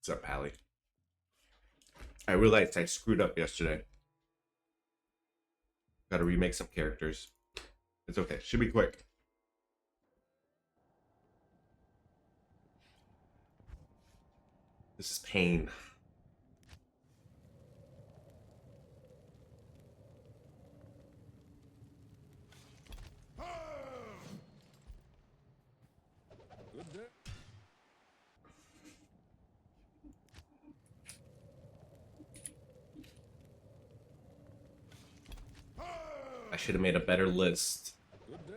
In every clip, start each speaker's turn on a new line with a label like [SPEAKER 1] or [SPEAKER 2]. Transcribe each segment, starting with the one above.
[SPEAKER 1] What's up, Allie? I realized I screwed up yesterday. Got to remake some characters. It's okay. Should be quick. This is pain.
[SPEAKER 2] Good day.
[SPEAKER 1] I should have made a better list.
[SPEAKER 2] Good day.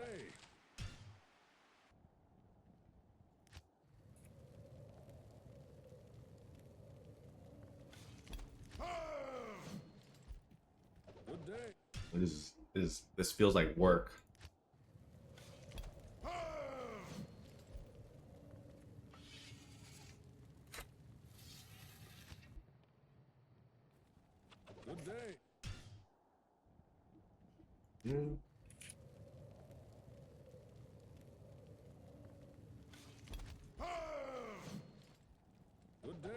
[SPEAKER 2] Good day.
[SPEAKER 1] This feels like work.
[SPEAKER 2] Good day.
[SPEAKER 1] Hmm.
[SPEAKER 2] Good day.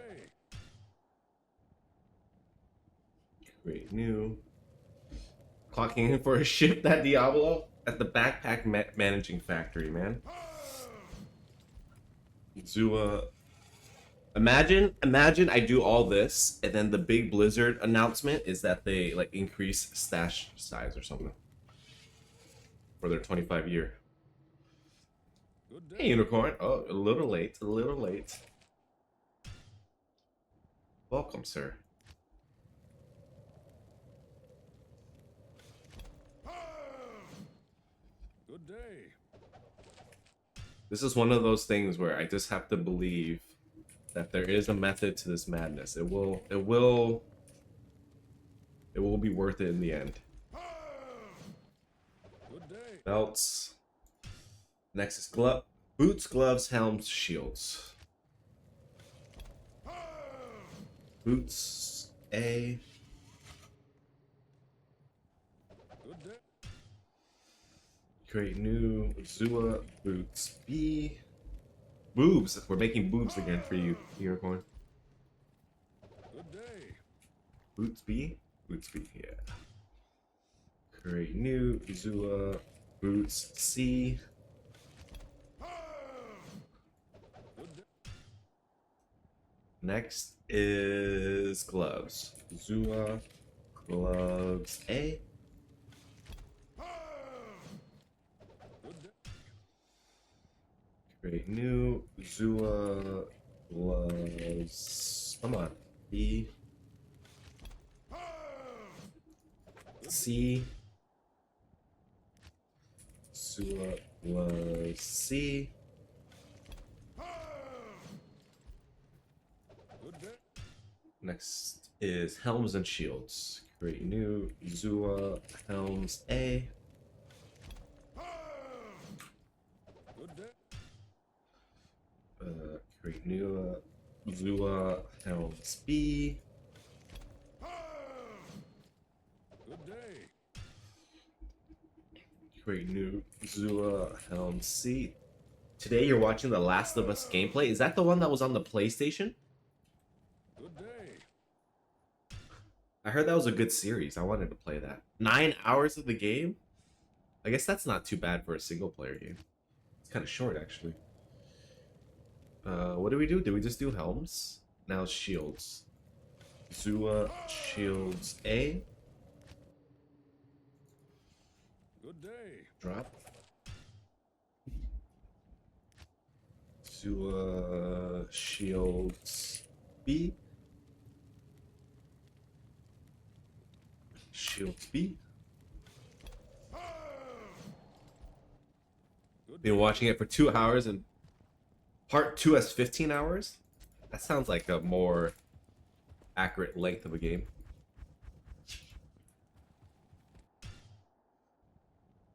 [SPEAKER 1] Great new. Clocking in for a shift at Diablo at the backpack managing factory, man. Zua. Imagine I do all this and then the big Blizzard announcement is that they like increase stash size or something for their 25 year.
[SPEAKER 2] Good day.
[SPEAKER 1] Hey, Unicorn. Oh, a little late. A little late. Welcome, sir.
[SPEAKER 2] Good day.
[SPEAKER 1] This is one of those things where I just have to believe that there is a method to this madness. It will be worth it in the end.
[SPEAKER 2] Good day.
[SPEAKER 1] Belts. Next is boots, gloves, helms, shields. Boots A.
[SPEAKER 2] Good day.
[SPEAKER 1] Create new Zua boots B. Boobs. We're making boobs again for you, Unicorn.
[SPEAKER 2] Good day.
[SPEAKER 1] Boots B. Boots B. Yeah. Create new Zua boots C.
[SPEAKER 2] Good day.
[SPEAKER 1] Next is gloves. Zua gloves A.
[SPEAKER 2] Good day.
[SPEAKER 1] Create new Zua gloves. Come on. B. C. Zua gloves C.
[SPEAKER 2] Good day.
[SPEAKER 1] Next is helms and shields. Create new Zua helms A.
[SPEAKER 2] Good day.
[SPEAKER 1] Create new Zua helms B.
[SPEAKER 2] Good day.
[SPEAKER 1] Create new Zua helms C. Today you're watching the Last of Us gameplay. Is that the one that was on the PlayStation?
[SPEAKER 2] Good day.
[SPEAKER 1] I heard that was a good series. I wanted to play that. 9 hours of the game? I guess that's not too bad for a single player game. It's kind of short, actually. What do we do? Do we just do helms? Now shields. Zua shields A.
[SPEAKER 2] Good day.
[SPEAKER 1] Drop. Zua shields B. Shields B.
[SPEAKER 2] Good
[SPEAKER 1] Been
[SPEAKER 2] day.
[SPEAKER 1] watching it for 2 hours and part 2 has 15 hours? That sounds like a more accurate length of a game.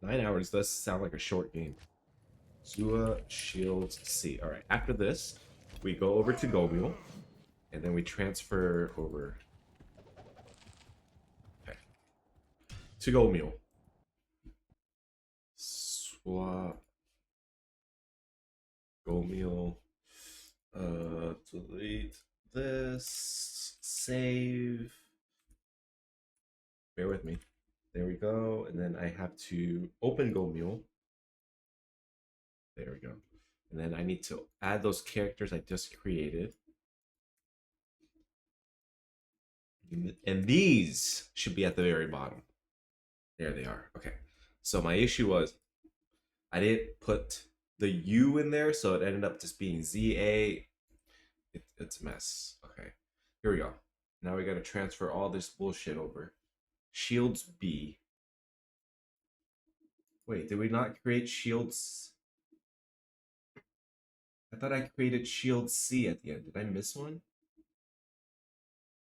[SPEAKER 1] 9 hours does sound like a short game. Zua shields C. Alright, after this, we go over to Gomule, and then we transfer over. Okay. To Gomule. Swap. Gomule. Delete this. Save. Bear with me. There we go. And then I have to open Go Mule. There we go. And then I need to add those characters I just created. And these should be at the very bottom. There they are. Okay. So my issue was I didn't put the U in there, so it ended up just being ZA. It's a mess. Okay. Here we go. Now we got to transfer all this bullshit over. Shields B. Wait, did we not create shields? I thought I created shield C at the end. Did I miss one?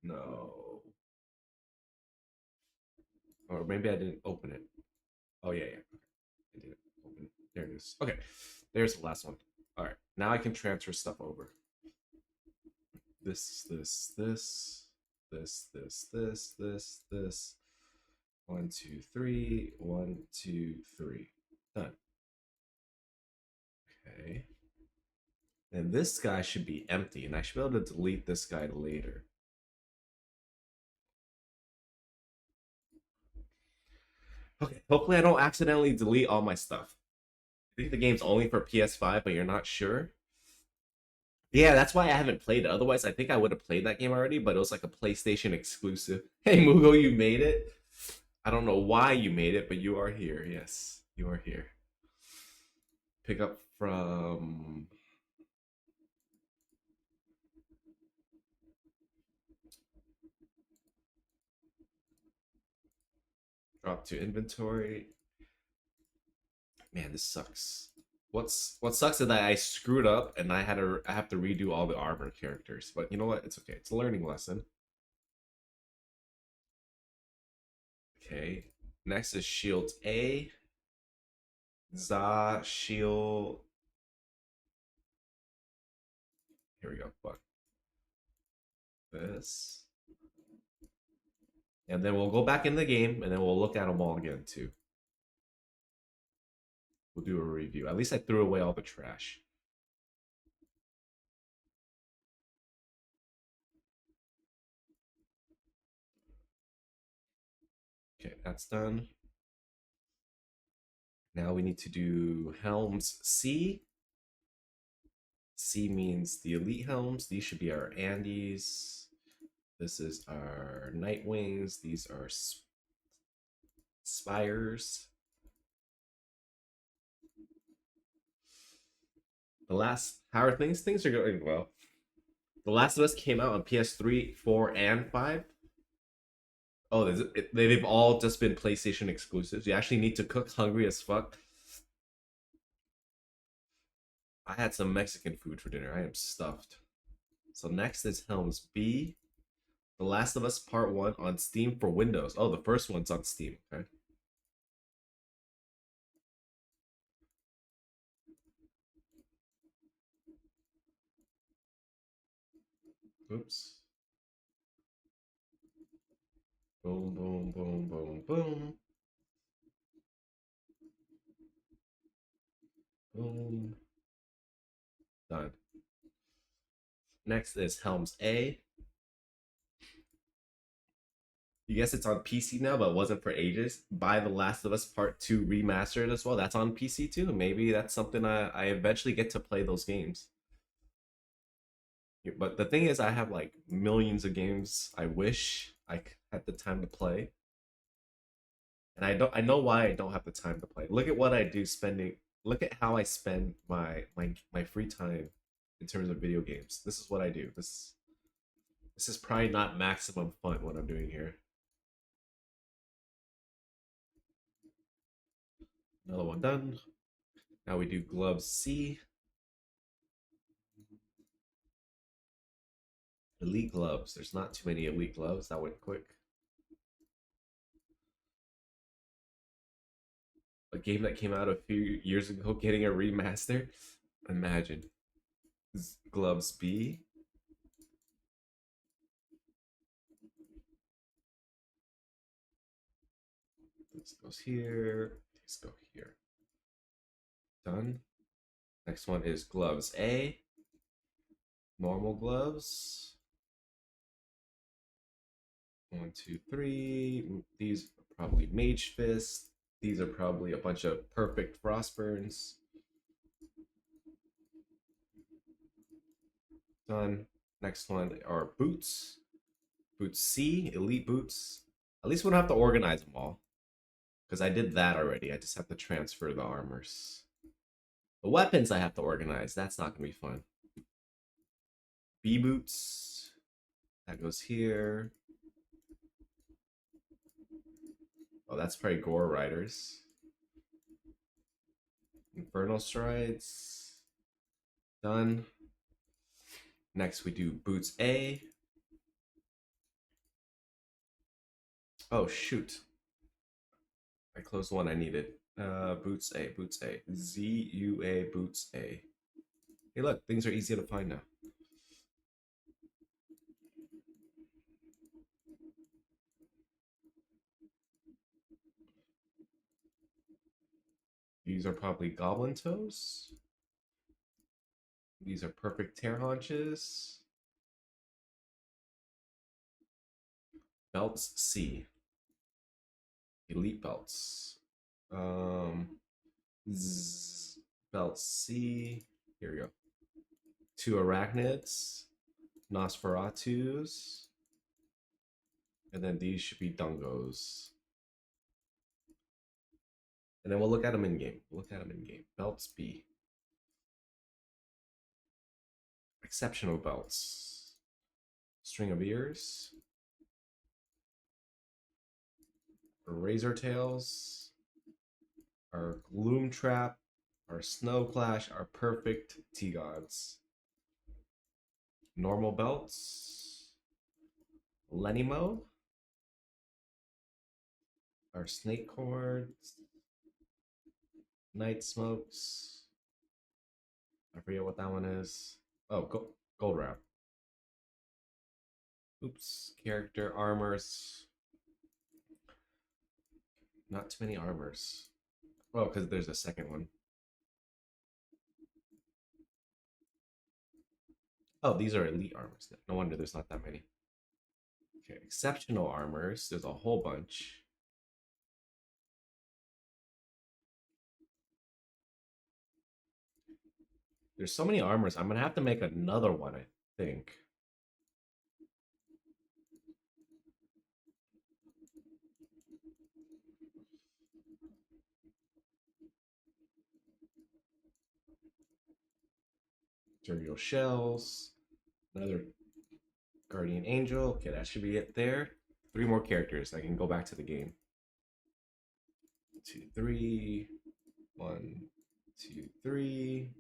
[SPEAKER 1] No. Or maybe I didn't open it. Oh, yeah, yeah. I didn't open it. There it is. Okay. There's the last one. All right. Now I can transfer stuff over. This. 1, 2, 3. 1, 2, 3. Done. Okay. And this guy should be empty, and I should be able to delete this guy later. Okay, hopefully I don't accidentally delete all my stuff. I think the game's only for PS5, but you're not sure. Yeah, that's why I haven't played it. Otherwise, I think I would have played that game already, but it was like a PlayStation exclusive. Hey, Mugo, you made it. I don't know why you made it, but you are here. Yes, you are here. Pick up from... Drop to inventory. Man, this sucks. What sucks is that I screwed up and I have to redo all the armor characters. But you know what? It's okay. It's a learning lesson. Okay. Next is shield A. Za shield. Here we go. Fuck. This. And then we'll go back in the game and then we'll look at them all again too. We'll do a review. At least I threw away all the trash. Okay, that's done. Now we need to do helms C. C means the elite helms. These should be our Andes. This is our Nightwings. These are Spires. How are things? Things are going well. The Last of Us came out on PS3, 4, and 5. Oh, they've all just been PlayStation exclusives. You actually need to cook. Hungry as fuck. I had some Mexican food for dinner. I am stuffed. So next is Helms B. The Last of Us Part 1 on Steam for Windows. Oh, the first one's on Steam. Okay. Oops. Boom, boom, boom, boom, boom. Boom. Done. Next is Helms A. You guess it's on PC now, but it wasn't for ages. Buy The Last of Us Part 2 Remastered as well. That's on PC too. Maybe that's something I eventually get to play those games. But the thing is, I have like millions of games I wish I had the time to play. And I know why I don't have the time to play. Look at what I do spending. Look at how I spend my free time in terms of video games. This is what I do. This is probably not maximum fun what I'm doing here. Another one done. Now we do gloves C. Elite gloves. There's not too many elite gloves. That went quick. A game that came out a few years ago getting a remaster. Imagine. Gloves B. This goes here. These go here. Done. Next one is gloves A. Normal gloves. 1, 2, 3. These are probably Mage Fist. These are probably a bunch of perfect Frostburns. Done. Next one are boots. Boots C, elite boots. At least we don't have to organize them all. Because I did that already. I just have to transfer the armors. The weapons I have to organize. That's not going to be fun. B boots. That goes here. Oh, that's probably Gore Riders. Infernal Strides. Done. Next we do boots A. Oh, shoot. I closed the one I needed. Boots A, boots A. ZUA boots A. Hey, look, things are easier to find now. These are probably Goblin Toes. These are perfect tear haunches. Belts C. Elite belts. Belt C. Here we go. 2 arachnids. Nosferatus. And then these should be Dungos. And then we'll look at them in game. Belts B. Exceptional belts. String of ears. Razor tails. Our Gloom Trap. Our Snow Clash. Our perfect T-Gods. Normal belts. Lenimo. Our Snake Cords. Night Smokes. I forget what that one is. Oh, Gold Wrap. Oops. Character armors. Not too many armors. Oh, because there's a second one. Oh, these are elite armors. No wonder there's not that many. Okay, exceptional armors. There's a whole bunch. There's so many armors. I'm gonna have to make another one, I think. Ethereal shells. Another guardian angel. Okay, that should be it there. 3 more characters. I can go back to the game. 2, 3. 1, 2, 3.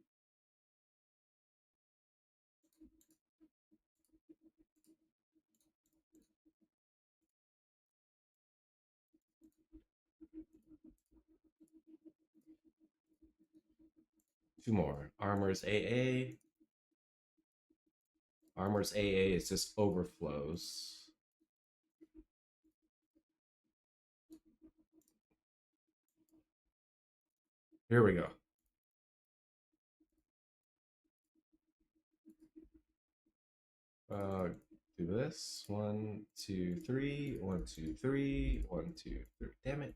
[SPEAKER 1] Two more. Armors AA. Armors AA is just overflows. Here we go. Do this. 1, 2, 3. 1, 2, 3. 1, 2, 3. Damn it.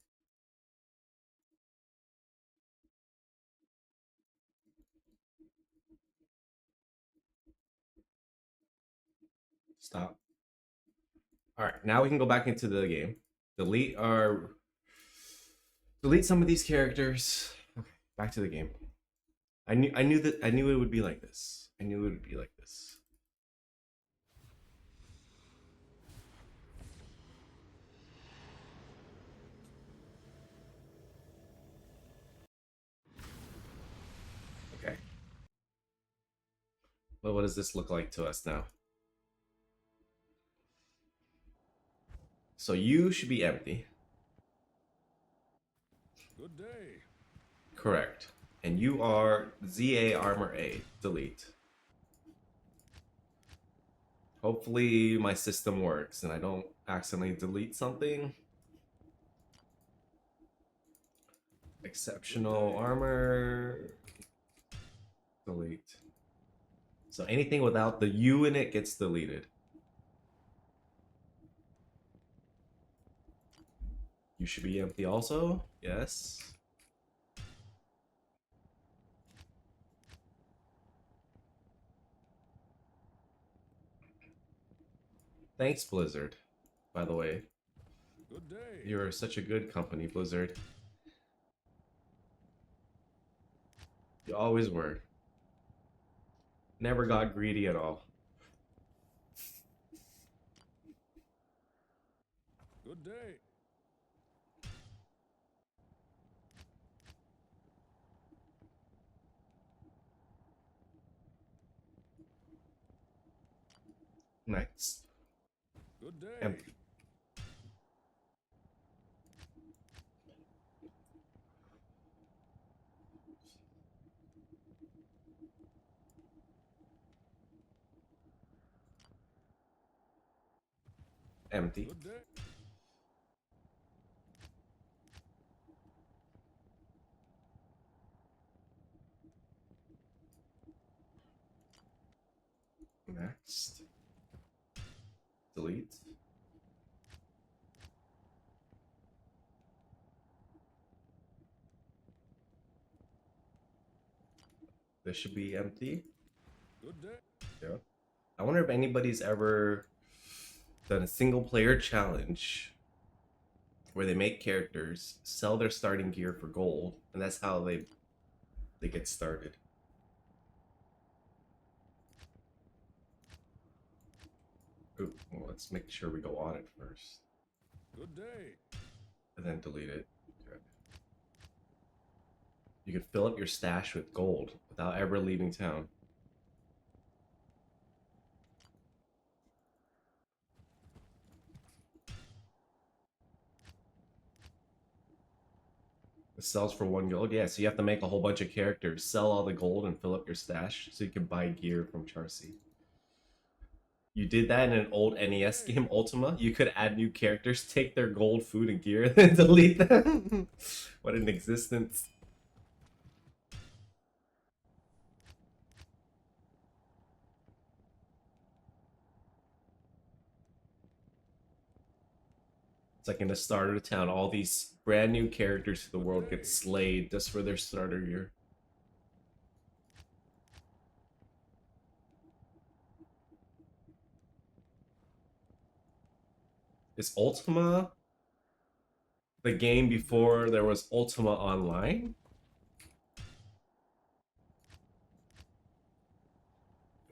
[SPEAKER 1] Stop. All right, now we can go back into the game. Delete some of these characters. Okay, back to the game. I knew it would be like this. I knew it would be like this. Okay. Well, what does this look like to us now? So you should be empty.
[SPEAKER 2] Good day.
[SPEAKER 1] Correct. And you are ZA Armor A. Delete. Hopefully my system works and I don't accidentally delete something. Exceptional armor. Delete. So anything without the U in it gets deleted. You should be empty also. Yes. Thanks, Blizzard. By the way,
[SPEAKER 2] Good day.
[SPEAKER 1] you're such a good company, Blizzard. You always were. Never got greedy at all.
[SPEAKER 2] Good day.
[SPEAKER 1] Next.
[SPEAKER 2] Good day.
[SPEAKER 1] Empty. Empty.
[SPEAKER 2] Good day.
[SPEAKER 1] Next. Delete. This should be empty.
[SPEAKER 2] Good day.
[SPEAKER 1] Yeah. I wonder if anybody's ever done a single player challenge where they make characters, sell their starting gear for gold, and that's how they get started. Ooh, well, let's make sure we go on it first.
[SPEAKER 2] Good day.
[SPEAKER 1] And then delete it. Good. You can fill up your stash with gold without ever leaving town. It sells for 1 gold. Yeah, so you have to make a whole bunch of characters, sell all the gold, and fill up your stash so you can buy gear from Charcy. You did that in an old NES game, Ultima. You could add new characters, take their gold, food, and gear, and then delete them. What an existence. It's like in the starter town, all these brand new characters to the world get slayed just for their starter gear. Is Ultima the game before there was Ultima Online?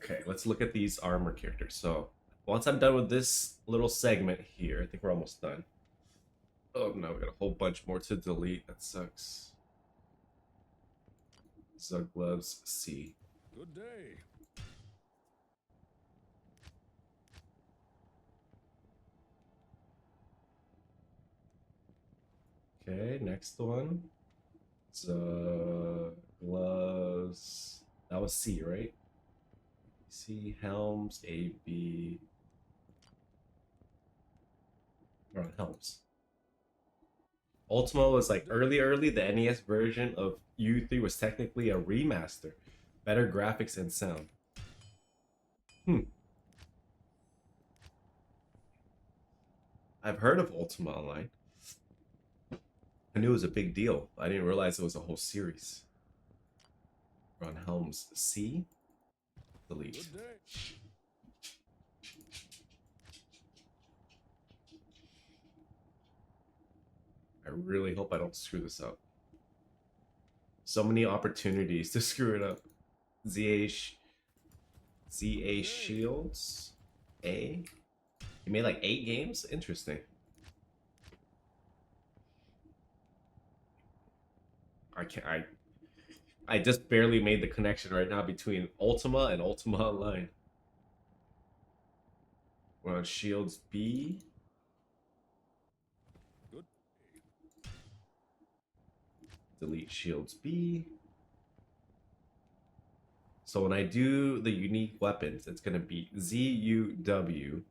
[SPEAKER 1] Okay, let's look at these armor characters. So once I'm done with this little segment here, I think we're almost done. Oh no, we got a whole bunch more to delete. That sucks. Zug gloves C.
[SPEAKER 2] Good day.
[SPEAKER 1] Okay, next one. Zug gloves. That was C, right? C, helms, A, B. We're on helms. Ultima was like early. The NES version of U3 was technically a remaster. Better graphics and sound. I've heard of Ultima Online. I knew it was a big deal. I didn't realize it was a whole series. We're on helms C. Delete.
[SPEAKER 2] Good day.
[SPEAKER 1] I really hope I don't screw this up. So many opportunities to screw it up. ZA Shields A. You made like 8 games? Interesting. I just barely made the connection right now between Ultima and Ultima Online. We're on Shields B.
[SPEAKER 2] Good.
[SPEAKER 1] Delete Shields B. So when I do the unique weapons, it's gonna be ZUW,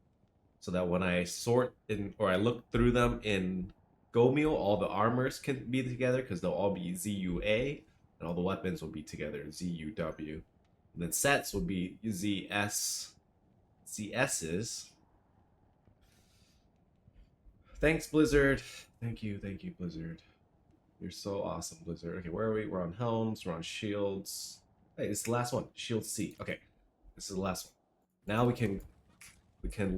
[SPEAKER 1] so that when I sort in or I look through them in Gomeo, all the armors can be together because they'll all be ZUA, and all the weapons will be together ZUW. And then sets will be ZS. ZS's. Thanks, Blizzard. Thank you, Blizzard. You're so awesome, Blizzard. Okay, where are we? We're on helms, we're on shields. Hey, it's the last one. Shield C. Okay, this is the last one. Now we can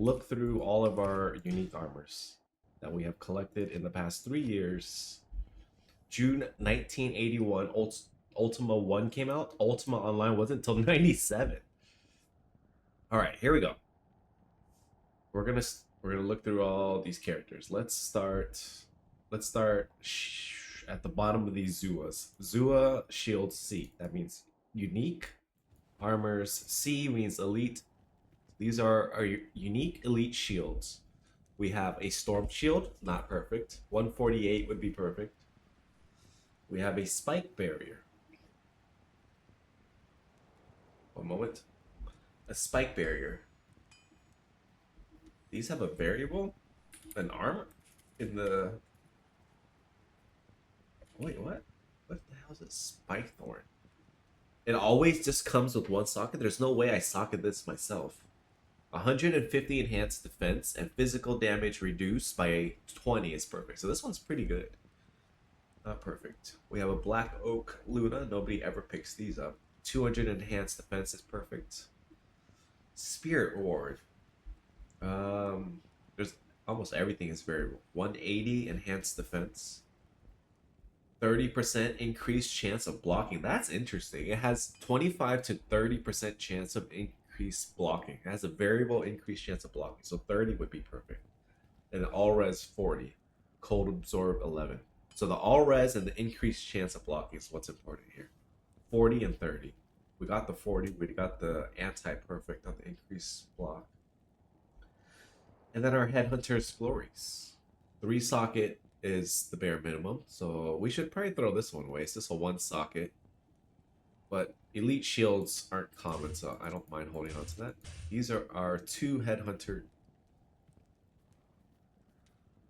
[SPEAKER 1] look through all of our unique armors that we have collected in the past 3 years. June 1981, Ultima 1 came out. Ultima Online wasn't until 97. All right, here we go. We're gonna look through all these characters. Let's start at the bottom of these Zuas. Zua shield C. That means unique armors. C means elite. These are our unique elite shields. We have a storm shield, not perfect. 148 would be perfect. We have a spike barrier. One moment. A spike barrier. These have a variable? An armor? In the... Wait, what? What the hell is it? Spike thorn. It always just comes with one socket? There's no way I socket this myself. 150 enhanced defense and physical damage reduced by 20 is perfect. So this one's pretty good. Not perfect. We have a Black Oak Luna. Nobody ever picks these up. 200 enhanced defense is perfect. Spirit Ward. There's almost everything is variable. 180 enhanced defense. 30% increased chance of blocking. That's interesting. It has 25 to 30% chance of increased blocking. It has a variable increased chance of blocking. So 30 would be perfect. And all res 40. Cold absorb 11. So the all res and the increased chance of blocking is what's important here. 40 and 30. We got the 40. We got the anti-perfect on the increased block. And then our Headhunter's Glories. 3 socket is the bare minimum. So we should probably throw this one away. It's just a 1 socket. But elite shields aren't common, so I don't mind holding on to that. These are our 2 Headhunter.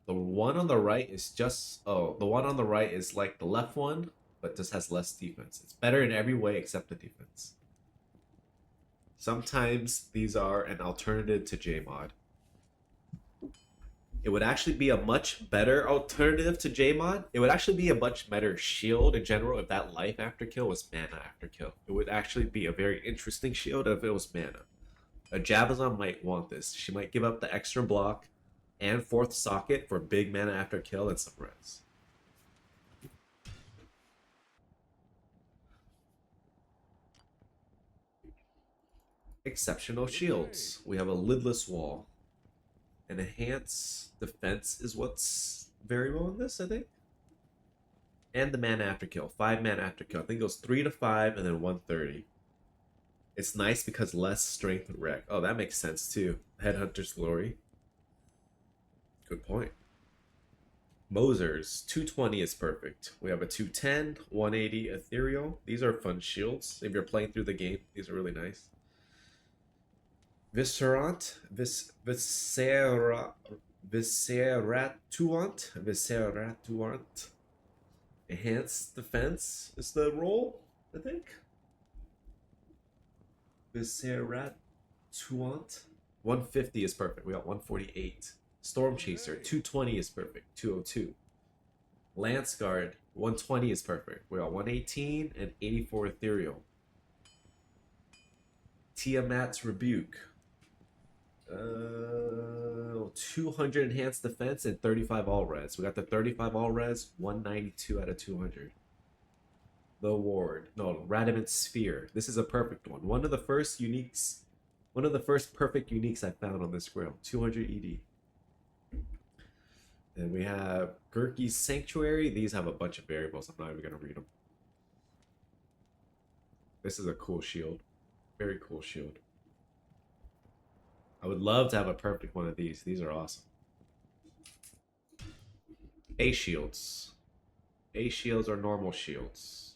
[SPEAKER 1] The one on the right is just... Oh, the one on the right is like the left one, but just has less defense. It's better in every way except the defense. Sometimes these are an alternative to Jmod. It would actually be a much better alternative to Jmod. It would actually be a much better shield in general if that life after kill was mana after kill. It would actually be a very interesting shield if it was mana. A Javazon might want this. She might give up the extra block and 4th socket for big mana after kill and some res. Exceptional shields. We have a lidless wall. An enhanced defense is what's variable in this, I think. And the mana after kill. 5 mana after kill. I think it goes 3 to 5 and then 130. It's nice because less strength wreck. Oh, that makes sense too. Headhunter's Glory. Good point. Moser's 220 is perfect. We have a 210, 180 Ethereal. These are fun shields. If you're playing through the game, these are really nice. Visceratuant, enhanced defense is the role, I think. Visceratuant, 150 is perfect. We got 148. Storm Chaser, 220 is perfect. 202. Lance Guard, 120 is perfect. We got 118 and 84 Ethereal. Tiamat's Rebuke. 200 enhanced defense and 35 all res. We got the 35 all res, 192 out of 200. The Ward. No, Radamant Sphere. This is a perfect one. One of the first uniques. One of the first perfect uniques I found on this grail. 200 ED. Then we have Gurki's Sanctuary. These have a bunch of variables. I'm not even going to read them. This is a cool shield. Very cool shield. I would love to have a perfect one of these. These are awesome. A shields. A shields are normal shields.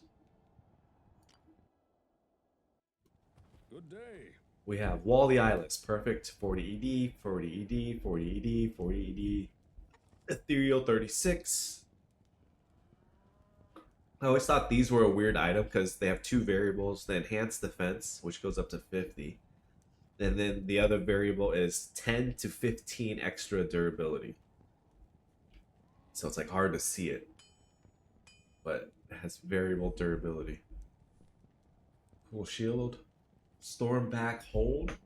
[SPEAKER 2] Good day.
[SPEAKER 1] We have Wally Eyeless. Perfect. 40 ED, 40 ED, 40 ED, 40 ED. Ethereal 36. I always thought these were a weird item because they have 2 variables. The enhanced defense, which goes up to 50. And then the other variable is 10 to 15 extra durability. so it's like hard to see it, but it has variable durability. Cool shield. Storm back hold.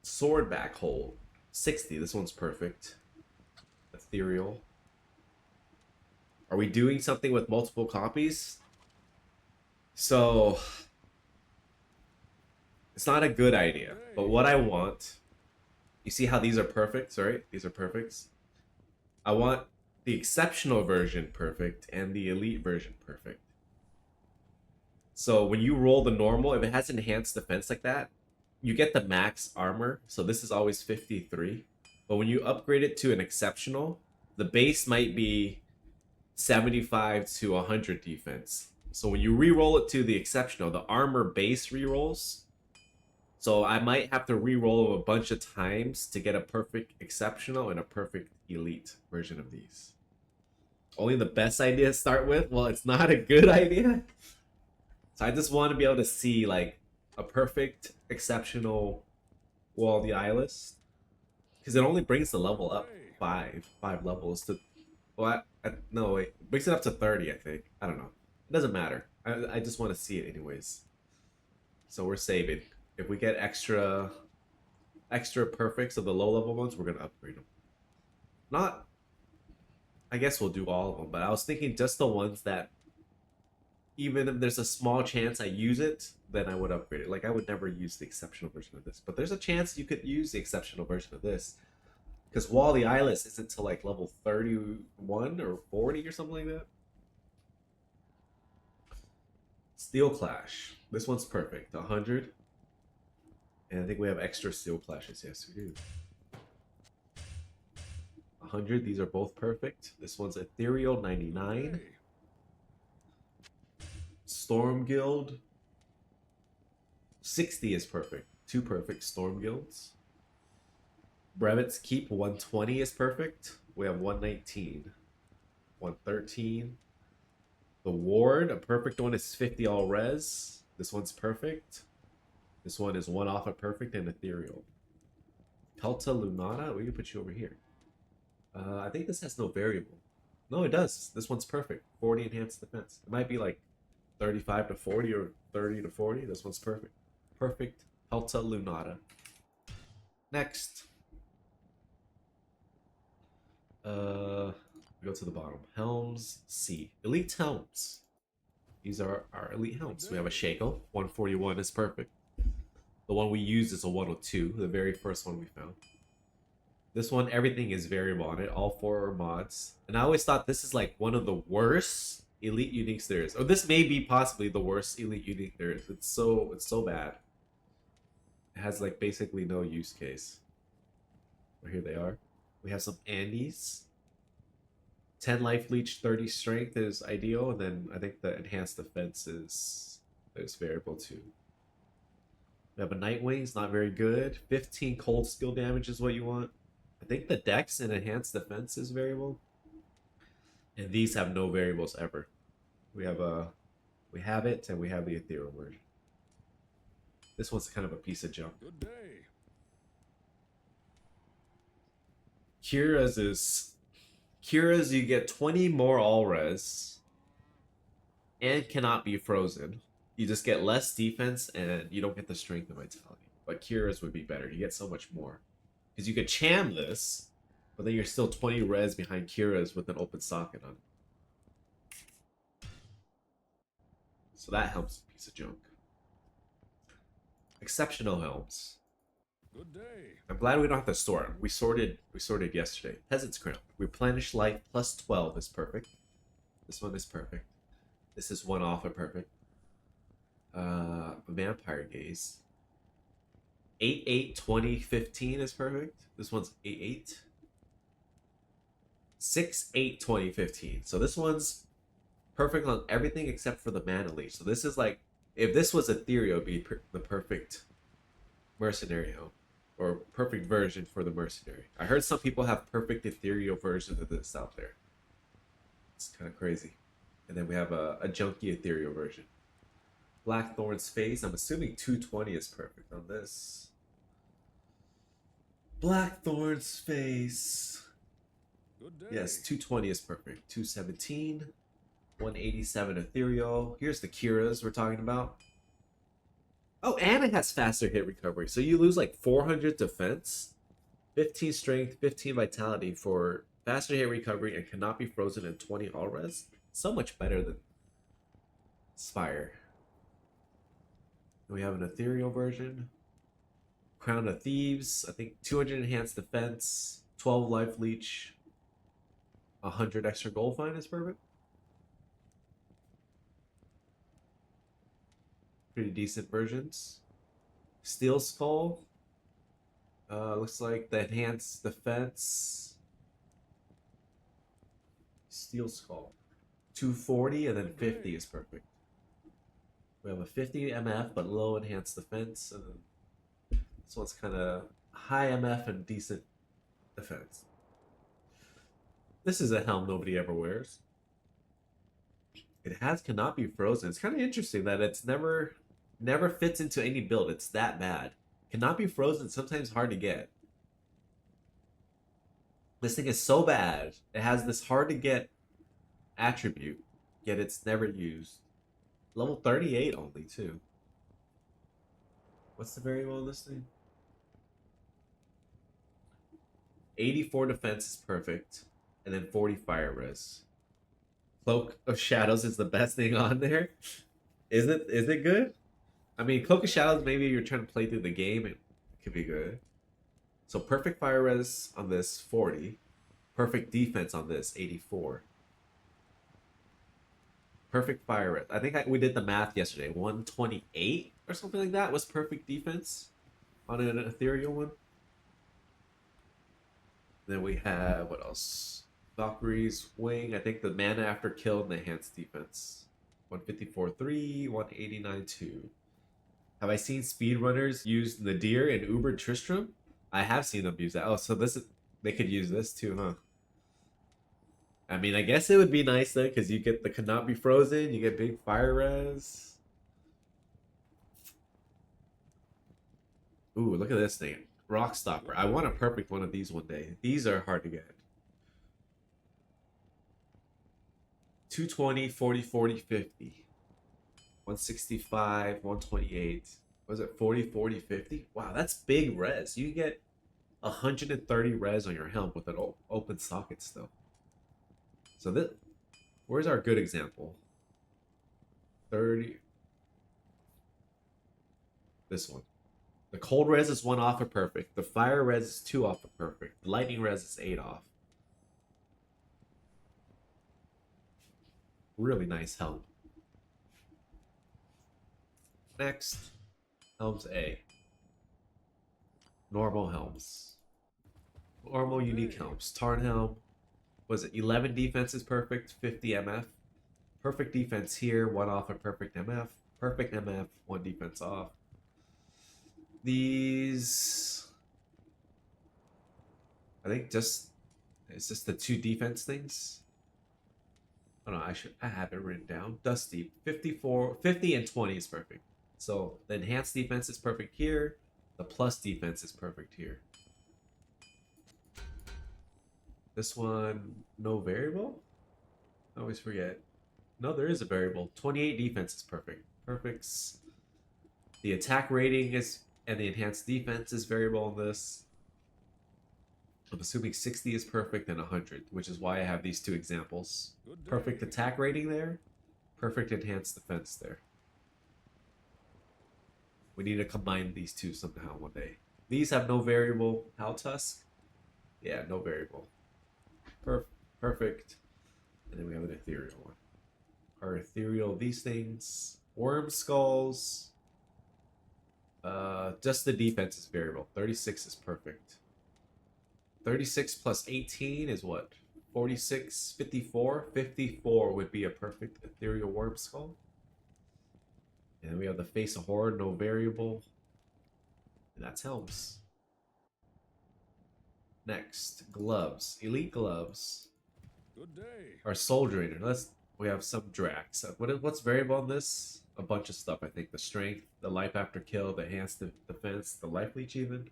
[SPEAKER 1] Sword back hold. 60. This one's perfect. Ethereal. Are we doing something with multiple copies? So it's not a good idea, but what I want, you see how these are perfects, right? These are perfects. I want the exceptional version perfect and the elite version perfect. So when you roll the normal, if it has enhanced defense like that, you get the max armor. So this is always 53. But when you upgrade it to an exceptional, the base might be 75 to 100 defense. So when you re-roll it to the exceptional, the armor base re-rolls. So I might have to re-roll a bunch of times to get a perfect exceptional and a perfect elite version of these. Only the best idea to start with? Well, it's not a good idea. So I just want to be able to see like a perfect exceptional Wall of the Eyeless. Because it only brings the level up five levels to... Well, no, wait. It brings it up to 30, I think. I don't know. It doesn't matter. I just want to see it anyways. So we're saving. If we get extra perfects of the low level ones, we're gonna upgrade them. Not, I guess we'll do all of them, but I was thinking just the ones that, even if there's a small chance I use it, then I would upgrade it. Like I would never use the exceptional version of this, but there's a chance you could use the exceptional version of this, because Wall of the Eyeless isn't to like level 31 or 40 or something like that. Steel Clash. This one's perfect. 100. And I think we have extra Steel Clashes. Yes, we do. 100. These are both perfect. This one's Ethereal 99. Storm Guild. 60 is perfect. 2 perfect Storm Guilds. Brevet's Keep 120 is perfect. We have 119. 113. The Ward, a perfect one, is 50 all res. This one's perfect. This one is 1 off a perfect and ethereal. Pelta Lunata, we can put you over here. I think this has no variable. No, it does. This one's perfect. 40 enhanced defense. It might be like 35 to 40 or 30 to 40. This one's perfect. Perfect Pelta Lunata. Next. We go to the bottom. Helms C. Elite Helms. These are our elite helms. We have a Shaco. 141 is perfect. The one we used is a 102, the very first one we found. This one, everything is variable on it. All 4 are mods. And I always thought this is like one of the worst elite uniques there is. Or this may be possibly the worst elite unique there is. It's so bad. It has like basically no use case. Well, here they are. We have some Andes. 10 life leech, 30 strength is ideal, and then I think the enhanced defense is variable too. We have a Nightwing, it's not very good. 15 cold skill damage is what you want. I think the dex and enhanced defense is variable. And these have no variables ever. We have it, and we have the ethereal version. This one's kind of a piece of junk.
[SPEAKER 2] Good day.
[SPEAKER 1] Kira's you get 20 more all res and cannot be frozen. You just get less defense and you don't get the strength and vitality. But Kira's would be better. You get so much more. Because you could cham this, but then you're still 20 res behind Kira's with an open socket on it. So that helps a piece of junk. Exceptional helms.
[SPEAKER 2] Good day.
[SPEAKER 1] I'm glad we don't have to store them. We sorted yesterday. Peasant's Crown. Replenish life plus 12 is perfect. This one is perfect. This is 1 off a perfect. Vampire Gaze. 8-8, 20, 15 is perfect. This one's 8-8. 6-8, 20, 15. So this one's perfect on everything except for the mana leech. So this is like, if this was Ethereal, it would be the perfect mercenary helm. Or perfect version for the mercenary. I heard some people have perfect ethereal versions of this out there. It's kind of crazy. And then we have a junky ethereal version. Blackthorn's Phase. I'm assuming 220 is perfect on this. Blackthorn's face.
[SPEAKER 2] Good day.
[SPEAKER 1] Yes, 220 is perfect. 217. 187 Ethereal. Here's the Kiras we're talking about. Oh, and it has faster hit recovery. So you lose like 400 defense, 15 strength, 15 vitality for faster hit recovery and cannot be frozen in 20 all res. So much better than Spire. We have an Ethereal version. Crown of Thieves. I think 200 enhanced defense, 12 life leech, 100 extra gold fine is perfect. Pretty decent versions. Steel Skull. Looks like the enhanced defense. Steel Skull. 240 and then 50 is perfect. We have a 50 MF but low enhanced defense. And then this one's kind of high MF and decent defense. This is a helm nobody ever wears. It cannot be frozen. It's kind of interesting that it's never fits into any build. It's that bad. Cannot be frozen. Sometimes hard to get. This thing is so bad. It has this hard to get attribute, yet it's never used. Level 38 only too. What's the variable on this thing? 84 defense is perfect, and then 40 fire res. Cloak of Shadows is the best thing on there. Is it good? I mean, Cloak of Shadows, maybe you're trying to play through the game, it could be good. So perfect fire res on this, 40. Perfect defense on this, 84. Perfect fire res. I think we did the math yesterday. 128 or something like that was perfect defense on an Ethereal one. Then we have, what else? Valkyrie's Wing. I think the mana after kill and the enhanced defense. 154.3, 189.2. Have I seen speedrunners use Nadir and Uber Tristram? I have seen them use that. Oh, so they could use this too, huh? I mean, I guess it would be nice then, because you get the cannot be frozen, you get big fire res. Ooh, look at this thing. Rock Stopper. I want a perfect one of these one day. These are hard to get. 220, 40, 40, 50. 165, 128. Was it 40, 40, 50? Wow, that's big res. You get 130 res on your helm with an open socket still. So this, where's our good example? 30. This one. The cold res is 1 off of perfect. The fire res is 2 off of perfect. The lightning res is 8 off. Really nice helm. Next, helms A. Normal helms. Normal unique helms. Tarn helm. Was it 11 defense is perfect, 50 MF. Perfect defense here, 1 off of perfect MF. Perfect MF, 1 defense off. These, I think it's just the 2 defense things. Oh no, I have it written down. Dusty, 54, 50 and 20 is perfect. So the enhanced defense is perfect here. The plus defense is perfect here. This one, no variable? I always forget. No, there is a variable. 28 defense is perfect. Perfects. The attack rating is, and the enhanced defense is variable on this. I'm assuming 60 is perfect and 100, which is why I have these 2 examples. Perfect attack rating there. Perfect enhanced defense there. We need to combine these 2 somehow one day. These have no variable. How Tusk? Yeah, no variable. Perfect. And then we have an ethereal one. Our ethereal, these things. Worm skulls. Just the defense is variable. 36 is perfect. 36 plus 18 is what? 46, 54? 54 would be a perfect ethereal worm skull. And then we have the face of horror, no variable. And that's helms. Next, gloves. Elite gloves.
[SPEAKER 2] Good day.
[SPEAKER 1] Our soul drainer. We have some Drax. What's variable on this? A bunch of stuff, I think. The strength, the life after kill, the enhanced defense, the life leech even.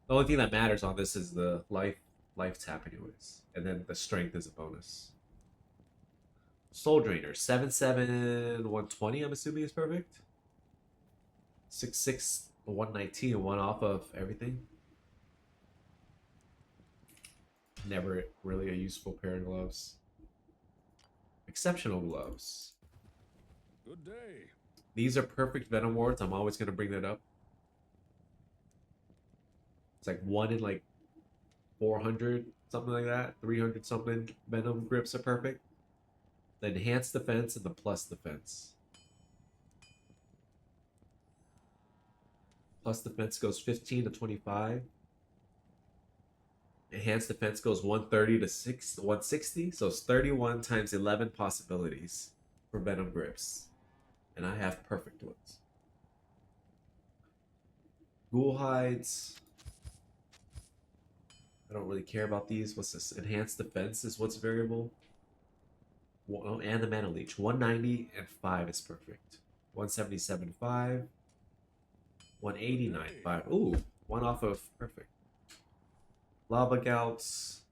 [SPEAKER 1] The only thing that matters on this is the life tap anyways. And then the strength is a bonus. Soul Drainer, 7/7, 120, I'm assuming is perfect. 6/6, 119, one off of everything. Never really a useful pair of gloves. Exceptional gloves.
[SPEAKER 2] Good day.
[SPEAKER 1] These are perfect Venom wards. I'm always going to bring that up. It's like 1 in like 400, something like that. 300 something Venom grips are perfect. The enhanced defense and the plus defense. Plus defense goes 15 to 25. Enhanced defense goes 130 to 160. So it's 31 times 11 possibilities for Venom grips. And I have perfect ones. Ghoul hides. I don't really care about these. What's this? Enhanced defense is what's variable. Well, and the mana leech. 190 and 5 is perfect. 177, 5. 189, 5. Ooh, one off of perfect. Lava Gouts.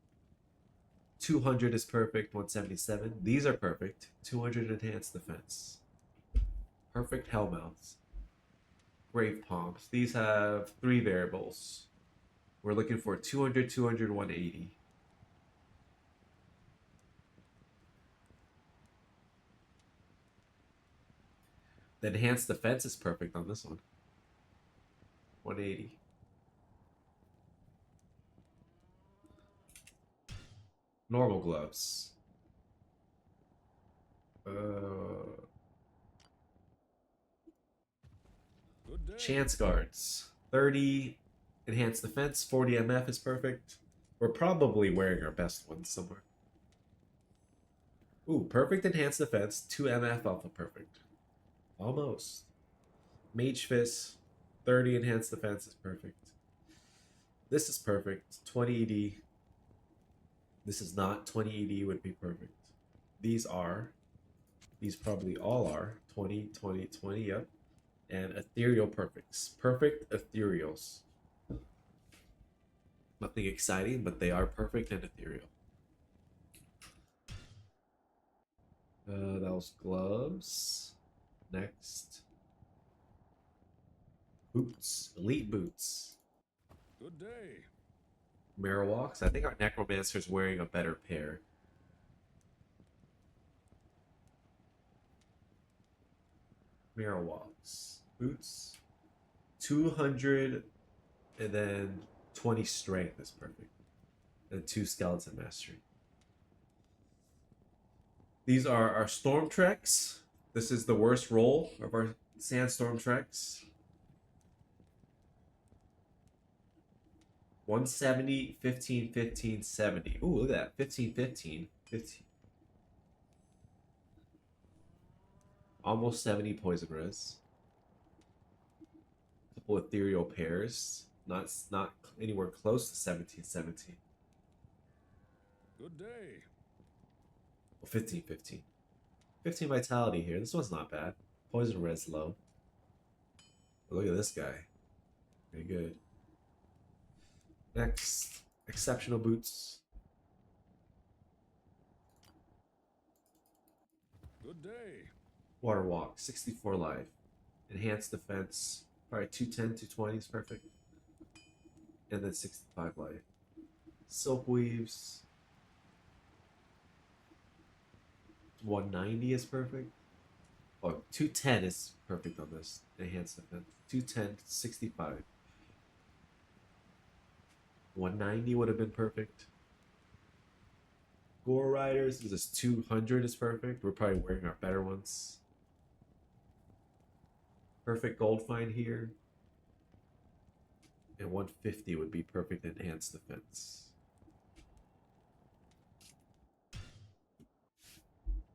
[SPEAKER 1] 200 is perfect. 177. These are perfect. 200 enhanced defense. Perfect Hellmouths. Grave Palms. These have 3 variables. We're looking for 200, 200, 180. The enhanced defense is perfect on this one. 180. Normal gloves.
[SPEAKER 2] Good day.
[SPEAKER 1] Chance guards. 30 enhanced defense, 40 MF is perfect. We're probably wearing our best ones somewhere. Ooh, perfect enhanced defense, 2 MF alpha perfect. Almost. Mage Fist, 30 enhanced defense is perfect. This is perfect. 20 ED. This is not. 20 ED would be perfect. These are. These probably all are. 20, 20, 20, yep. And Ethereal perfects. Perfect Ethereals. Nothing exciting, but they are perfect and Ethereal. That was gloves. Next. Boots. Elite boots.
[SPEAKER 2] Good day.
[SPEAKER 1] Marowaks. I think our Necromancer's wearing a better pair. Marowaks. Boots. 200 and then 20 strength is perfect. And 2 skeleton mastery. These are our storm treks. This is the worst roll of our sandstorm treks. 170, 15, 15, 70. Ooh, look at that. 15, 15, 15. Almost 70 poison res. Couple ethereal pairs. Not anywhere close to 17, 17.
[SPEAKER 2] Good day.
[SPEAKER 1] Well, 15, 15. 15 vitality here. This one's not bad. Poison res low. But look at this guy. Very good. Next, exceptional boots.
[SPEAKER 2] Good day.
[SPEAKER 1] Water walk, 64 life. Enhanced defense, probably 210, 220 is perfect. And then 65 life. Silk weaves. 190 is perfect. Oh, 210 is perfect on this. Enhanced defense. 210, 65. 190 would have been perfect. Gore Riders, this is 200 is perfect. We're probably wearing our better ones. Perfect gold find here. And 150 would be perfect enhanced defense. I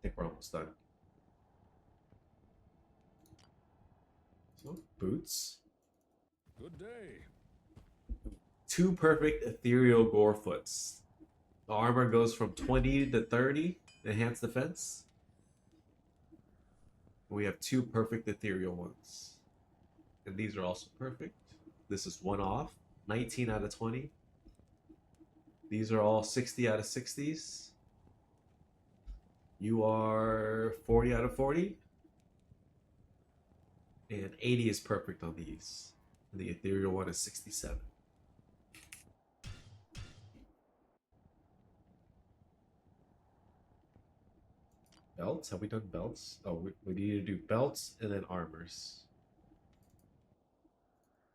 [SPEAKER 1] think we're almost done. So, boots.
[SPEAKER 2] Good day.
[SPEAKER 1] 2 perfect ethereal Gorefoots. The armor goes from 20 to 30, enhanced defense. We have 2 perfect ethereal ones. And these are also perfect. This is one off. 19 out of 20. These are all 60 out of 60s. You are 40 out of 40. And 80 is perfect on these. And the Ethereal one is 67. Belts? Have we done belts? Oh, we need to do belts and then armors.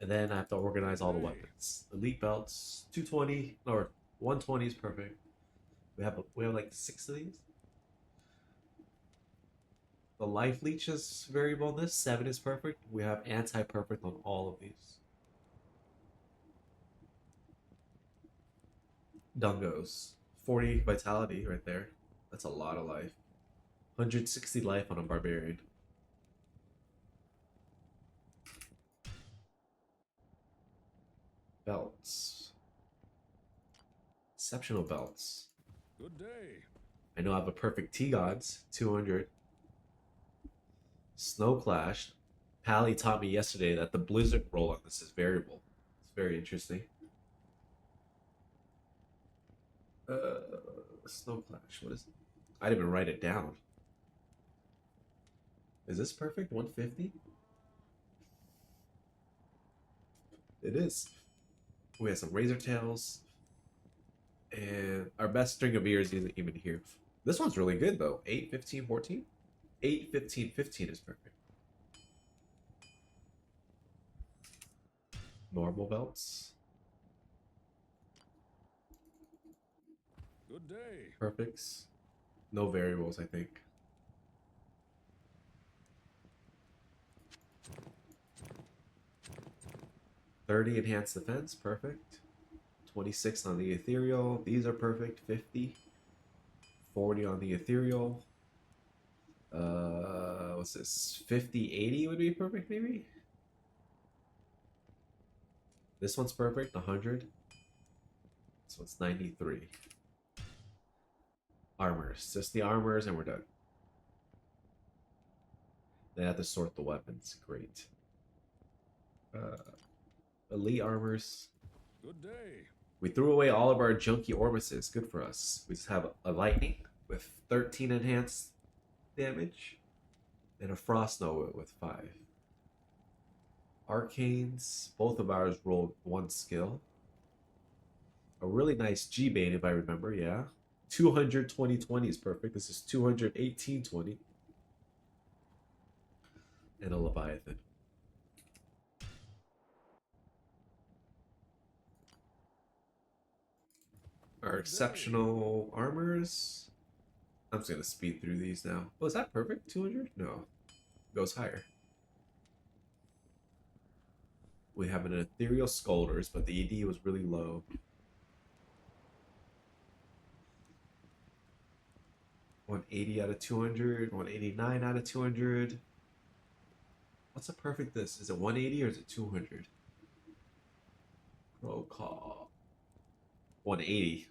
[SPEAKER 1] And then I have to organize all the weapons. Elite belts, 220 or 120 is perfect. We have like 6 of these. The life leech is variable on this. 7 is perfect. We have anti-perfect on all of these. Dungos. 40 vitality right there. That's a lot of life. 160 life on a barbarian. Belts. Exceptional belts.
[SPEAKER 2] Good day.
[SPEAKER 1] I know I have a perfect T-Gods. 200. Snow Clash. Pally taught me yesterday that the blizzard roll on this is variable. It's very interesting. Snow Clash. What is it? I didn't even write it down. Is this perfect? 150? It is. We have some Razor Tails. And our best string of ears isn't even here. This one's really good though. 8, 15, 14? 8, 15, 15 is perfect. Normal belts.
[SPEAKER 2] Good day.
[SPEAKER 1] Perfects. No variables, I think. $30 enhanced defense, perfect. 26 on the Ethereal. These are perfect. 50. 40 on the Ethereal. What's this? 50, 80 would be perfect, maybe? This one's perfect, 100. This one's 93. Armors. Just the armors and we're done. They have to sort the weapons. Great. Elite armors.
[SPEAKER 2] Good day.
[SPEAKER 1] We threw away all of our junky Orbises. Good for us. We just have a lightning with 13 enhanced damage and a frost nova with 5. Arcanes. Both of ours rolled 1 skill. A really nice G-Bane if I remember, yeah. 220 20 is perfect. This is 218 20. And a Leviathan. Our exceptional armors. I'm just gonna speed through these now. Oh, is that perfect? 200? No. It goes higher. We have an Ethereal Scolders, but the ED was really low. 180 out of 200, 189 out of 200. What's a perfect this? Is it 180 or is it 200? Pro call. 180.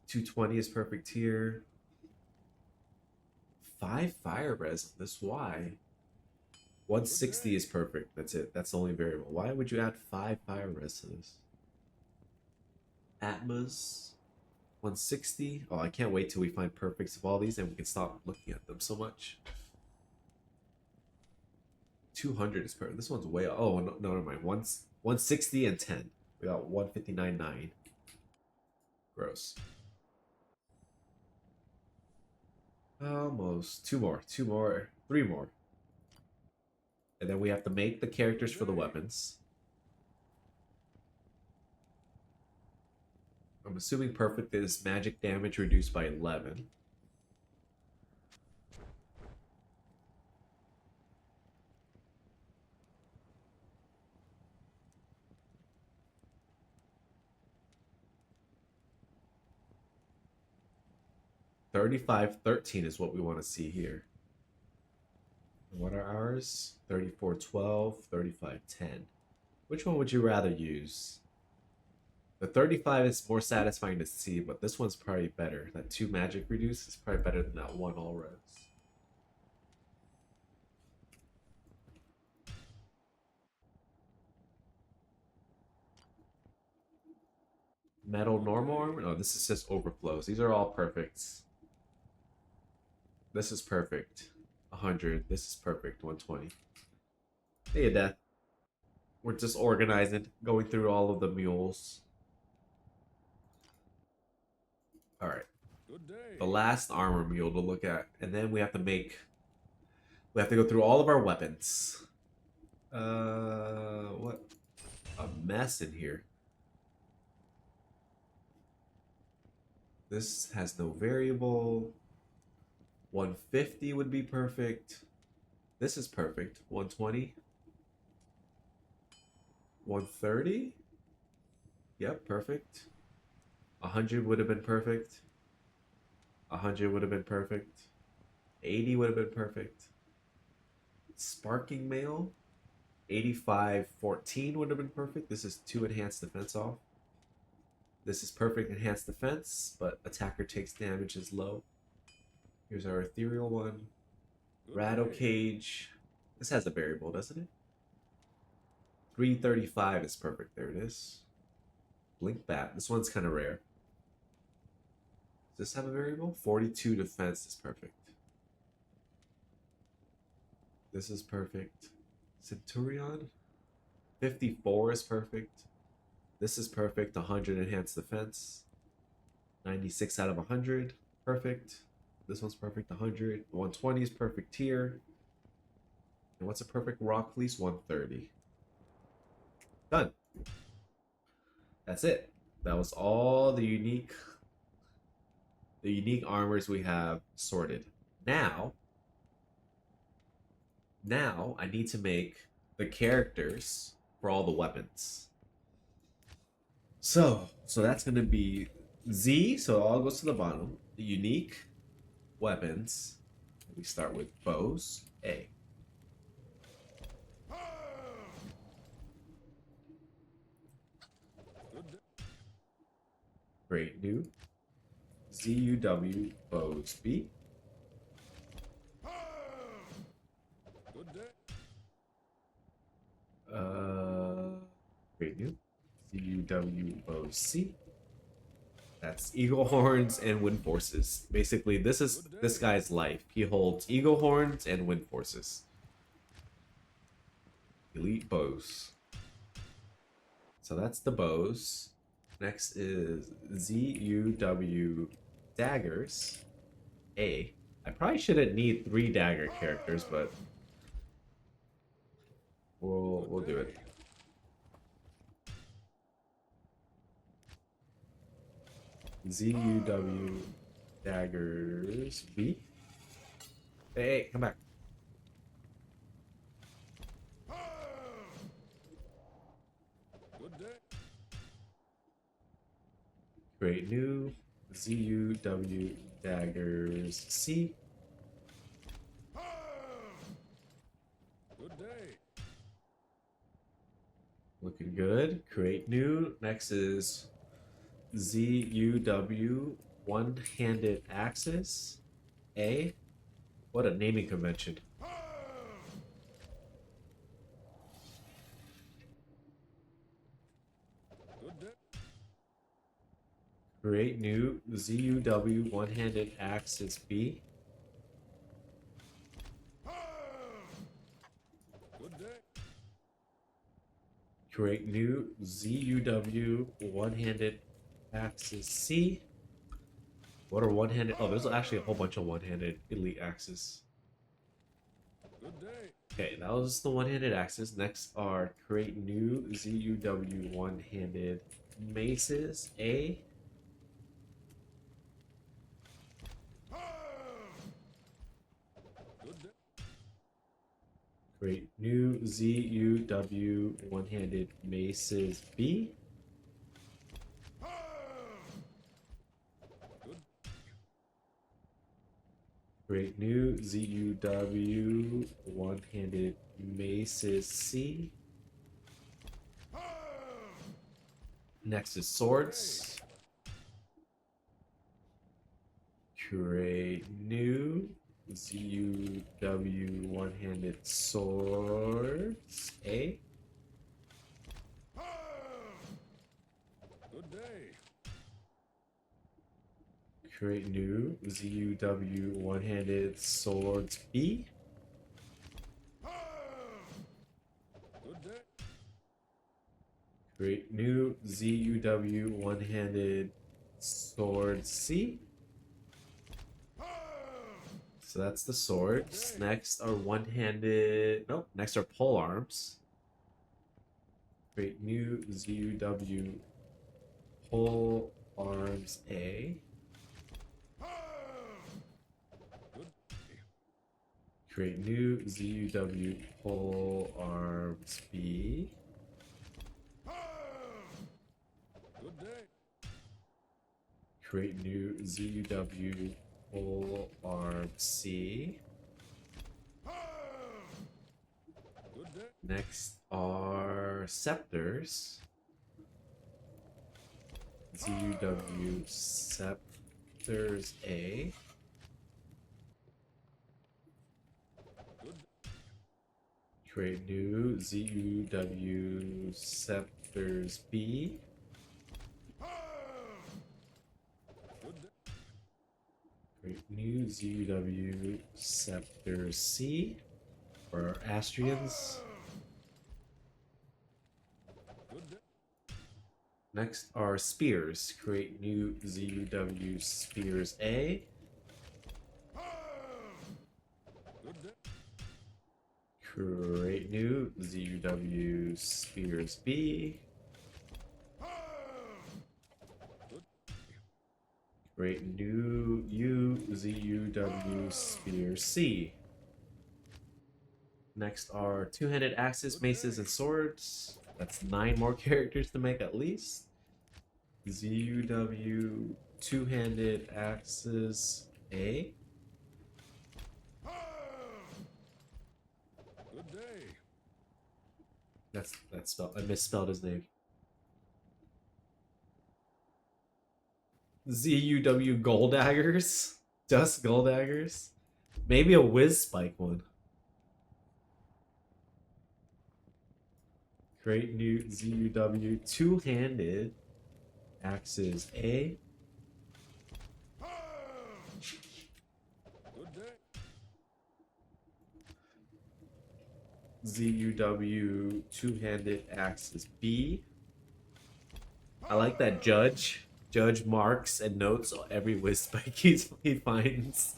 [SPEAKER 1] $220 is perfect here. 5 fire res on this. Why? 160 is perfect. That's it. That's the only variable. Why would you add 5 fire res to this? Atmos. 160. Oh, I can't wait till we find perfects of all these and we can stop looking at them so much. 200 is perfect. This one's way. Oh, no, never mind. 160 and 10. We got 159.9. Gross. Almost. 2 more. 2 more. 3 more. And then we have to make the characters for the weapons. I'm assuming perfect is magic damage reduced by 11. $35.13 is what we want to see here. What are ours? 34.12, 35.10. Which one would you rather use? The 35 is more satisfying to see, but this one's probably better. That 2 magic reduce is probably better than that 1 all res. Metal normal armor? No, this is just overflows. These are all perfects. This is perfect. 100. This is perfect. 120. Hey, Death. We're just organizing, going through all of the mules. Alright.
[SPEAKER 2] Good day.
[SPEAKER 1] The last armor mule to look at. And then we have to go through all of our weapons. What a mess in here. This has no variable. 150 would be perfect. This is perfect. 120. 130. Yep, perfect. 100 would have been perfect. 100 would have been perfect. 80 would have been perfect. Sparking mail. 85, 14 would have been perfect. This is 2 enhanced defense off. This is perfect enhanced defense, but attacker takes damage is low. Here's our ethereal one. Rattle cage. This has a variable, doesn't it? 335 is perfect. There it is. Blink bat. This one's kind of rare. Does this have a variable? 42 defense is perfect. This is perfect. Centurion. 54 is perfect. This is perfect. 100 enhanced defense. 96 out of 100. Perfect. This one's perfect. 100. 120 is perfect tier. And what's a perfect rock fleece? 130. Done. That's it. That was all the unique armors we have sorted. Now I need to make the characters for all the weapons. So that's gonna be Z, so it all goes to the bottom. The unique weapons. We start with bows. A. Great new. ZUW bows B.
[SPEAKER 2] Good day.
[SPEAKER 1] Great new. ZUW bows C. That's eagle horns and wind forces. Basically, this is this guy's life. He holds eagle horns and wind forces. Elite bows. So that's the bows. Next is ZUW daggers. A. I probably shouldn't need 3 dagger characters, but we'll do it. ZUW daggers B. Hey, come back.
[SPEAKER 2] Good day.
[SPEAKER 1] Create new ZUW daggers C.
[SPEAKER 2] Good day.
[SPEAKER 1] Looking good. Create new. Next is ZUW one-handed axes A. What a naming convention.
[SPEAKER 2] Good day.
[SPEAKER 1] Create new ZUW one-handed axes B.
[SPEAKER 2] Good day.
[SPEAKER 1] Create new ZUW one-handed axes C. What are one-handed? Oh, there's actually a whole bunch of one-handed elite axes.
[SPEAKER 2] Good day.
[SPEAKER 1] Okay, that was the one-handed axes. Next are create new ZUW one-handed maces A.
[SPEAKER 2] Good day.
[SPEAKER 1] Create new ZUW one-handed maces B.
[SPEAKER 2] Good.
[SPEAKER 1] Create new ZUW one-handed maces C. Next is swords. Create new ZUW one-handed swords. A.
[SPEAKER 2] Good day.
[SPEAKER 1] Create new ZUW one-handed swords. B.
[SPEAKER 2] Good day.
[SPEAKER 1] Create new ZUW one-handed sword C. So that's the swords. Next are one-handed. Nope. Next are pole arms. Create new ZUW pole arms A.
[SPEAKER 2] Good.
[SPEAKER 1] Create new ZUW pole arms B.
[SPEAKER 2] Good day.
[SPEAKER 1] Create new ZUW pole arm C.
[SPEAKER 2] Good day.
[SPEAKER 1] Next are scepters. ZUW scepters A.
[SPEAKER 2] Good.
[SPEAKER 1] Create new ZUW scepters B.
[SPEAKER 2] Good day.
[SPEAKER 1] Create new ZUW scepters C for Astrians.
[SPEAKER 2] Good day.
[SPEAKER 1] Next are spears. Create new ZUW spears A.
[SPEAKER 2] Good day.
[SPEAKER 1] Create new ZUW spears B.
[SPEAKER 2] Good.
[SPEAKER 1] Create new ZUW spear C. Next are two-handed axes, maces, and swords. That's 9 more characters to make at least. ZUW two-handed axes A.
[SPEAKER 2] Good day.
[SPEAKER 1] That's spelled. I misspelled his name. ZUW gold daggers, dust gold daggers, maybe a whiz spike one. Create new ZUW two-handed axes A.
[SPEAKER 2] Good day.
[SPEAKER 1] ZUW two-handed axes B. I like that Judge marks and notes every whiz spike he finds.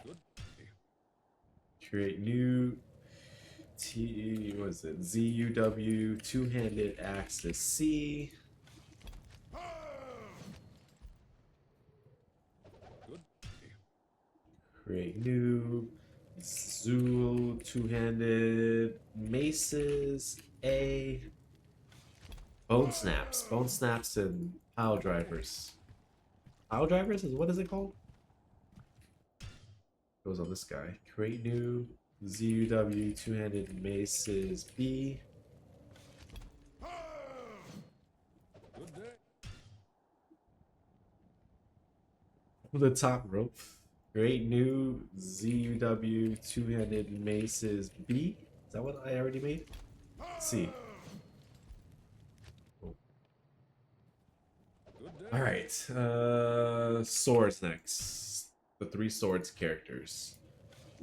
[SPEAKER 2] Good.
[SPEAKER 1] Create new what is it? ZUW two-handed axis C.
[SPEAKER 2] Good.
[SPEAKER 1] Create new Zool two-handed maces A. Bone snaps and pile drivers. Pile drivers is what is it called? Goes on this guy. Create new ZUW two-handed maces B.
[SPEAKER 2] Good day.
[SPEAKER 1] The top rope. Create new ZUW two-handed maces B. Is that what I already made? C. Cool.
[SPEAKER 2] Good day.
[SPEAKER 1] All right. Swords next. The 3 swords characters.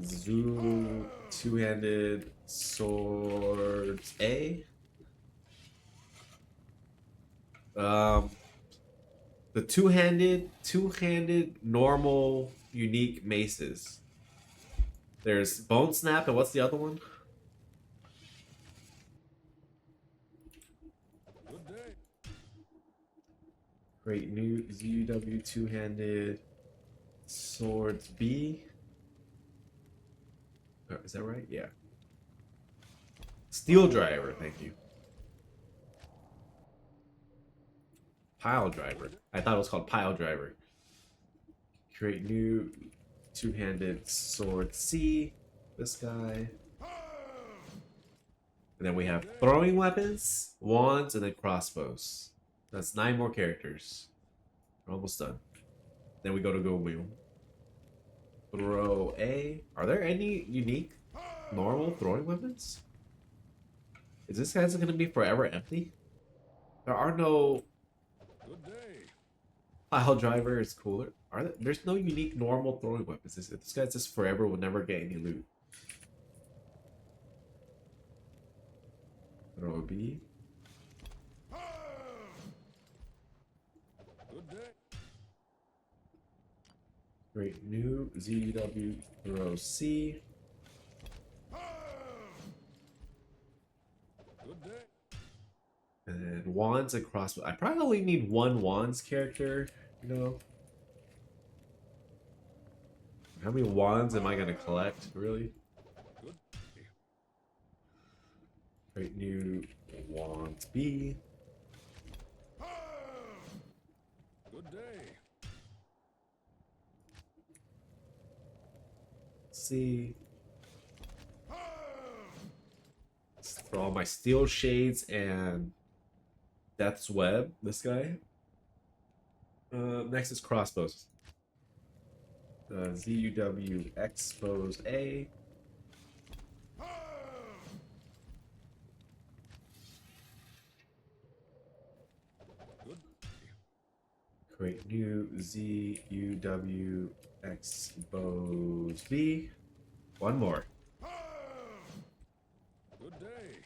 [SPEAKER 1] Zoo two-handed swords A. The two-handed normal unique maces. There's Bone Snap and what's the other one?
[SPEAKER 2] Good day.
[SPEAKER 1] Create new ZUW two-handed swords B. Oh, is that right? Yeah. Steel driver, thank you. Pile driver. I thought it was called pile driver. Create new two-handed sword C. This guy. And then we have throwing weapons, wands, and then crossbows. That's 9 more characters. We're almost done. Then we go to go wheel. Throw A. Are there any unique normal throwing weapons? Is this guy's gonna be forever empty? There are no
[SPEAKER 2] Good day.
[SPEAKER 1] pile driver is cooler. Are there? There's no unique normal throwing weapons. This guy's just forever will never get any loot. Throw B.
[SPEAKER 2] Good day.
[SPEAKER 1] Great new ZW throw C.
[SPEAKER 2] Good day.
[SPEAKER 1] And then wands and crossbow. I probably only need one wands character, you know. How many wands am I gonna collect, really?
[SPEAKER 2] Good.
[SPEAKER 1] Great new wands B.
[SPEAKER 2] Good day.
[SPEAKER 1] C. Let's throw all my steel shades and Death's Web. This guy. Next is crossbows. ZUW expose A.
[SPEAKER 2] Good.
[SPEAKER 1] Create new ZUW expose B. One more.
[SPEAKER 2] Good day.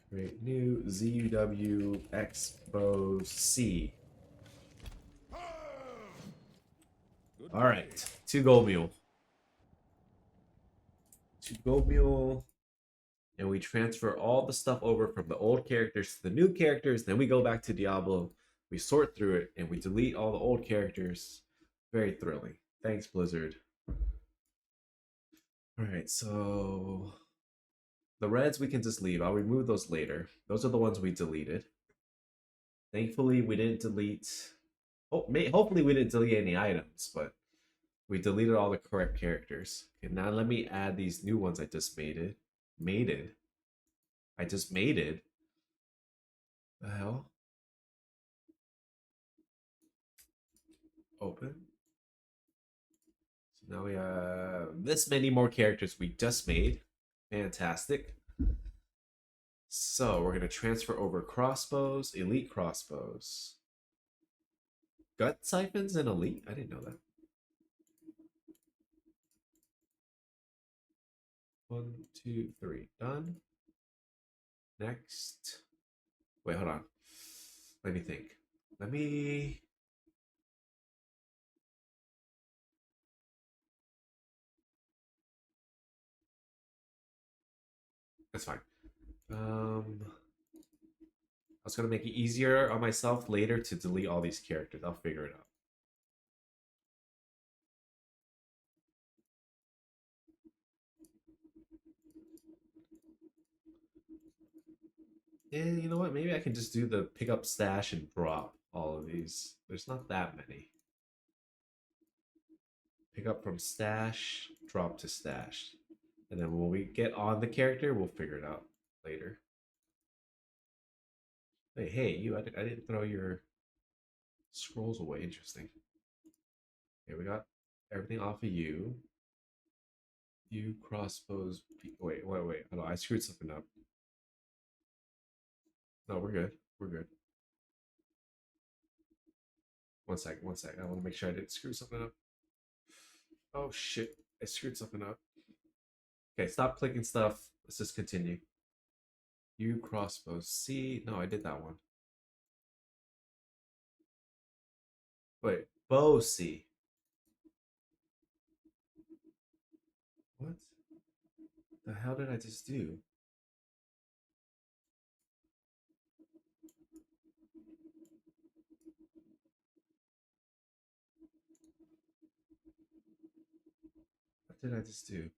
[SPEAKER 1] Create new ZUW expose C.
[SPEAKER 2] Good
[SPEAKER 1] All
[SPEAKER 2] day.
[SPEAKER 1] right, 2 gold mule. 2 gold mule. And we transfer all the stuff over from the old characters to the new characters. Then we go back to Diablo. We sort through it and we delete all the old characters. Very thrilling. Thanks, Blizzard. All right, so the reds we can just leave. I'll remove those later. Those are the ones we deleted. Thankfully, we didn't delete. Oh, hopefully we didn't delete any items, but we deleted all the correct characters. Okay, now let me add these new ones I just mated. I just mated. The hell? Open. So now we have this many more characters we just made. Fantastic. So we're gonna transfer over crossbows, elite crossbows. Gut siphons and elite? I didn't know that. 1, 2, 3. Done. Next. Wait, hold on. Let me think. Let me. That's fine. I was gonna make it easier on myself later to delete all these characters. I'll figure it out. And you know what? Maybe I can just do the pick up stash and drop all of these. There's not that many. Pick up from stash, drop to stash. And then when we get on the character, we'll figure it out later. Hey, you, I didn't throw your scrolls away. Interesting. Okay, we got everything off of you. You crossbows. Wait. Hold on. I screwed something up. No, we're good. We're good. One sec. I want to make sure I didn't screw something up. Oh shit. I screwed something up. Okay, stop clicking stuff. Let's just continue. You crossbows. C. No, I did that one. Wait. Bow C. What the hell did I just do? What did I just do?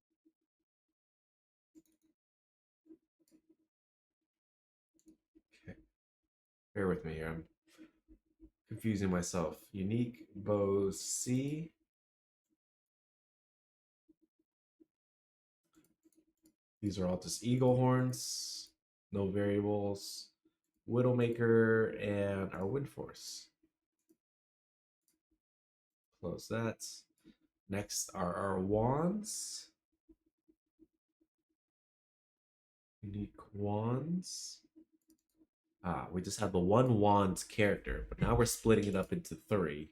[SPEAKER 1] Okay. Bear with me here. I'm confusing myself. Unique bows C. These are all just eagle horns, no variables. Widowmaker and our wind force. Close that. Next are our wands. Unique wands. We just have the one wand character, but now we're splitting it up into three.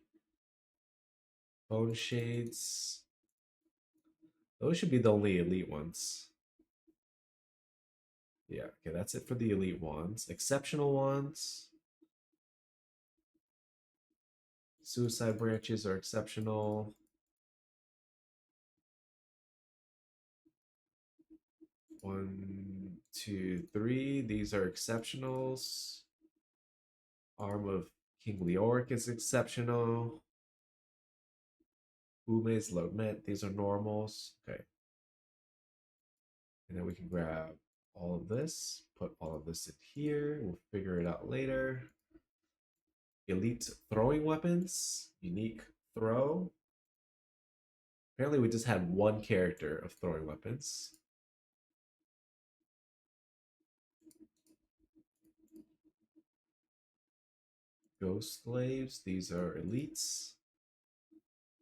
[SPEAKER 1] Bone shades. Those should be the only elite ones. Yeah, okay, that's it for the elite wands. Exceptional wands. Suicide branches are exceptional. One, two, three. These are exceptionals. Arm of King Leoric is exceptional. Ume's Lormet, these are normals. Okay. And then we can grab all of this, put all of this in here. We'll figure it out later. Elite throwing weapons, unique throw. Apparently, we just had one character of throwing weapons. Ghost slaves, these are elites.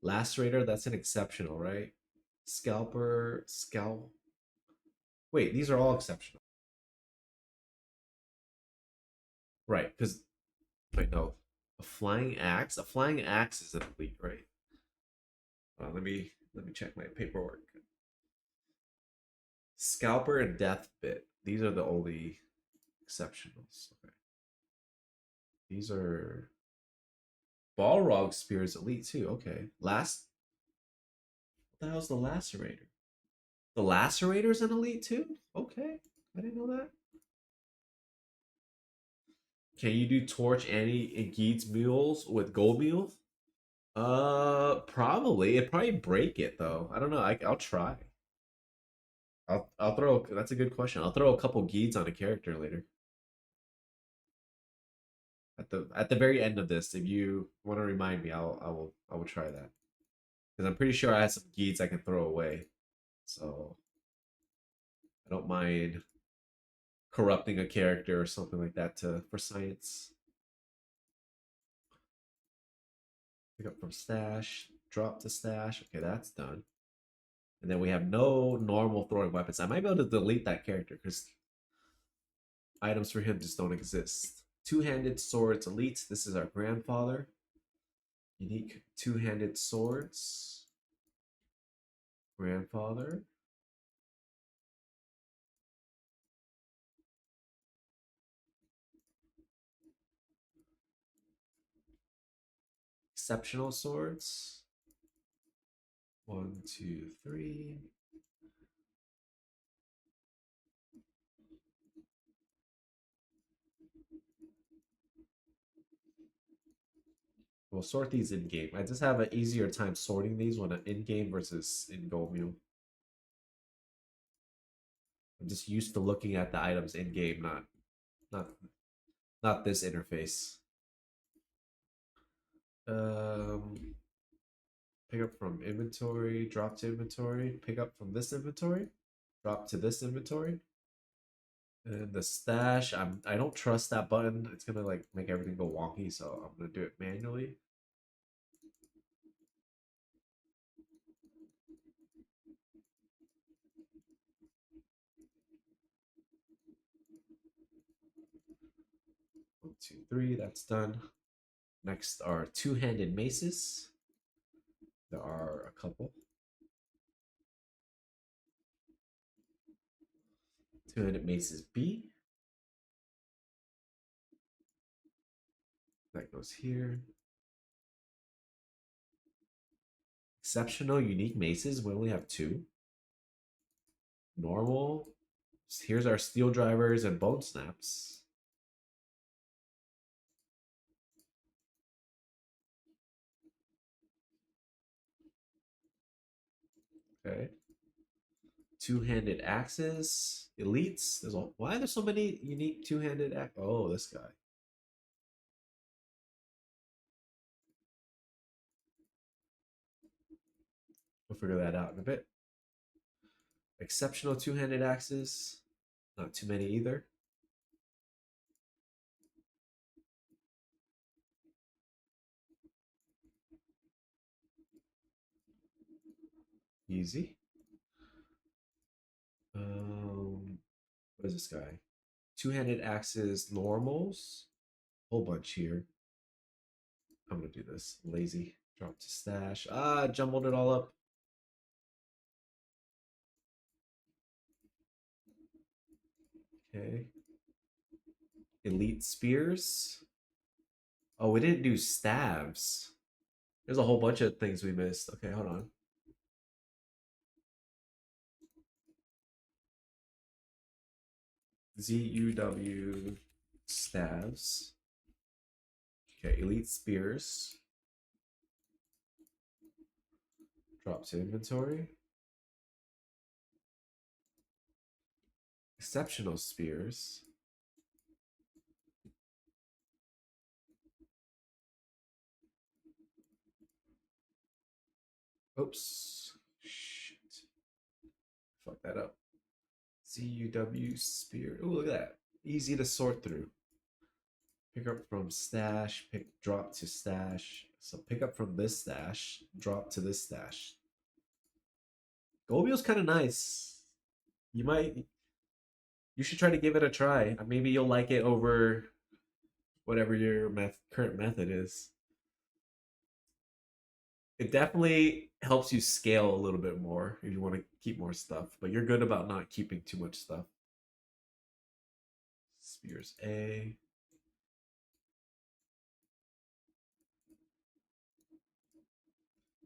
[SPEAKER 1] Lacerator, that's an exceptional, right? Scalper, scalp. Wait, these are all exceptional. Right, because wait, no. A flying axe? A flying axe is an elite, right? Let me check my paperwork. Scalper and Death Bit. These are the only exceptionals. Okay. These are Balrog Spears Elite too. Okay. What the hell's the Lacerator? The Lacerator's an Elite too? Okay. I didn't know that. Can you do Torch Annie and Geed's mules with gold mules? Probably. It'd probably break it though. I don't know. I'll try. I'll throw. That's a good question. I'll throw a couple Geeds on a character later. At the very end of this, if you want to remind me, I will try that because I'm pretty sure I have some Geeds I can throw away. So I don't mind corrupting a character or something like that to for science. Pick up from stash, drop to stash. Okay, that's done. And then we have no normal throwing weapons. I might be able to delete that character because items for him just don't exist. Two-handed swords elite. This is our grandfather. Unique two-handed swords. Grandfather. Exceptional swords. One, two, three. We'll sort these in game. I just have an easier time sorting these when I'm in game versus in Gold Mule. I'm just used to looking at the items in game, not not this interface. Um, Pick up from inventory, drop to inventory, pick up from this inventory, drop to this inventory. And the stash, I don't trust that button. It's gonna like make everything go wonky, so I'm gonna do it manually. One, two, three, that's done. Next are two-handed maces. There are a couple. Two-handed maces B. That goes here. Exceptional unique maces. We only have two. Normal. Here's our steel drivers and bone snaps. Okay. Two-handed axes. Elites. Why are there so many unique two-handed axes? Oh, this guy. We'll figure that out in a bit. Exceptional two-handed axes. Not too many either. Easy. What is this guy? Two-handed axes normals. Whole bunch here. I'm gonna do this. Lazy. Drop to stash. Ah, jumbled it all up. Okay. Elite spears. Oh, we didn't do stabs. There's a whole bunch of things we missed. Okay, hold on. ZUW stabs. Okay, elite spears. Drop to inventory. Exceptional spears. Oops. Shit. Fuck that up. ZUW spear. Oh, look at that. Easy to sort through. Pick up from stash, drop to stash. So pick up from this stash, drop to this stash. Goldbeel's kind of nice. You should try to give it a try. Maybe you'll like it over whatever your current method is. It definitely helps you scale a little bit more if you want to keep more stuff, but you're good about not keeping too much stuff. Spears A.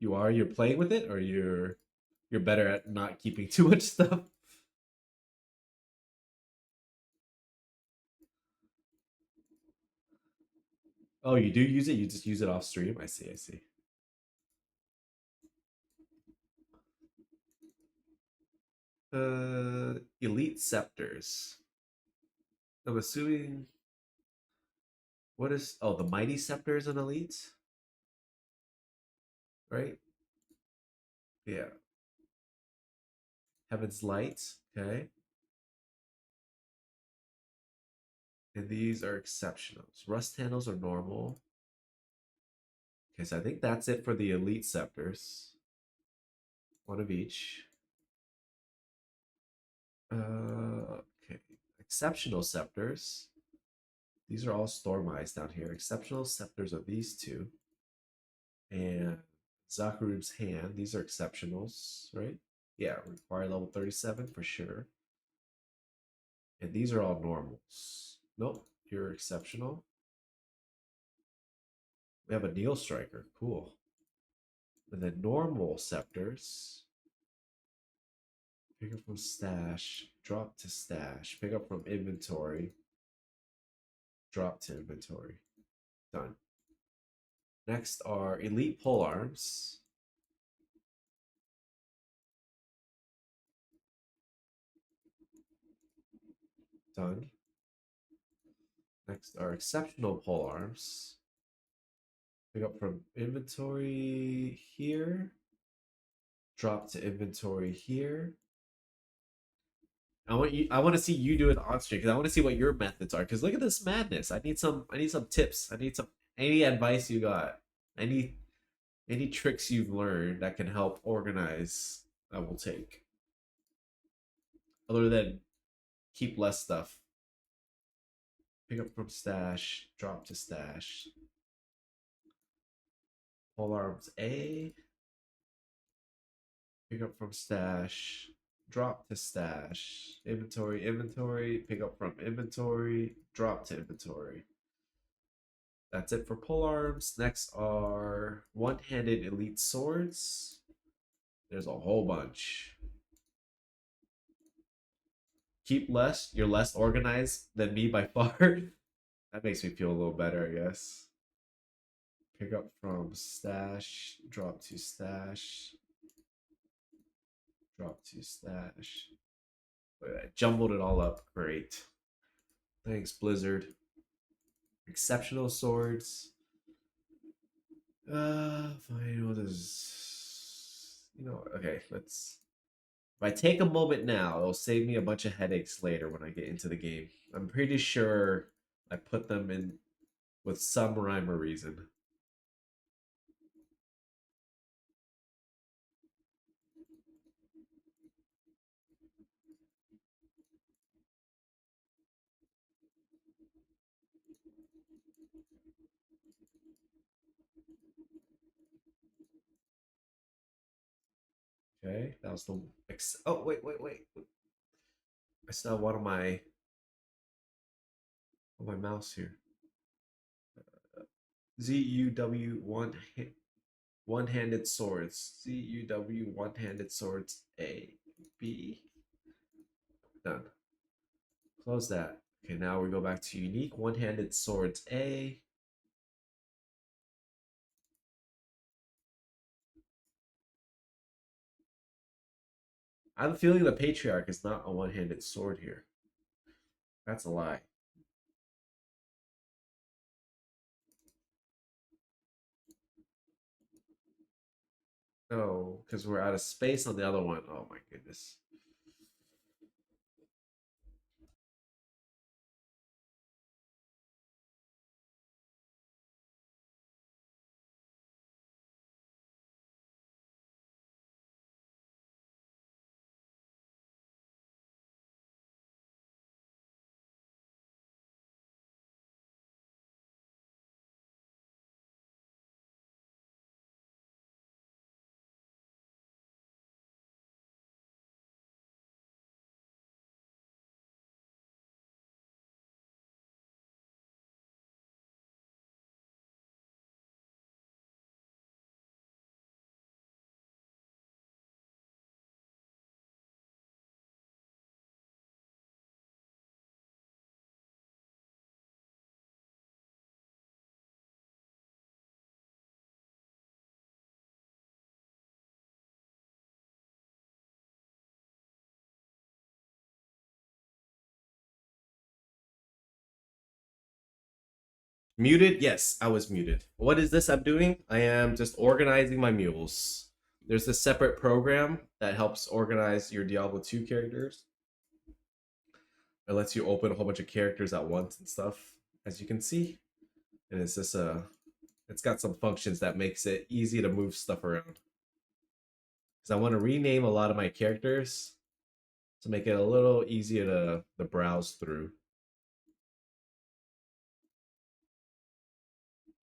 [SPEAKER 1] You're playing with it, or you're better at not keeping too much stuff. Oh, you do use it? You just use it off stream? I see, I see. Elite scepters. I'm assuming what is the mighty scepter is an elite? Right? Yeah. Heaven's light. Okay. And these are exceptionals. Rust handles are normal. Okay, so I think that's it for the elite scepters. One of each. Okay. Exceptional scepters. These are all storm eyes down here. Exceptional scepters are these two. And Zakarub's hand. These are exceptionals, right? Yeah, require level 37 for sure. And these are all normals. Nope, you're exceptional. We have a Neil Striker. Cool. And then normal scepters. Pick up from stash. Drop to stash. Pick up from inventory. Drop to inventory. Done. Next are elite pole arms. Done. Next are exceptional pole arms. Pick up from inventory here. Drop to inventory here. I want to see you do it on stream because I want to see what your methods are. Because look at this madness. I need some tips. I need any advice you got. Any tricks you've learned that can help organize. I will take. Other than keep less stuff. Pick up from stash. Drop to stash. Pole arms A. Pick up from stash. Drop to stash. Inventory. Pick up from inventory. Drop to inventory. That's it for pole arms. Next are one-handed elite swords. There's a whole bunch. Keep less. You're less organized than me by far. That makes me feel a little better, I guess. Pick up from stash. Drop to stash. Drop to stash. I jumbled it all up. Great. Thanks, Blizzard. Exceptional swords. Fine. What is? Okay, let's If I take a moment now, it'll save me a bunch of headaches later when I get into the game. I'm pretty sure I put them in with some rhyme or reason. Okay, that was the. Oh wait! I still have one of my mouse here. ZUW one-handed swords. ZUW one-handed swords. A B. Done. Close that. Okay, now we go back to unique one-handed swords A. I have a feeling the patriarch is not a one-handed sword here. That's a lie. No, because we're out of space on the other one. Oh my goodness. Muted? Yes, I was muted. What is this I'm doing? I am just organizing my mules. There's a separate program that helps organize your Diablo 2 characters. It lets you open a whole bunch of characters at once and stuff, as you can see. And it's just it's got some functions that makes it easy to move stuff around. Because I want to rename a lot of my characters to make it a little easier to browse through.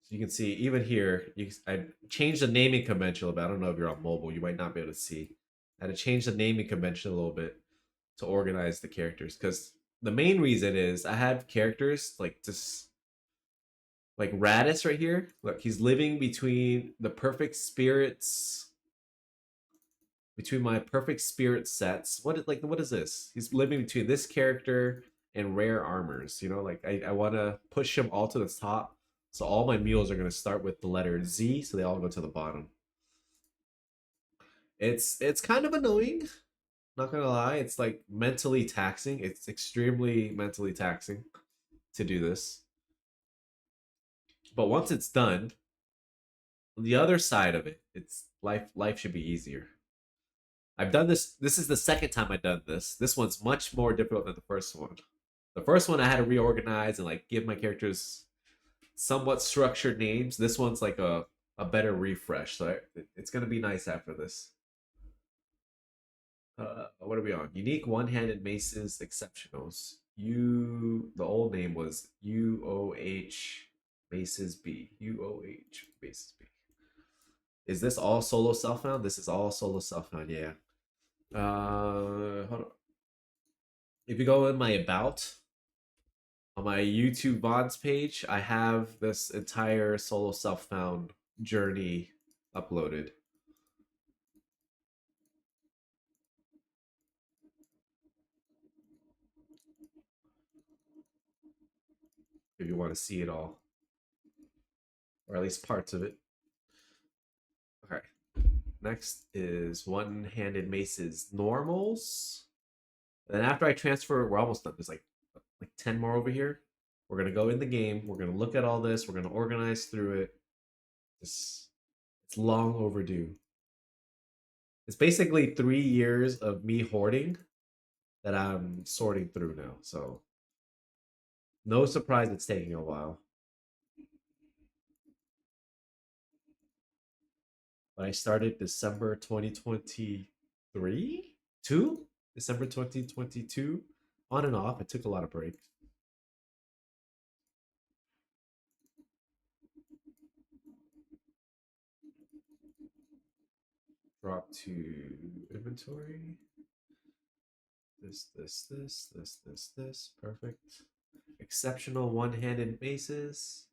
[SPEAKER 1] So you can see even here, I changed the naming convention a little bit. I don't know if you're on mobile, you might not be able to see. I had to change the naming convention a little bit to organize the characters because the main reason is I have characters like just like Radis right here. Look, he's living between the perfect spirits, between my perfect spirit sets. What is this? He's living between this character and rare armors. You know, like I want to push him all to the top. So all my mules are gonna start with the letter Z, so they all go to the bottom. It's kind of annoying. Not gonna lie, it's like mentally taxing. It's extremely mentally taxing to do this. But once it's done, the other side of it, it's life should be easier. I've done this. This is the second time I've done this. This one's much more difficult than the first one. The first one I had to reorganize and like give my characters somewhat structured names. This one's like a better refresh. So it's gonna be nice after this. What are we on? Unique one-handed maces exceptionals. The old name was UOH Maces B. UOH Maces B. Is this all solo self found? This is all solo self found, yeah. Hold on. If you go in my about on my YouTube VODs page, I have this entire solo self found journey uploaded. If you want to see it all, or at least parts of it. Okay. Next is one-handed maces normals. And then after I transfer, we're almost done. There's like 10 more over here. We're gonna go in the game. We're gonna look at all this. We're gonna organize through it. It's long overdue. It's basically 3 years of me hoarding that I'm sorting through now. So no surprise it's taking a while. But I started December 2023? 2? December 2022? On and off. I took a lot of breaks. Drop to inventory. This. Perfect. Exceptional one-handed maces.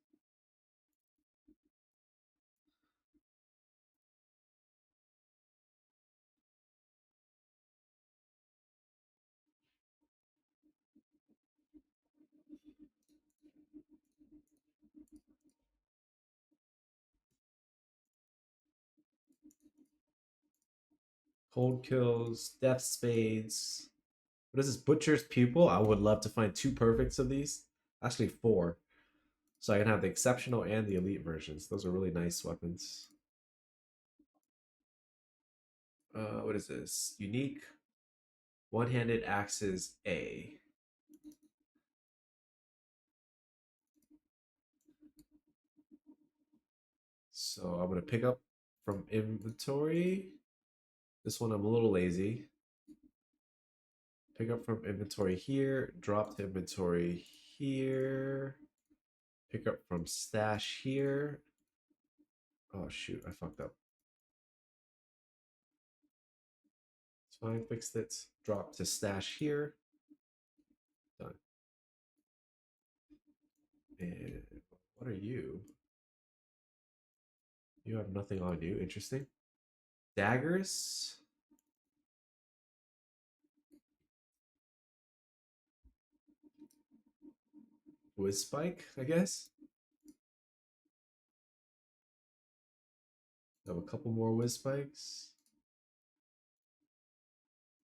[SPEAKER 1] Cold kills, death spades. What is this? Butcher's pupil? I would love to find 2 perfects of these. Actually, 4. So I can have the exceptional and the elite versions. Those are really nice weapons. What is this? Unique one-handed axes A. So I'm gonna pick up from inventory. This one I'm a little lazy. Pick up from inventory here. Drop to inventory here. Pick up from stash here. Oh shoot, I fucked up. It's fine, fixed it. Drop to stash here. Done. And what are you? You have nothing on you. Interesting. Daggers. Whiz spike, I guess. Have a couple more whiz spikes.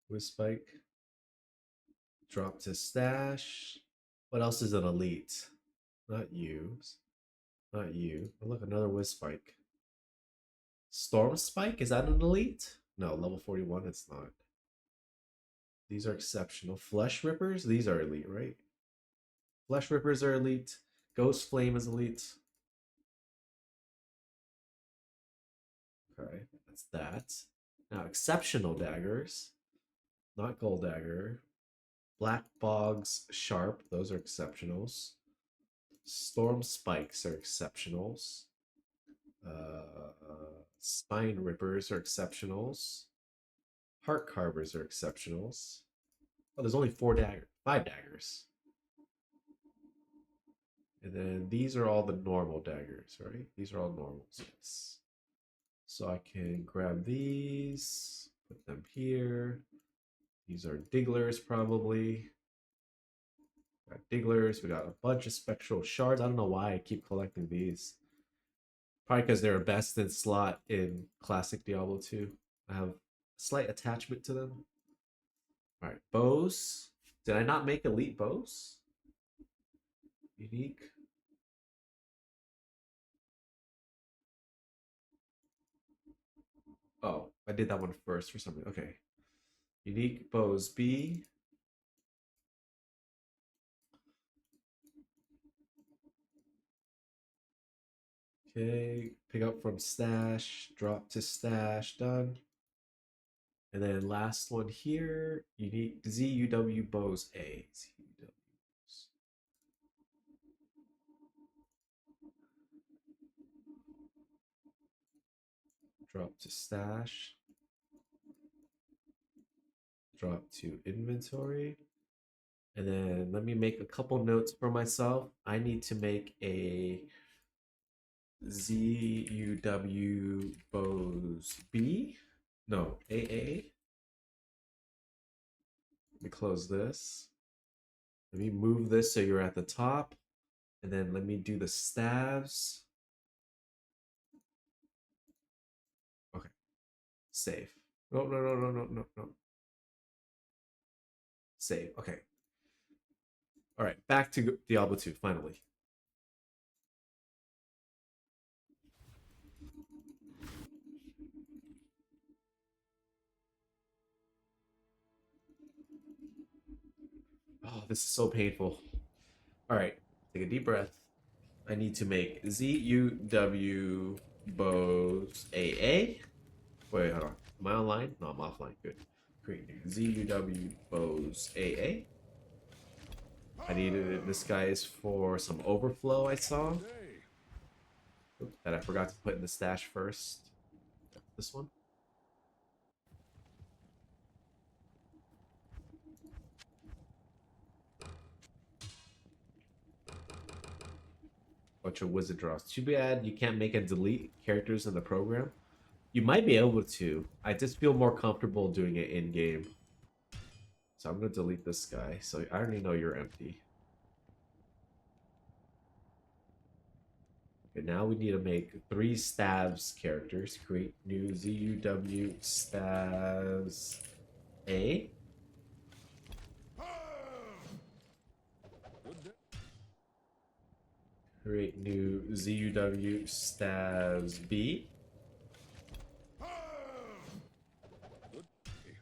[SPEAKER 1] Whiz spike. Drop to stash. What else is an elite? Not you. Not you. Oh, look, another whiz spike. Storm spike? Is that an elite? No, level 41, it's not. These are exceptional. Flesh rippers? These are elite, right? Flesh rippers are elite. Ghost flame is elite. Okay, that's that. Now, exceptional daggers. Not gold dagger. Black bogs sharp. Those are exceptionals. Storm spikes are exceptionals. Spine rippers are exceptionals. Heart carvers are exceptionals. Oh, there's only 5 daggers. And then these are all the normal daggers, right? These are all normals, yes. So I can grab these, put them here. These are digglers, probably. Got digglers. We got a bunch of spectral shards. I don't know why I keep collecting these. Probably because they're best in slot in classic Diablo 2. I have a slight attachment to them. All right, bows. Did I not make elite bows? Unique. Oh, I did that one first for some reason. Okay. Unique bows B. Okay. Pick up from stash. Drop to stash. Done. And then last one here. Unique ZUW bows A. ZUW. Drop to stash. Drop to inventory. And then let me make a couple notes for myself. I need to make a ZUW bows B. No, AA. Let me close this. Let me move this so you're at the top. And then let me do the staves. Okay. Save. No. Save. Okay. All right. Back to Diablo 2, finally. Oh, this is so painful. All right, take a deep breath. I need to make ZUW Bose AA. Wait, hold on. Am I online? No, I'm offline. Good. Create new ZUW Bose AA. I needed this guy is for some overflow I saw.
[SPEAKER 2] Good day.
[SPEAKER 1] That I forgot to put in the stash first. This one. Bunch of wizard draws. Too bad you can't make and delete characters in the program. You might be able to. I just feel more comfortable doing it in game. So I'm gonna delete this guy. So I already know you're empty. Okay, now we need to make 3 stabs characters. Create new ZUW stabs A.
[SPEAKER 2] Good day.
[SPEAKER 1] Create new ZUW stabs B.
[SPEAKER 2] Good day.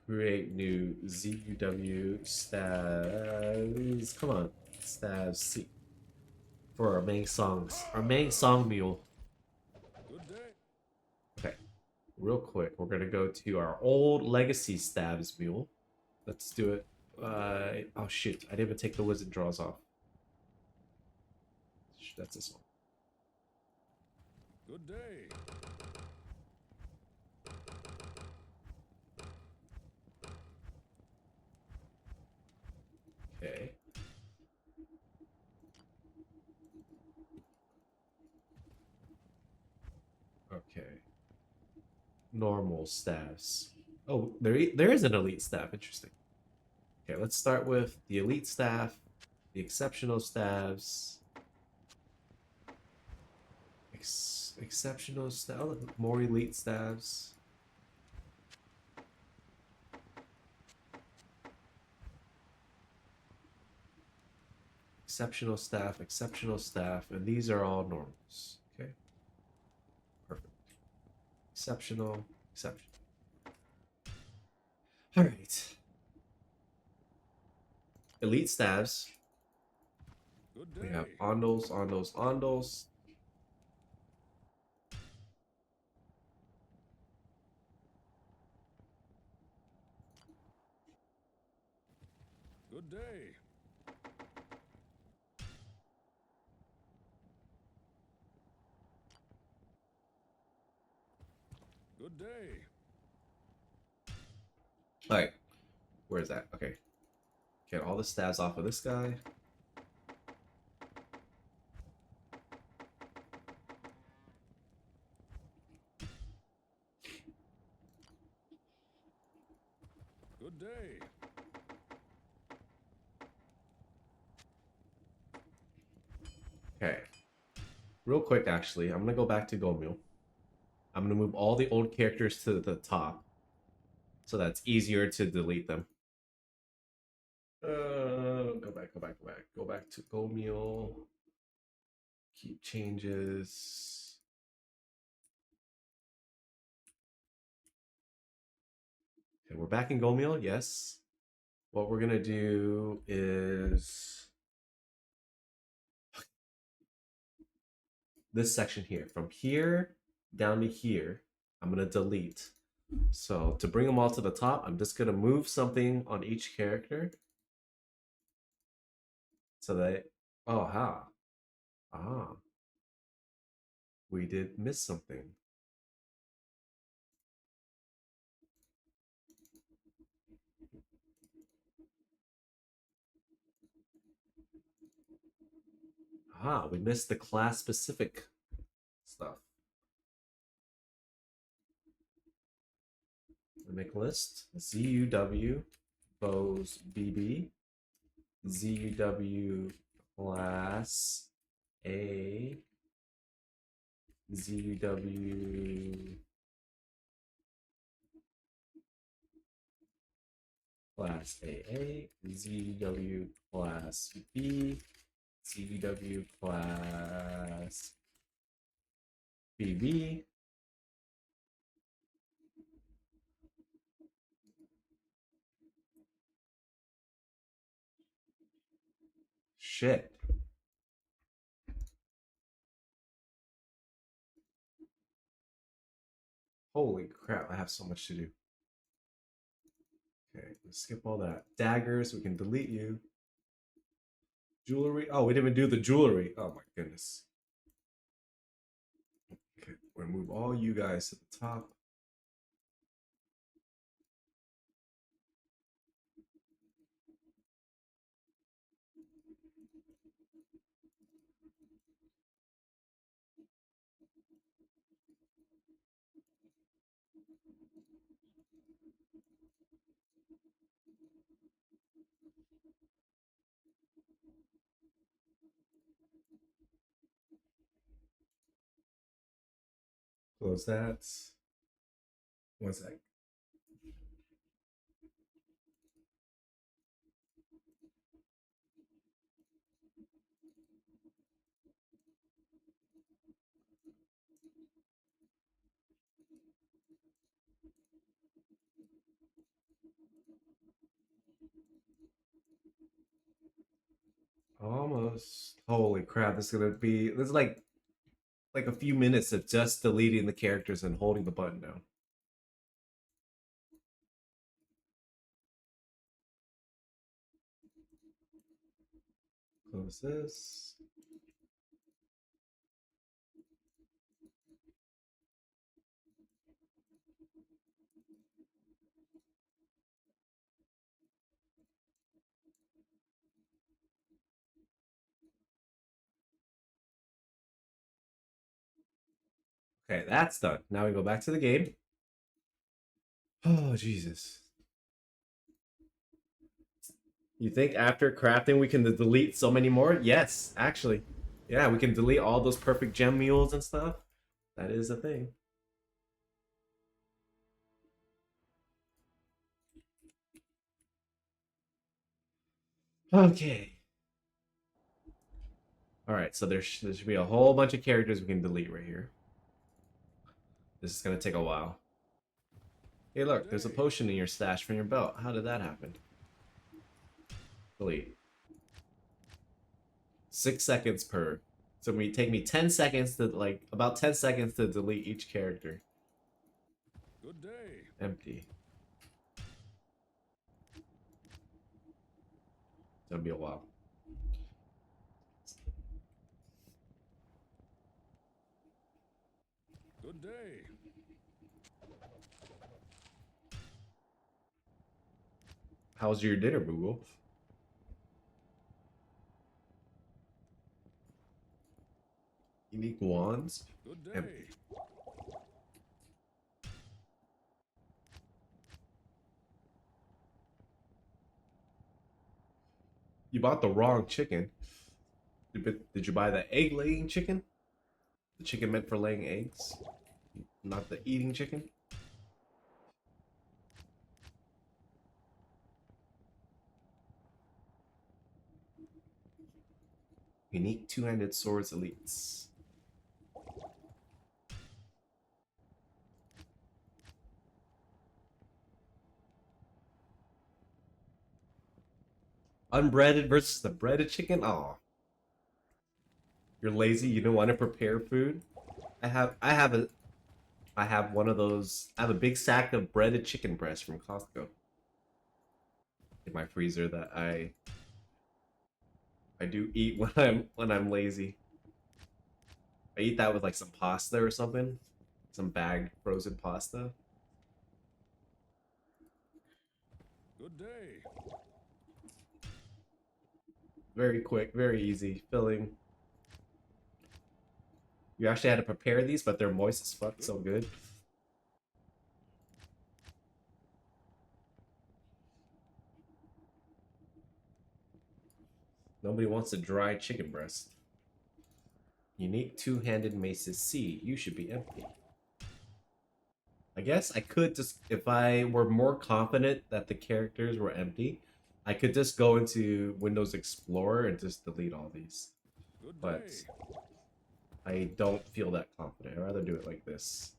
[SPEAKER 1] Create new ZUW stabs. Come on, stabs C. For our main songs. Our main song mule.
[SPEAKER 2] Good day.
[SPEAKER 1] Okay. Real quick, we're gonna go to our old legacy stabs mule. Let's do it. Oh shit, I didn't even take the wizard draws off. That's this one.
[SPEAKER 2] Good day.
[SPEAKER 1] Okay. Okay. Normal staffs. Oh, there is an elite staff. Interesting. Okay, let's start with the elite staff, the exceptional staffs. Exceptional staff. Oh, more elite staffs. Exceptional staff, and these are all normals. Okay. Perfect. Exceptional. All right. Elite staffs.
[SPEAKER 2] Good day.
[SPEAKER 1] We have ondos.
[SPEAKER 2] Good day. Good day.
[SPEAKER 1] All right. Where is that? Okay. Get all the stabs off of this guy.
[SPEAKER 2] Good day.
[SPEAKER 1] Okay. Real quick, actually, I'm gonna go back to Gomil. I'm gonna move all the old characters to the top, so that's easier to delete them. Go back to Gomil. Keep changes. Okay, we're back in Gomil. Yes. What we're gonna do is this section here, from here down to here. I'm gonna delete. So to bring them all to the top, I'm just gonna move something on each character. So that, oh, we did miss something. We missed the class specific stuff. Make a list. ZUW Bose BB ZUW class A ZUW class AA ZUW class B ZUW class BB Shit. Holy crap, I have so much to do. Okay, let's skip all that. Daggers, we can delete you. Jewelry. Oh, we didn't even do the jewelry. Oh my goodness. Okay, we're gonna move all you guys to the top. Close that. One sec. Almost. Holy crap, this is gonna be this is like a few minutes of just deleting the characters and holding the button down. Close this. Okay, that's done. Now we go back to the game. Oh, Jesus. You think after crafting we can delete so many more? Yes, actually. Yeah, we can delete all those perfect gem mules and stuff. That is a thing. Okay. Alright, so there should be a whole bunch of characters we can delete right here. This is going to take a while. Hey, look, there's a potion in your stash from your belt. How did that happen? Delete. 6 seconds per. So it take me 10 seconds to, like, about 10 seconds to delete each character.
[SPEAKER 2] Good day.
[SPEAKER 1] Empty. That'll be a while.
[SPEAKER 2] Good day.
[SPEAKER 1] How's your dinner, Boogle? Unique wands?
[SPEAKER 2] Good day.
[SPEAKER 1] Empty. You bought the wrong chicken. Did you buy the egg-laying chicken? The chicken meant for laying eggs? Not the eating chicken? Unique two-handed swords elites. Unbreaded versus the breaded chicken? Oh. You're lazy, you don't want to prepare food? I have one of those. I have a big sack of breaded chicken breast from Costco in my freezer that I do eat when I'm lazy. I eat that with like some pasta or something. Some bagged frozen pasta.
[SPEAKER 2] Good day.
[SPEAKER 1] Very quick, very easy. Filling. You actually had to prepare these, but they're moist as fuck, so good. Nobody wants a dry chicken breast. Unique two-handed maces C. You should be empty. I guess I could just, if I were more confident that the characters were empty, I could just go into Windows Explorer and just delete all these.
[SPEAKER 2] Good
[SPEAKER 1] But
[SPEAKER 2] day.
[SPEAKER 1] I don't feel that confident. I'd rather do it like this.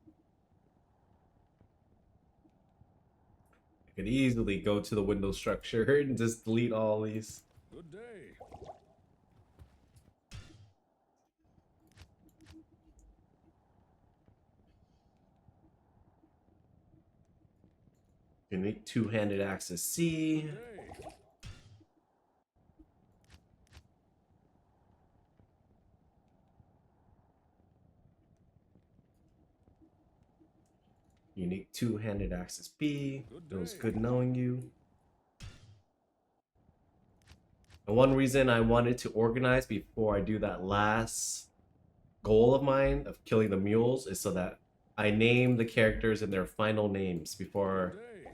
[SPEAKER 1] I could easily go to the Windows structure and just delete all these.
[SPEAKER 2] Good day.
[SPEAKER 1] Unique two-handed axis C.
[SPEAKER 2] Good day.
[SPEAKER 1] Unique two-handed axis B.
[SPEAKER 2] Good
[SPEAKER 1] It was
[SPEAKER 2] day.
[SPEAKER 1] good knowing you. And one reason I wanted to organize before I do that last goal of mine of killing the mules is so that I name the characters in their final names
[SPEAKER 2] Good
[SPEAKER 1] before
[SPEAKER 2] day.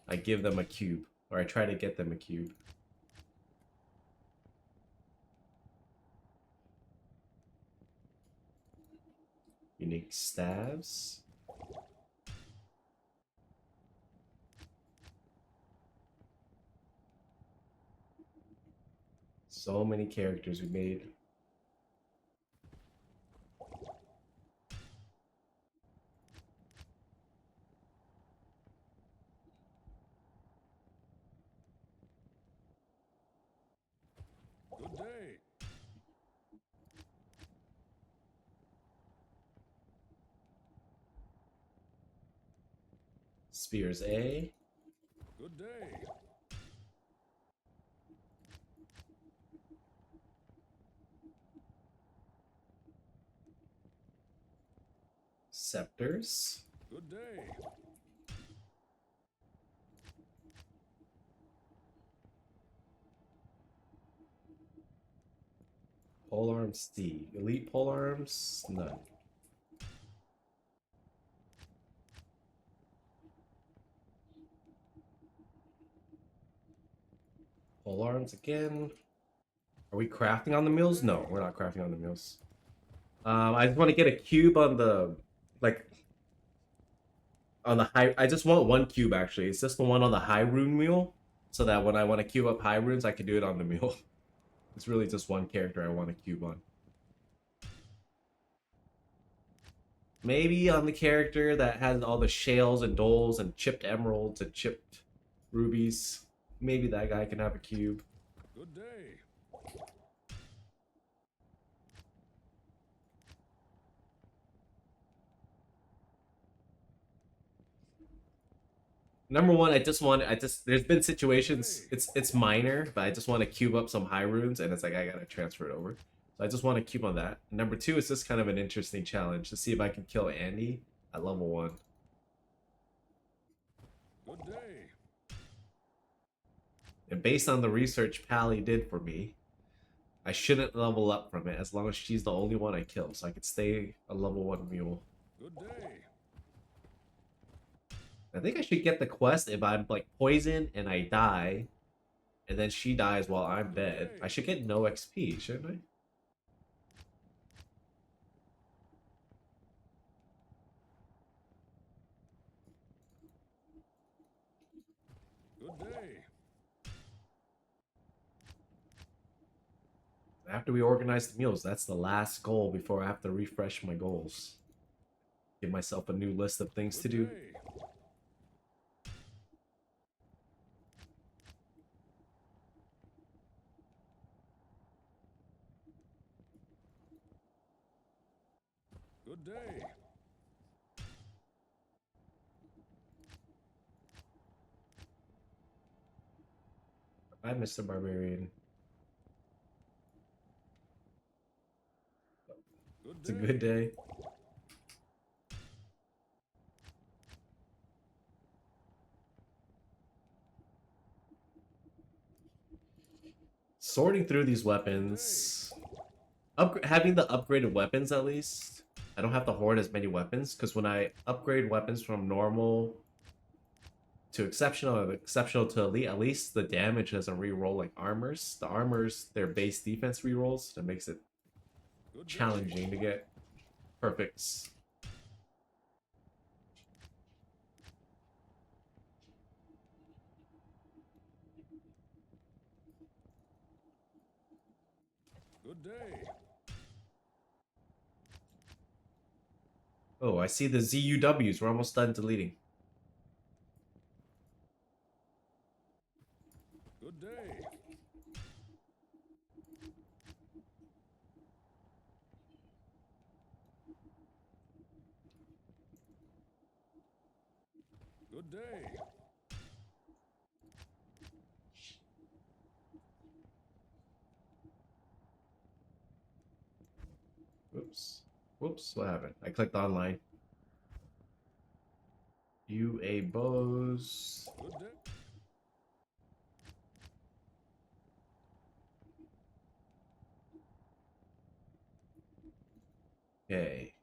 [SPEAKER 1] I give them a cube, or I try to get them a cube. Unique stabs. So many characters we made.
[SPEAKER 2] Good day.
[SPEAKER 1] Spears A.
[SPEAKER 2] Good day.
[SPEAKER 1] Scepters.
[SPEAKER 2] Good day.
[SPEAKER 1] Polearms D. Elite polearms? None. Polearms again. Are we crafting on the mules? No, we're not crafting on the mules. I just want to get a cube on the, like, on the high. I just want one cube actually. It's just the one on the high rune mule, so that when I want to queue up high runes, I can do it on the mule. It's really just one character I want to cube on. Maybe on the character that has all the shales and doles and chipped emeralds and chipped rubies. Maybe that guy can have a cube.
[SPEAKER 2] Good day.
[SPEAKER 1] Number one, there's been situations, it's minor, but I just want to cube up some high runes, and it's like I gotta transfer it over. So I just want to cube on that. Number two is just kind of an interesting challenge to see if I can kill Andy at level 1.
[SPEAKER 2] Good day.
[SPEAKER 1] And based on the research Pally did for me, I shouldn't level up from it as long as she's the only one I kill, so I could stay a level 1 mule.
[SPEAKER 2] Good day.
[SPEAKER 1] I think I should get the quest if I'm like poisoned and I die, and then she dies while I'm dead. I should get no XP, shouldn't I?
[SPEAKER 2] Good day.
[SPEAKER 1] After we organize the mules, that's the last goal before I have to refresh my goals. Give myself a new list of things to
[SPEAKER 2] Good
[SPEAKER 1] do.
[SPEAKER 2] day. Good day.
[SPEAKER 1] Bye, Mr. Barbarian.
[SPEAKER 2] Good
[SPEAKER 1] It's a
[SPEAKER 2] day.
[SPEAKER 1] good day. Sorting through these weapons. Having the upgraded weapons at least. I don't have to hoard as many weapons, because when I upgrade weapons from normal to exceptional or exceptional to elite, at least the damage doesn't re-roll like armors. The armors, their base defense re-rolls. That makes it
[SPEAKER 2] Good day.
[SPEAKER 1] challenging to get perfects.
[SPEAKER 2] Good day.
[SPEAKER 1] Oh, I see the ZUWs. We're almost done deleting.
[SPEAKER 2] Good day. Good day.
[SPEAKER 1] Whoops, what happened? I clicked online. UA bows.
[SPEAKER 2] Good day.
[SPEAKER 1] Okay.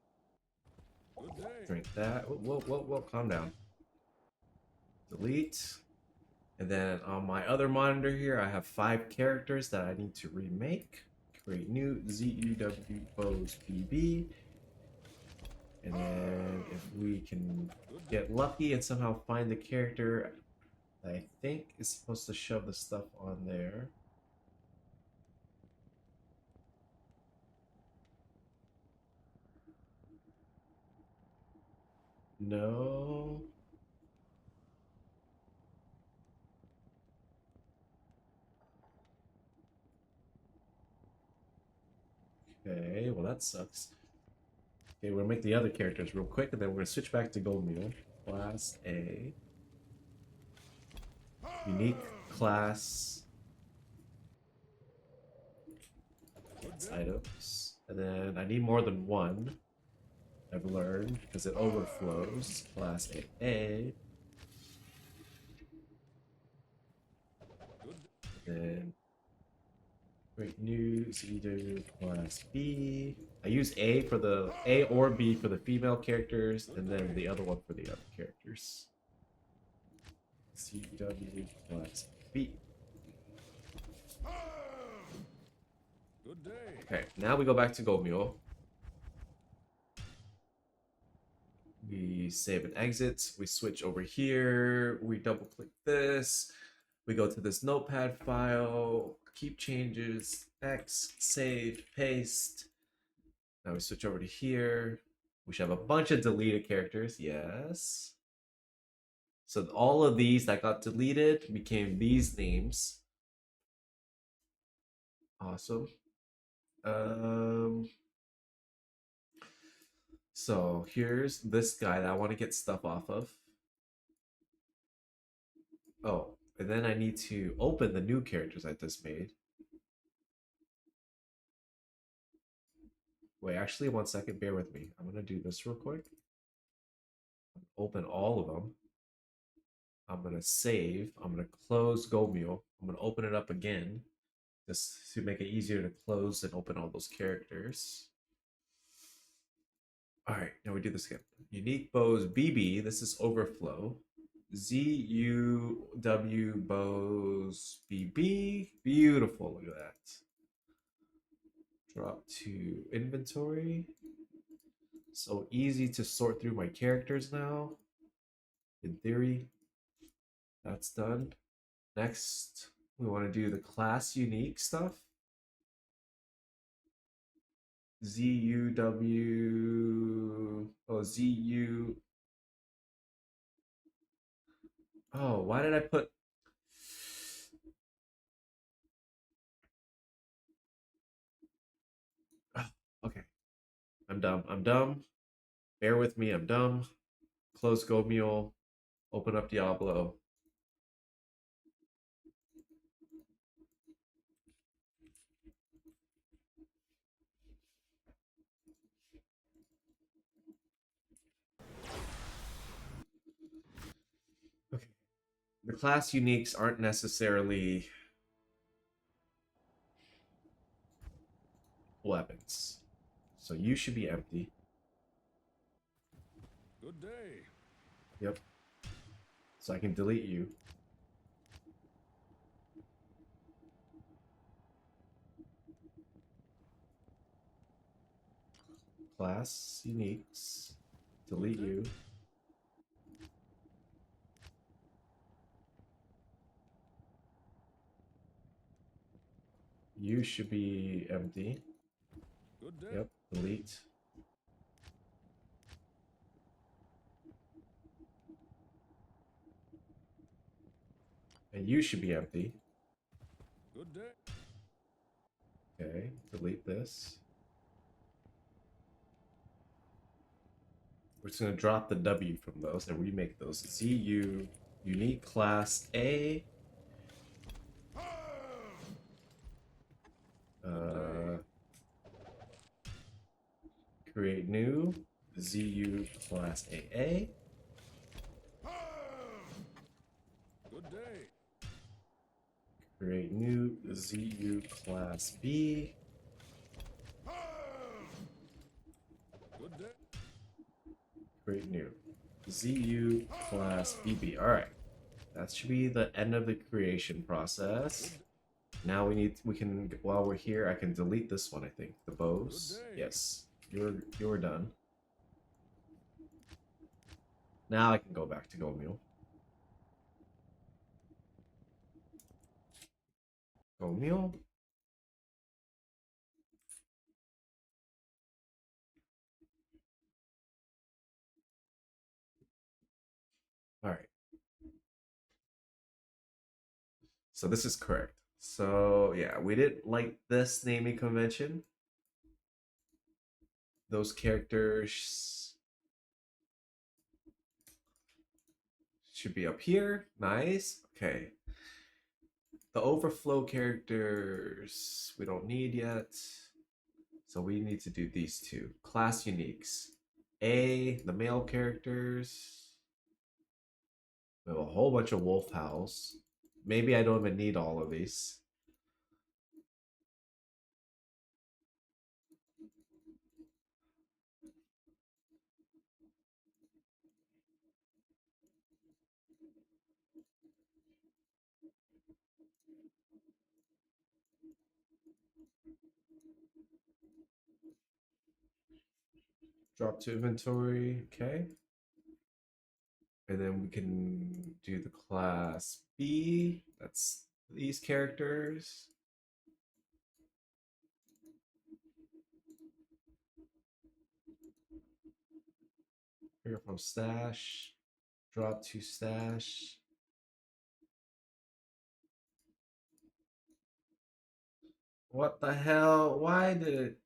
[SPEAKER 2] Good day.
[SPEAKER 1] Drink that. Whoa, calm down. Delete. And then on my other monitor here, I have 5 characters that I need to remake. Create new ZUW bows BB. And then if we can get lucky and somehow find the character that I think is supposed to shove the stuff on there. No. Okay, well that sucks. Okay, we'll make the other characters real quick, and then we're gonna switch back to Gold Mule. Class A. Unique class. Items. And then I need more than one. I've learned, because it overflows. Class A. Then create new CW class B. I use A for the A or B for the female characters, and then the other one for the other characters. CW class B.
[SPEAKER 2] Good day.
[SPEAKER 1] Okay, now we go back to Gold Mule. We save and exit. We switch over here. We double click this. We go to this notepad file, keep changes, X, save, paste. Now we switch over to here. We should have a bunch of deleted characters, yes. So all of these that got deleted became these names. Awesome. So here's this guy that I want to get stuff off of. Oh, and then I need to open the new characters I just made. Wait, actually, 1 second, bear with me. I'm gonna do this real quick. Open all of them. I'm gonna save. I'm gonna close Gold Mule. I'm gonna open it up again, just to make it easier to close and open all those characters. All right, now we do this again. Unique bows BB. This is overflow. ZUW bows BB. Beautiful. Look at that. Drop to inventory. So easy to sort through my characters now. In theory, that's done. Next, we want to do the class unique stuff. ZUW. Oh, ZU. Oh, why did I put. Oh, okay. I'm dumb. I'm dumb. Bear with me. I'm dumb. Close Gold Mule. Open up Diablo. Okay. The class uniques aren't necessarily weapons. So you should be empty.
[SPEAKER 2] Good day.
[SPEAKER 1] Yep. So I can delete you. Class uniques. Delete you. You should be empty.
[SPEAKER 2] Good day.
[SPEAKER 1] Yep. Delete. And you should be empty.
[SPEAKER 2] Good day.
[SPEAKER 1] Okay. Delete this. We're just going to drop the W from those and remake those. ZU unique class A. Create new ZU class AA.
[SPEAKER 2] Good day.
[SPEAKER 1] Create new ZU class B.
[SPEAKER 2] Good day.
[SPEAKER 1] Create new ZU class BB. All right, that should be the end of the creation process. Now we can, while we're here, I can delete this one, I think. The bows. Yes, you're done. Now I can go back to Go Mule. Go Mule. All right. So this is correct. So yeah, we didn't like this naming convention. Those characters should be up here. Nice. Okay. The overflow characters we don't need yet. So we need to do these two. Class uniques. The male characters. We have a whole bunch of wolf howls. Maybe I don't even need all of these. Drop to inventory. Okay. And then we can do the class B. That's these characters. Here from stash. Drop to stash. What the hell? Why did it?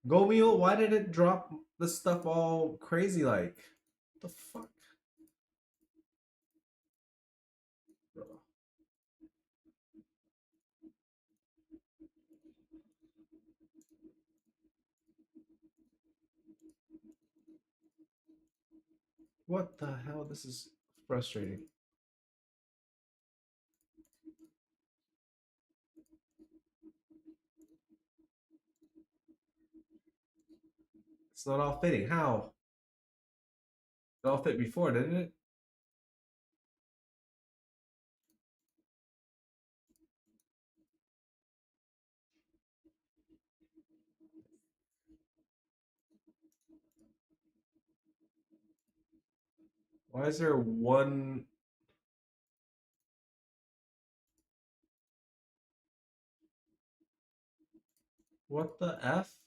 [SPEAKER 1] Go Mule, why did it drop the stuff all crazy like? What the fuck? Bro. What the hell? This is frustrating. It's not all fitting. How? It all fit before, didn't it? Why is there one? What the F?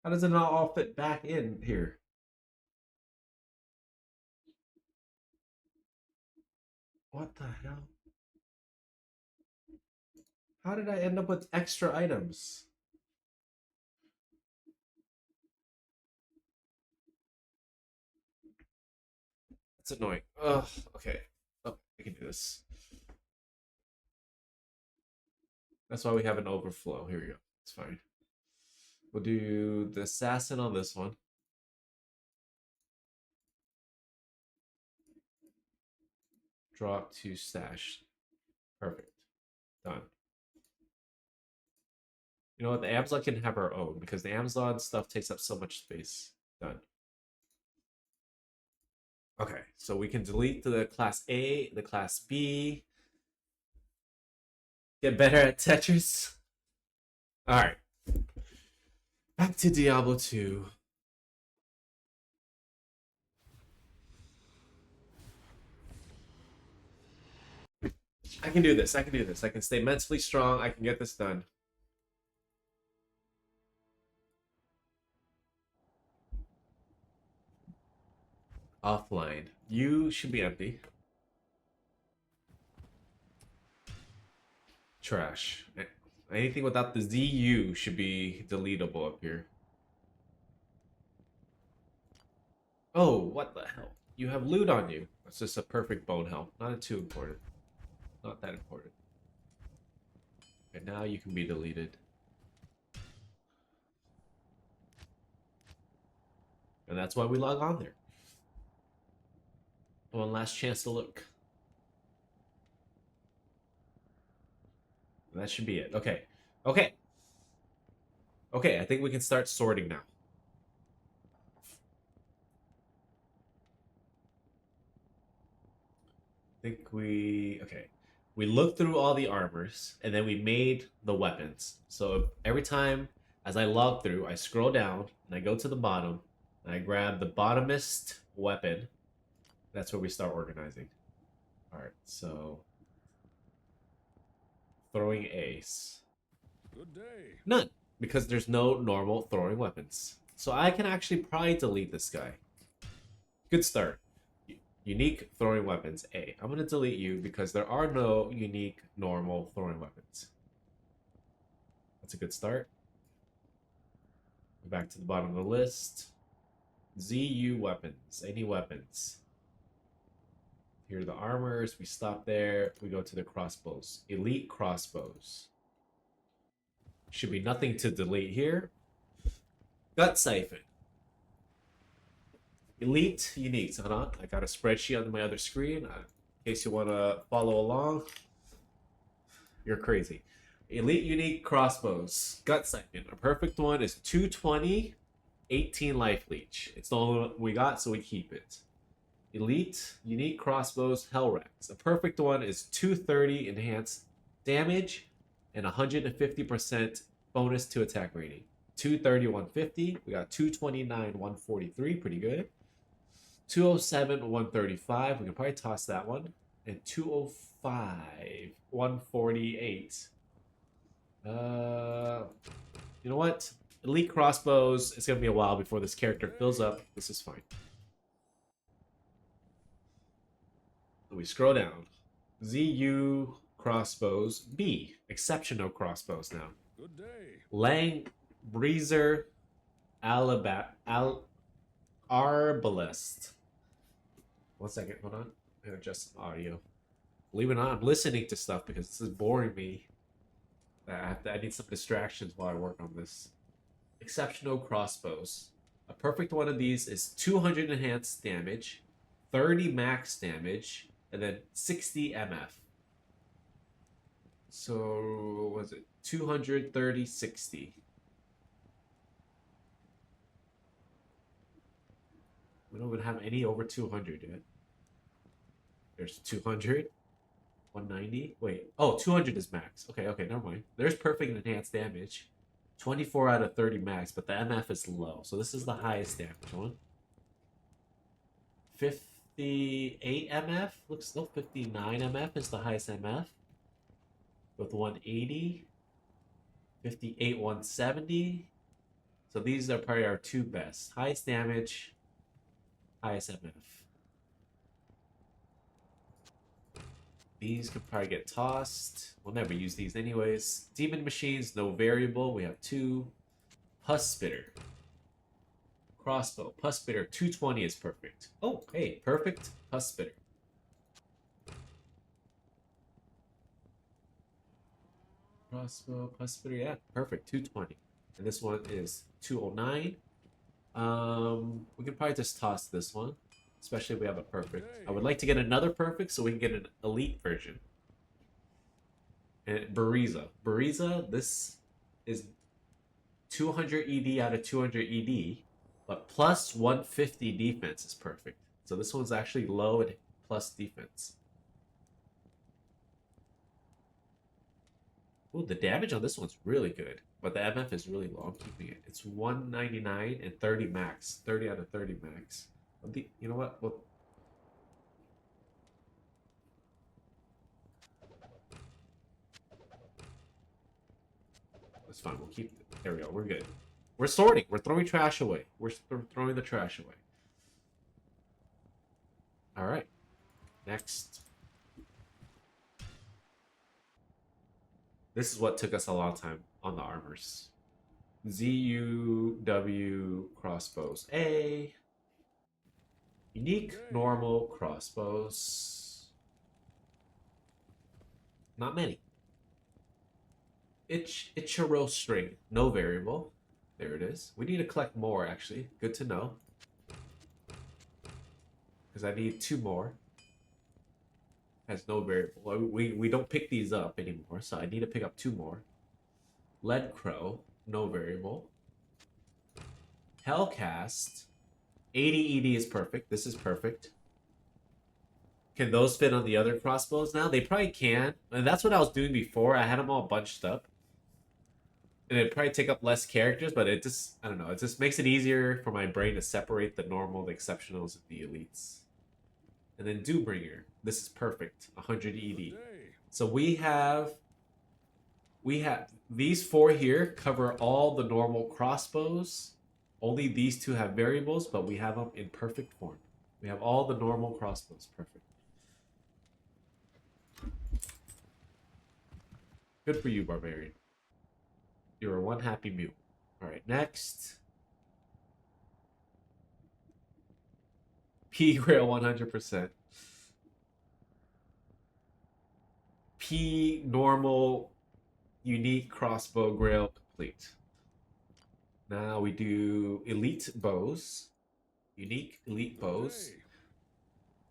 [SPEAKER 1] How does it not all fit back in here? What the hell? How did I end up with extra items? That's annoying. Ugh, okay. Oh, I can do this. That's why we have an overflow. Here we go. It's fine. We'll do the assassin on this one. Drop to stash. Perfect. Done. You know what? The Amazon can have our own because the Amazon stuff takes up so much space. Done. Okay, so we can delete the class A, the class B. Get better at Tetris. Alright. Back to Diablo 2. I can do this. I can do this. I can stay mentally strong. I can get this done. Offline. You should be empty. Trash. Anything without the ZU should be deletable up here. Oh, what the hell? You have loot on you. That's just a perfect bone help. Not too important. Not that important. And now you can be deleted. And that's why we log on there. One last chance to look. That should be it. Okay. Okay. Okay, I think we can start sorting now. Okay. We looked through all the armors, and then we made the weapons. So every time, as I log through, I scroll down, and I go to the bottom, and I grab the bottomest weapon. That's where we start organizing. Alright, so... Throwing ace.
[SPEAKER 2] Good day.
[SPEAKER 1] None, because there's no normal throwing weapons. So I can actually probably delete this guy. Good start. Unique throwing weapons, A. I'm going to delete you because there are no unique normal throwing weapons. That's a good start. Go back to the bottom of the list. ZU weapons. Any weapons. Here are the armors. We stop there. We go to the crossbows. Elite crossbows. Should be nothing to delete here. Gut siphon. Elite unique. Hold on. I got a spreadsheet on my other screen. In case you want to follow along. You're crazy. Elite unique crossbows. Gut siphon. A perfect one is 220, 18 life leech. It's the only one we got, so we keep it. Elite unique crossbows. Hellrax. A perfect one is 230 enhanced damage and 150% bonus to attack rating. 230, 150. We got 229, 143. Pretty good. 207, 135. We can probably toss that one. And 205, 148. You know what? Elite crossbows. It's gonna be a while before this character fills up. This is fine. We scroll down. ZU crossbows. B. Exceptional crossbows now.
[SPEAKER 2] Good day.
[SPEAKER 1] Lang Breezer Arbalest. 1 second, hold on. I'm gonna adjust some audio. Believe it or not, I'm listening to stuff because this is boring me. I need some distractions while I work on this. Exceptional crossbows. A perfect one of these is 200 enhanced damage, 30 max damage, and then 60 MF. So, what was it? 230, 60. We don't even have any over 200 yet. There's 200, 190. Wait, oh, 200 is max. Okay, never mind. There's perfect enhanced damage. 24 out of 30 max, but the MF is low. So this is the highest damage one. 58 MF. Looks low. 59 MF is the highest MF. With 180. 58, 170. So these are probably our two best. Highest damage, highest MF. These could probably get tossed. We'll never use these anyways. Demon machines, no variable. We have two. Pus spitter. Crossbow. Pus spitter, 220 is perfect. Oh, hey, perfect. Pus spitter. Crossbow, pus spitter, yeah, perfect. 220. And this one is 209. We can probably just toss this one. Especially if we have a perfect. I would like to get another perfect so we can get an elite version. And Bariza. Bariza, this is 200 ED out of 200 ED, but plus 150 defense is perfect. So this one's actually low and plus defense. Ooh, the damage on this one's really good, but the MF is really low. I'm keeping it. It's 199 and 30 max. 30 out of 30 max. You know what? Well, that's fine. We'll keep it. There we go. We're good. We're sorting. We're throwing trash away. We're throwing the trash away. All right. Next. This is what took us a long time on the armors. ZUW crossbows A. Unique normal crossbows. Not many. Ichiro string. No variable. There it is. We need to collect more, actually. Good to know. because I need 2 more. Has no variable. We don't pick these up anymore, so I need to pick up 2 more. Lead Crow, no variable. Hellcast, 80 ED is perfect. This is perfect. Can those fit on the other crossbows now? They probably can. And that's what I was doing before. I had them all bunched up. And it'd probably take up less characters, but it just, I don't know, it just makes it easier for my brain to separate the normal, the exceptionals, and the elites. And then Doombringer. This is perfect. 100 ED. So we have these 4 here cover all the normal crossbows. Only these 2 have variables, but we have them in perfect form. We have all the normal crossbows. Perfect. Good for you, Barbarian. You're one happy mule. Alright, next. P-Grail 100%. P normal unique crossbow grail complete. Now we do elite bows. Unique elite bows.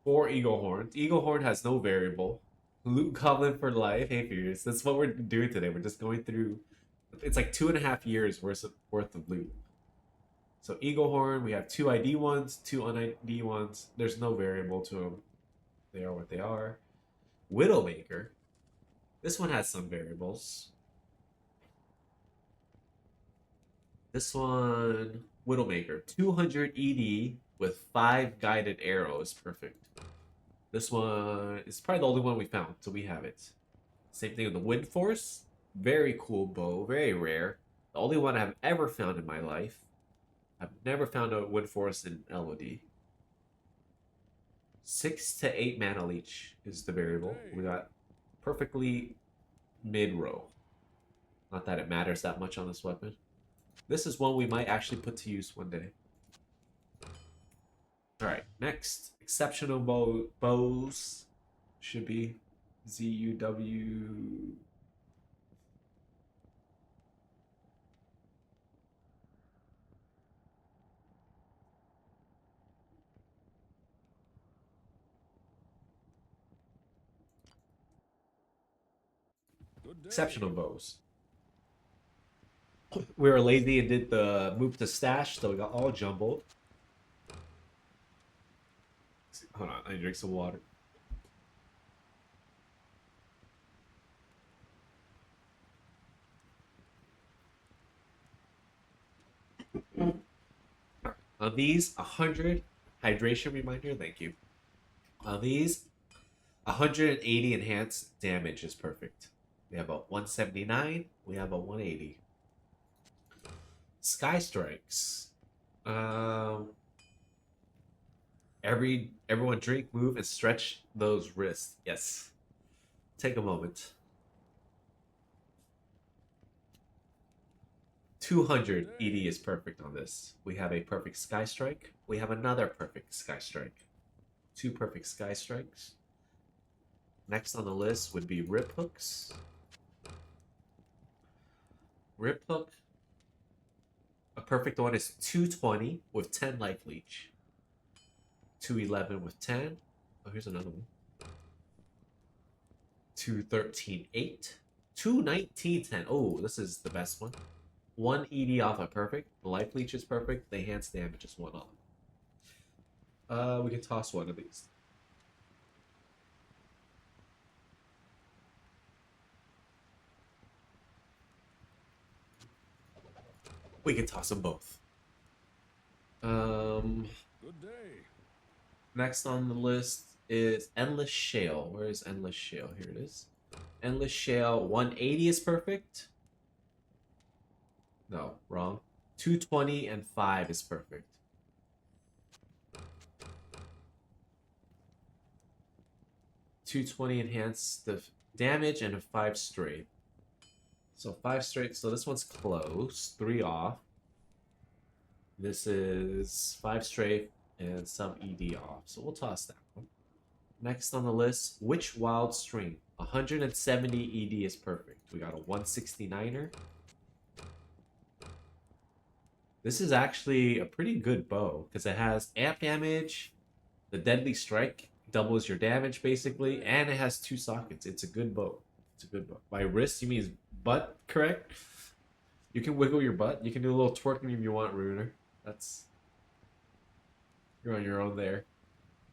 [SPEAKER 1] 4 eagle horns. Eagle horn has no variable. Loot goblin for life. Hey, Furious. That's what we're doing today. We're just going through. It's like 2.5 years worth of loot. So eagle horn, we have 2 ID ones, 2 un-ID ones. There's no variable to them. They are what they are. Widowmaker. This one has some variables. This one, Widowmaker, 200 ED with 5 guided arrows. Perfect. This one is probably the only one we found, so we have it. Same thing with the Wind Force. Very cool bow, very rare. The only one I've ever found in my life. I've never found a Wind Force in LOD. 6 to 8 mana leech is the variable. We got perfectly mid-row. Not that it matters that much on this weapon. This is one we might actually put to use one day. Alright, next. Exceptional bows. Should be ZUW. Exceptional bows. We were lazy and did the move to stash, so we got all jumbled. Hold on, I drink some water. On these, 100 hydration reminder, thank you. On these, 180 enhanced damage is perfect. We have a 179, we have a 180. Sky Strikes. Everyone drink, move, and stretch those wrists. Yes. Take a moment. 200 ED is perfect on this. We have a perfect Sky Strike. We have another perfect Sky Strike. 2 perfect Sky Strikes. Next on the list would be Rip Hooks. Rip Hook. A perfect one is 220 with 10 life leech. 211 with 10. Oh, here's another one. 213 8. 219 10. Oh, this is the best one. 1 ED off a perfect. The life leech is perfect. The enhanced damage is 1 off. We can toss one of these. We can toss them both.
[SPEAKER 2] Good day.
[SPEAKER 1] Next on the list is Endless Shale. Where is Endless Shale? Here it is. Endless Shale 180 is perfect. No, wrong. 220 and 5 is perfect. $220 enhance the damage and a 5 straight. So 5 straight. So this one's close. 3 off. This is 5 straight and some ED off. So we'll toss that one. Next on the list, Witch Wild String. 170 ED is perfect. We got a 169er. This is actually a pretty good bow because it has amp damage, The deadly strike doubles your damage basically, and it has 2 sockets. It's a good bow. It's a good bow. By wrist, you mean butt, correct? You can wiggle your butt. You can do a little twerking if you want, Runer. That's you're on your own there.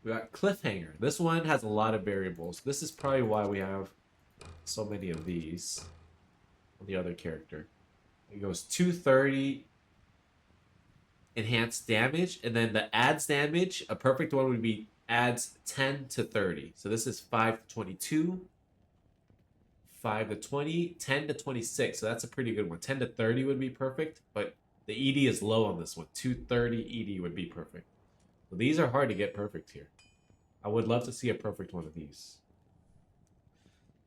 [SPEAKER 1] We got Cliffhanger. This one has a lot of variables. This is probably why we have so many of these on the other character. It goes 230 enhanced damage, and then the adds damage, a perfect one would be adds 10 to 30. So this is 5 to 22, 5 to 20, 10 to 26. So that's a pretty good one. 10 to 30 would be perfect, but the ED is low on this one. 230 ED would be perfect. So these are hard to get perfect here. I would love to see a perfect one of these.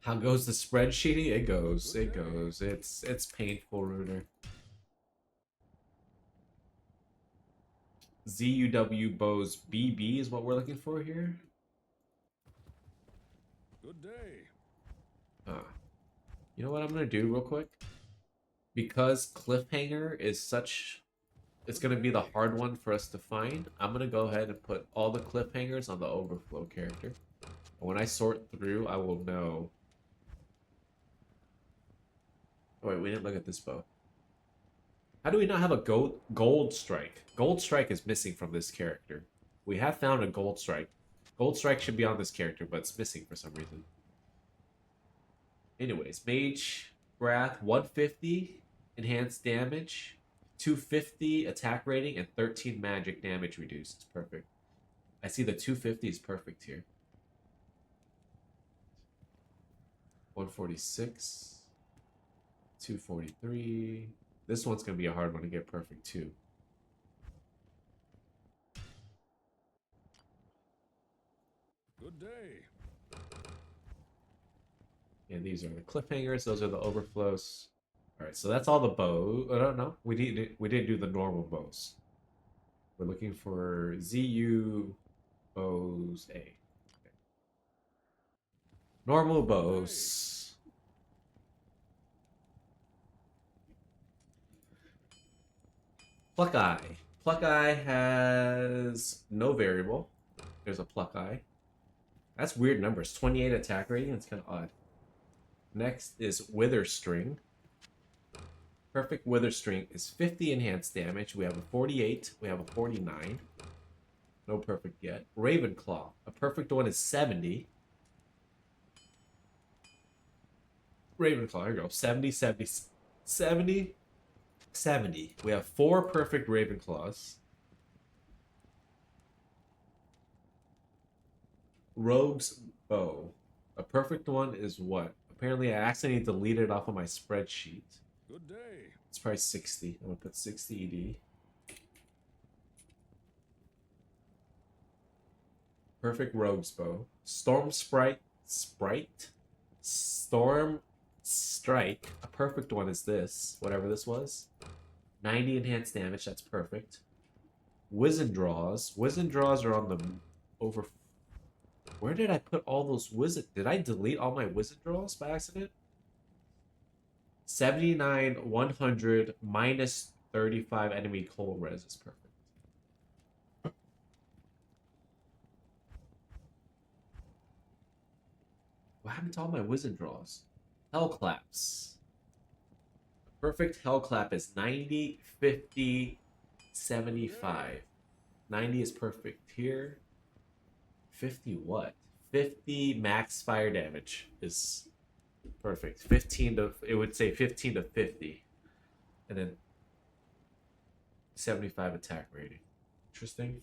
[SPEAKER 1] How goes the spreadsheeting? It goes. It goes. It's painful, Runer. ZUW Bows BB is what we're looking for here.
[SPEAKER 2] Good day.
[SPEAKER 1] You know what I'm gonna do real quick? Because Cliffhanger is such, it's gonna be the hard one for us to find. I'm gonna go ahead and put all the Cliffhangers on the Overflow character. When I sort through, I will know. Oh, wait, we didn't look at this bow. How do we not have a gold strike? Gold strike is missing from this character. We have found a gold strike. Gold strike should be on this character, but it's missing for some reason. Anyways, Mage Wrath 150 enhanced damage, 250 attack rating, and 13 magic damage reduced. It's perfect. I see the 250 is perfect here. 146, 243. This one's gonna be a hard one to get perfect too.
[SPEAKER 2] Good day.
[SPEAKER 1] And these are the Cliffhangers. Those are the overflows. All right, so that's all the bows. I don't know. We didn't do the normal bows. We're looking for ZU bows A. Okay. Normal bows. Pluck Eye. Pluck Eye has no variable. There's a Pluck Eye. That's weird numbers. 28 attack rating. It's kind of odd. Next is Wither String. Perfect Wither String is 50 enhanced damage. We have a 48. We have a 49. No perfect yet. Ravenclaw. A perfect one is 70. Ravenclaw. Here we go. 70, 70, 70, 70. We have 4 perfect Ravenclaws. Rogue's Bow. A perfect one is what? Apparently, I accidentally deleted it off of my spreadsheet.
[SPEAKER 2] Good day.
[SPEAKER 1] It's probably 60. I'm gonna put 60 ED. Perfect Rogue's Bow. Storm Sprite. Storm Strike. A perfect one is this. Whatever this was. 90 enhanced damage. That's perfect. Wizened Draws. Wizened Draws are on the over. Where did I put all those wizard? Did I delete all my wizard draws by accident? 79, 100, minus 35 enemy cold res is perfect. What happened to all my wizard draws? Hell Claps. Perfect Hell Clap is 90, 50, 75. 90 is perfect here. 50 what? 50 max fire damage is perfect. 15 to, it would say 15 to 50. And then 75 attack rating. Interesting.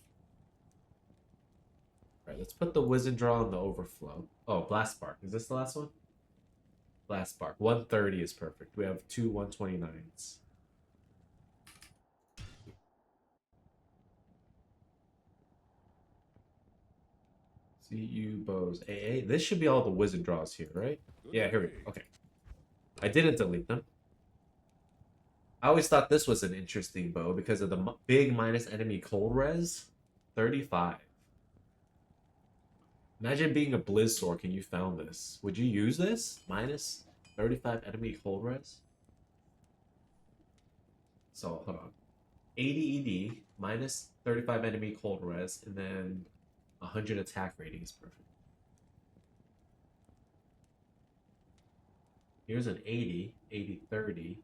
[SPEAKER 1] Alright, let's put the Wizened Draw on the overflow. Oh, Blast Spark. Is this the last one? Blast Spark. 130 is perfect. We have 2 129s. CU bows AA. This should be all the wizard draws here, right? Yeah, here we go. Okay. I didn't delete them. I always thought this was an interesting bow because of the big minus enemy cold res. 35. Imagine being a Blizz Sork and you found this. Would you use this? Minus 35 enemy cold res? So, hold on. 80 ED, minus 35 enemy cold res, and then 100 attack rating is perfect. Here's an 80, 80, 30,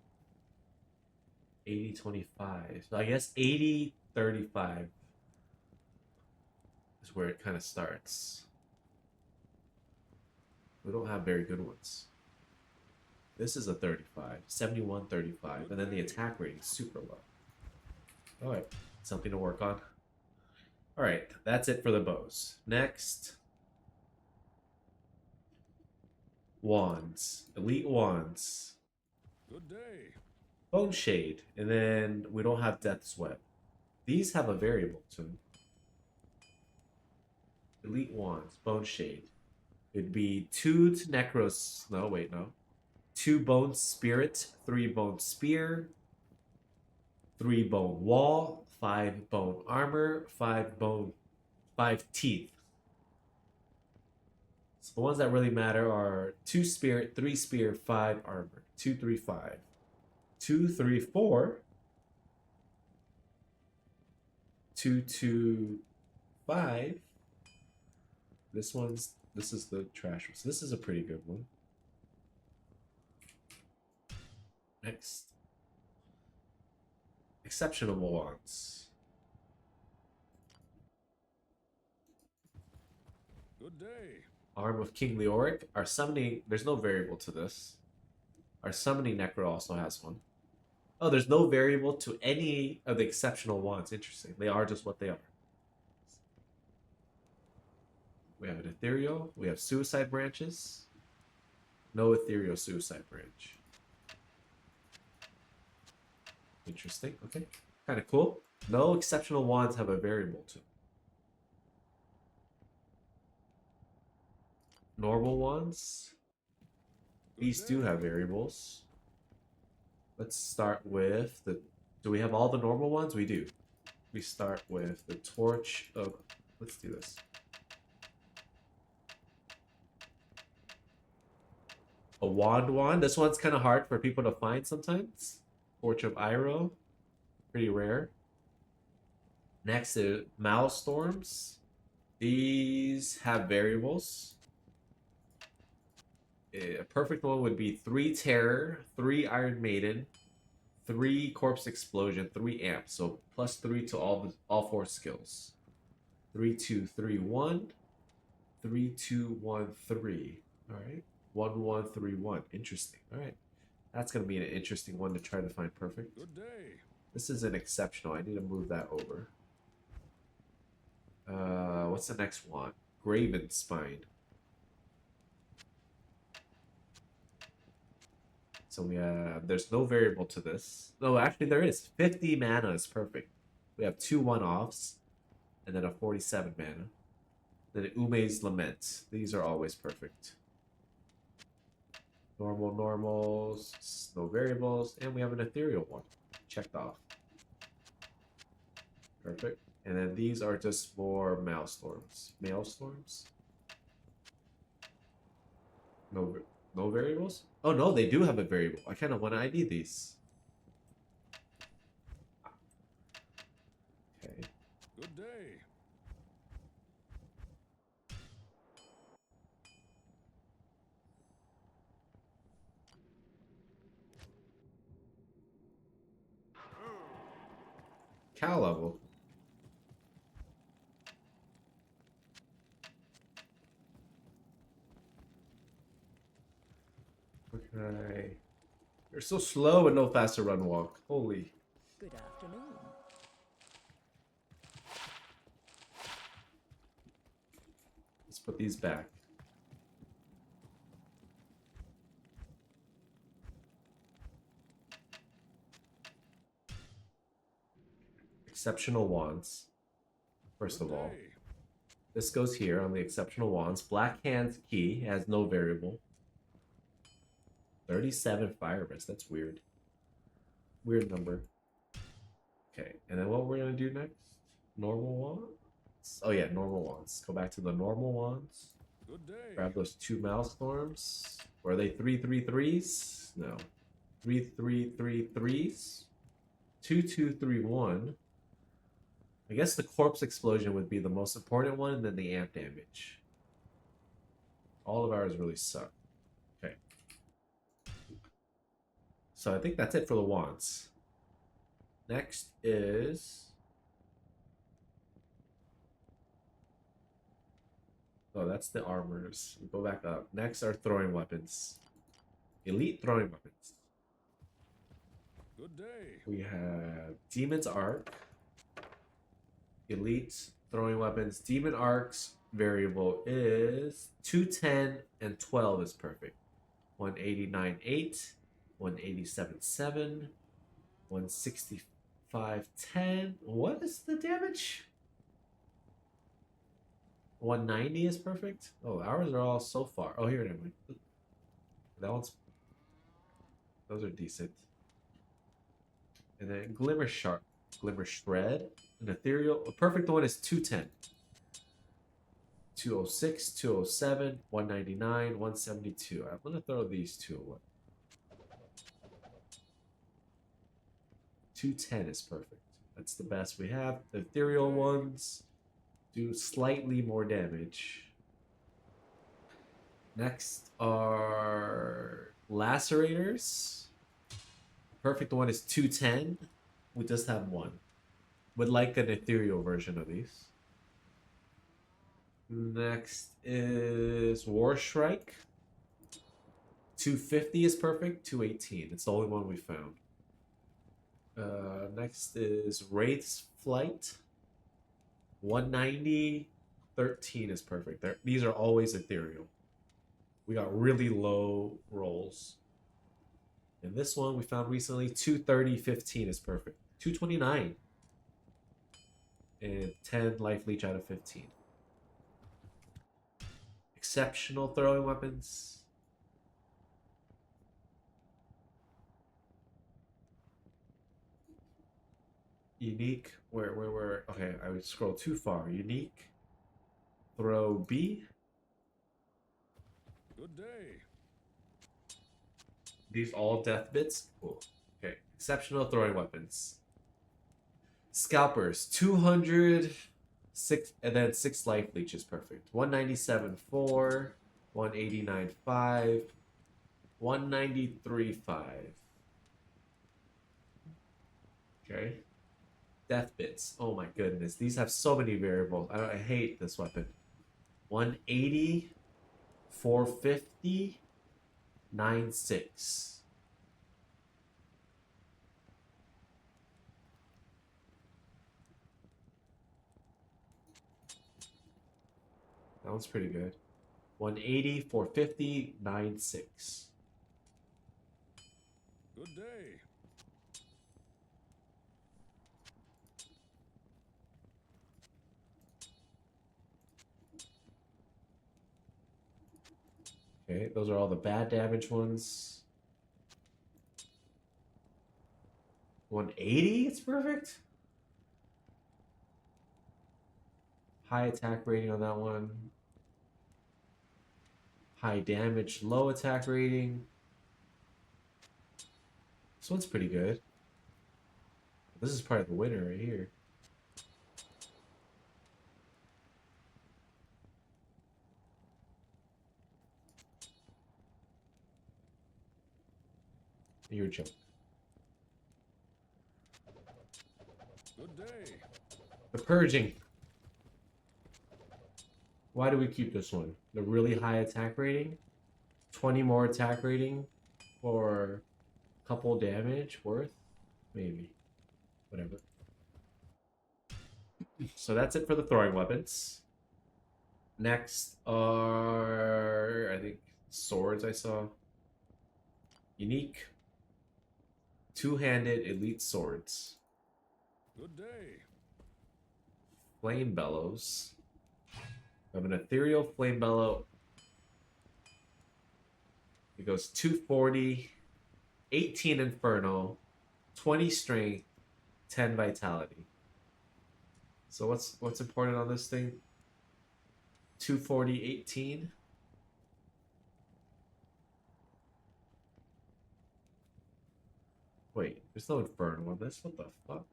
[SPEAKER 1] 80, 25. So I guess 80, 35 is where it kind of starts. We don't have very good ones. This is a 35, 71, 35, and then the attack rating is super low. All right, something to work on. All right, that's it for the bows. Next, wands, elite wands.
[SPEAKER 2] Good day.
[SPEAKER 1] Bone Shade, and then we don't have Death's Web. These have a variable to them. Elite wands, Bone Shade. It'd be 2 to Necros. No, wait, no. 2 Bone Spirit, 3 Bone Spear, 3 Bone Wall, 5 Bone Armor, 5 Teeth. So the ones that really matter are 2 Spirit, 3 Spear, 5 Armor. 2, 3, 5. 2, 3, 4. 2, 2, 5. This is the trash one. So this is a pretty good one. Next. Exceptional wands.
[SPEAKER 2] Good day.
[SPEAKER 1] Arm of King Leoric. Our summoning, there's no variable to this. Our summoning Necro also has one. Oh, there's no variable to any of the exceptional wands. Interesting. They are just what they are. We have an Ethereal. We have Suicide Branches. No Ethereal Suicide Branch. Interesting. Okay. Kind of cool. No exceptional wands have a variable to them. Normal ones. These do have variables. Let's start with the... Do we have all the normal ones? We do. We start with the Torch of... Let's do this. A wand. This one's kind of hard for people to find sometimes. Torch of Iroh. Pretty rare. Next is Maelstorms. These have variables. A perfect one would be 3 Terror, 3 Iron Maiden, 3 Corpse Explosion, 3 Amp. So +3 to all 4 skills. 3, 2, 3, 1. 3, 2, 1, 3. All right. 1, 1, 3, 1. Interesting. All right. That's going to be an interesting one to try to find perfect.
[SPEAKER 2] Good day.
[SPEAKER 1] This is an exceptional. I need to move that over. What's the next one? Graven Spine. So we have, there's no variable to this. No, actually there is. 50 mana is perfect. We have 2 one-offs, and then a 47 mana. Then Ume's Lament. These are always perfect. Normals, no variables, and we have an ethereal one. Checked off. Perfect. And then these are just for Maelstorms. Maelstorms? No variables? Oh no, they do have a variable. I kind of want to ID these. Okay.
[SPEAKER 2] Good day.
[SPEAKER 1] Cow level. Okay. You're so slow and no faster run walk. Holy.
[SPEAKER 3] Good afternoon.
[SPEAKER 1] Let's put these back. Exceptional wands. First of all. This goes here on the exceptional wands. Black Hand's key has no variable. 37 fire rest. That's weird. Weird number. Okay, and then what we're gonna do next? Normal wands? Oh yeah, normal wands. Go back to the normal wands.
[SPEAKER 2] Good day.
[SPEAKER 1] Grab those 2 Maelstorms. Or are they 3/3/3s? No. 3/3/3/3s. 2/2/3/1. I guess the corpse explosion would be the most important one, and then the amp damage. All of ours really suck. Okay. So I think that's it for the wands. Next is... Oh, that's the armors. We go back up. Next are throwing weapons. Elite throwing weapons.
[SPEAKER 2] Good day.
[SPEAKER 1] We have Demon's Arc. Elite throwing weapons. Demon Arc's variable is 210 and 12 is perfect. 189.8, 187.7, 165.10. What is the damage? 190 is perfect. Oh, ours are all so far. Oh, here it is. That one's... Those are decent. And then Glimmer Shred. An Ethereal. A perfect one is 210. 206, 207, 199, 172. I'm going to throw these two away. 210 is perfect. That's the best we have. The Ethereal ones do slightly more damage. Next are Lacerators. Perfect one is 210. We just have one. Would like an ethereal version of these. Next is War Strike. 250 is perfect. 218. It's the only one we found. Next is Wraith's Flight. 190. 13 is perfect. These are always ethereal. We got really low rolls. And this one we found recently, 230, 15 is perfect. 229. And 10 life leech out of 15. Exceptional throwing weapons. Unique. Where? Okay, I would scroll too far. Unique. Throw B.
[SPEAKER 2] Good day.
[SPEAKER 1] These all death bits? Cool. Okay. Exceptional throwing weapons. Scalpers. 200. 6 and then 6 life leech is perfect. 197.4. 189.5. 193.5. Okay. Death bits. Oh my goodness. These have so many variables. I hate this weapon. 180. 450. 96. That one's pretty good. 180, 450, 96.
[SPEAKER 2] Good day.
[SPEAKER 1] Okay, those are all the bad damage ones. 180, it's perfect. High attack rating on that one. High damage, low attack rating. This one's pretty good. This is part of the winner right here. You're a joke.
[SPEAKER 2] Good day.
[SPEAKER 1] The Purging. Why do we keep this one? The really high attack rating? 20 more attack rating for a couple damage worth? Maybe. Whatever. So that's it for the throwing weapons. Next are, I think, swords I saw. Unique. Two-handed elite swords.
[SPEAKER 2] Good day.
[SPEAKER 1] Flame bellows. I have an ethereal flame bellow. It goes 240, 18 inferno, 20 strength, 10 vitality. So what's important on this thing? 240, 18. Wait, there's no inferno on this. What the fuck?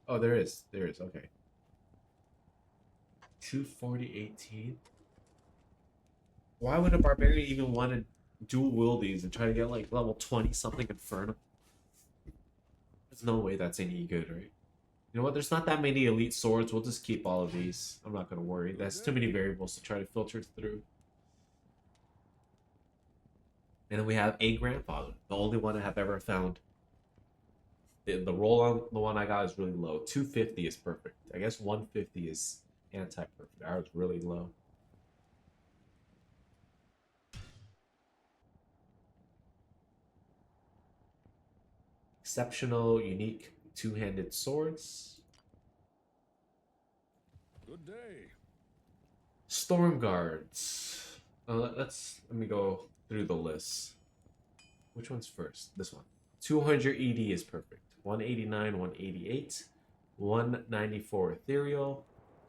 [SPEAKER 1] Oh, there is. There is. Okay. 240-18. Why would a barbarian even want to dual wield these and try to get like level 20 something Inferno? There's no way that's any good, right? You know what? There's not that many elite swords. We'll just keep all of these. I'm not gonna worry. That's too many variables to try to filter through. And then we have a grandfather, the only one I have ever found. The roll on the one I got is really low. 250 is perfect. I guess 150 is anti-perfect. Ours really low. Exceptional, unique, two-handed swords.
[SPEAKER 2] Good day.
[SPEAKER 1] Storm guards. Let me go through the list. Which one's first? This one. 200 ED is perfect. 189, 188, 194 Ethereal.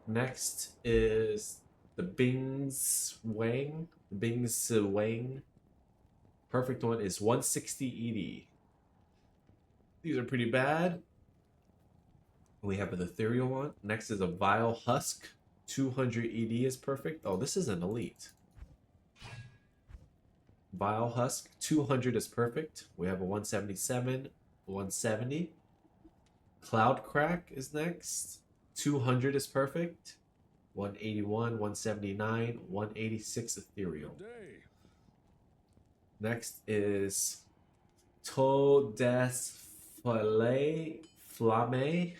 [SPEAKER 1] Next is the Bing's Wang. Bing's Wang. Perfect one is 160 ED. These are pretty bad. We have an Ethereal one. Next is a Vile Husk. 200 ED is perfect. Oh, this is an elite. Vile Husk. 200 is perfect. We have a 177, 170. Cloud Crack is next. 200 is perfect. 181, 179, 186 Ethereal.
[SPEAKER 2] Good day.
[SPEAKER 1] Next is Taux des Flamme.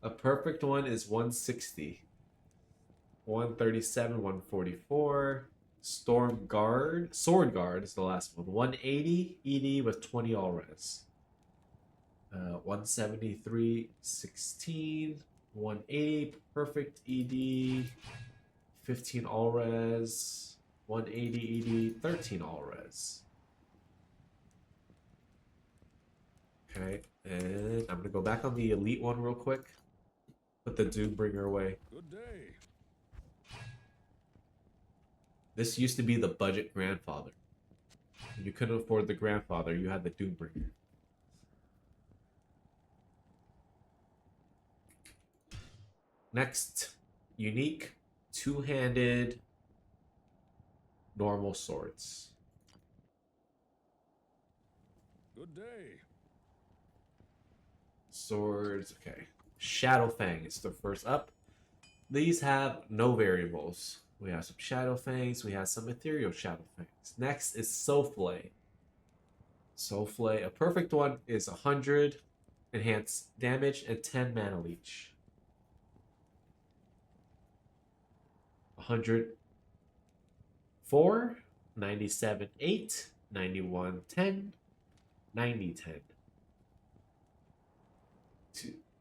[SPEAKER 1] A perfect one is 160. 137, 144. Storm Guard. Sword Guard is the last one. 180 ED with 20 all res. 173, 16. 180 perfect ED. 15 all res. 180 ED, 13 all res. Okay, and I'm gonna go back on the elite one real quick. Put the Doombringer away.
[SPEAKER 2] Good day.
[SPEAKER 1] This used to be the budget grandfather. When you couldn't afford the grandfather, you had the Doombringer. Next, unique, two-handed, normal swords.
[SPEAKER 2] Good day.
[SPEAKER 1] Swords, okay. Shadow Fang is the first up. These have no variables. We have some Shadow Fangs. We have some Ethereal Shadow Fangs. Next is Souffle. Souffle, a perfect one is 100 enhanced damage and 10 mana leech. 104, 97, 8, 91, 10, 90, 10.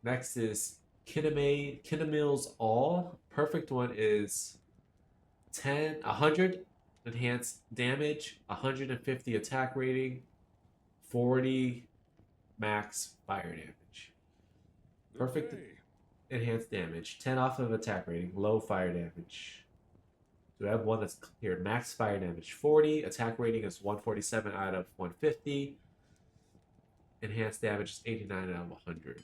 [SPEAKER 1] Next is Kinamil's All. Perfect one is 100 enhanced damage, 150 attack rating, 40 max fire damage. Perfect enhanced damage, 10 off of attack rating, low fire damage. So we have one that's here, max fire damage 40, attack rating is 147 out of 150, enhanced damage is 89 out of 100.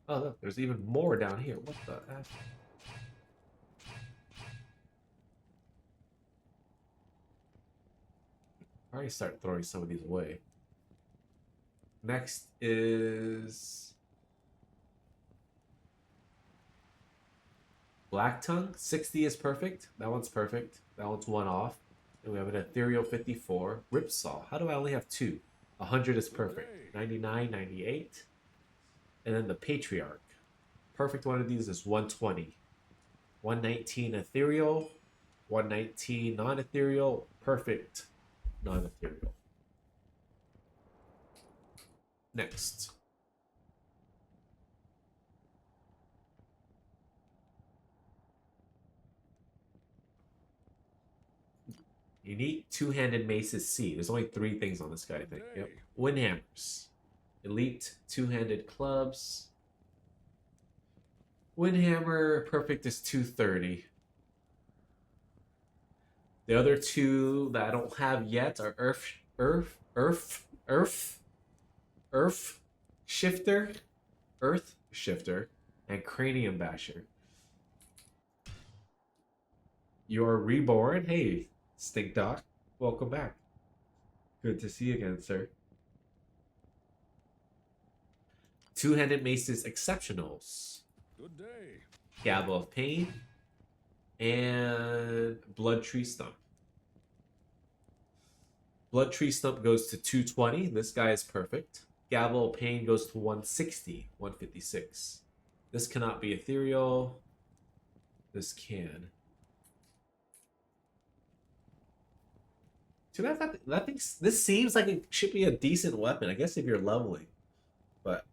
[SPEAKER 1] Oh, look, there's even more down here. What the F? I already start throwing some of these away. Next is Black Tongue. 60 is perfect. That one's perfect. That one's one off. And we have an Ethereal 54. Ripsaw. How do I only have two? 100 is perfect. 99, 98. And then the Patriarch. Perfect one of these is 120. 119 Ethereal. 119 non-ethereal. Perfect non-ethereal. Next. Unique two-handed maces C. There's only 3 things on this guy, I think. Yep. Windhammers. Elite two-handed clubs. Windhammer perfect is 230. The other two that I don't have yet are Earth Shifter, Earth Shifter, and Cranium Basher. You're reborn. Hey, Stink Doc. Welcome back. Good to see you again, sir. Two-handed maces exceptionals.
[SPEAKER 2] Good day.
[SPEAKER 1] Gavel of Pain and Blood Tree Stump. Blood Tree Stump goes to 220. This guy is perfect. Gavel of Pain goes to 160, 156. This cannot be ethereal. This can. Dude, that thing, this seems like it should be a decent weapon. I guess if you're leveling. But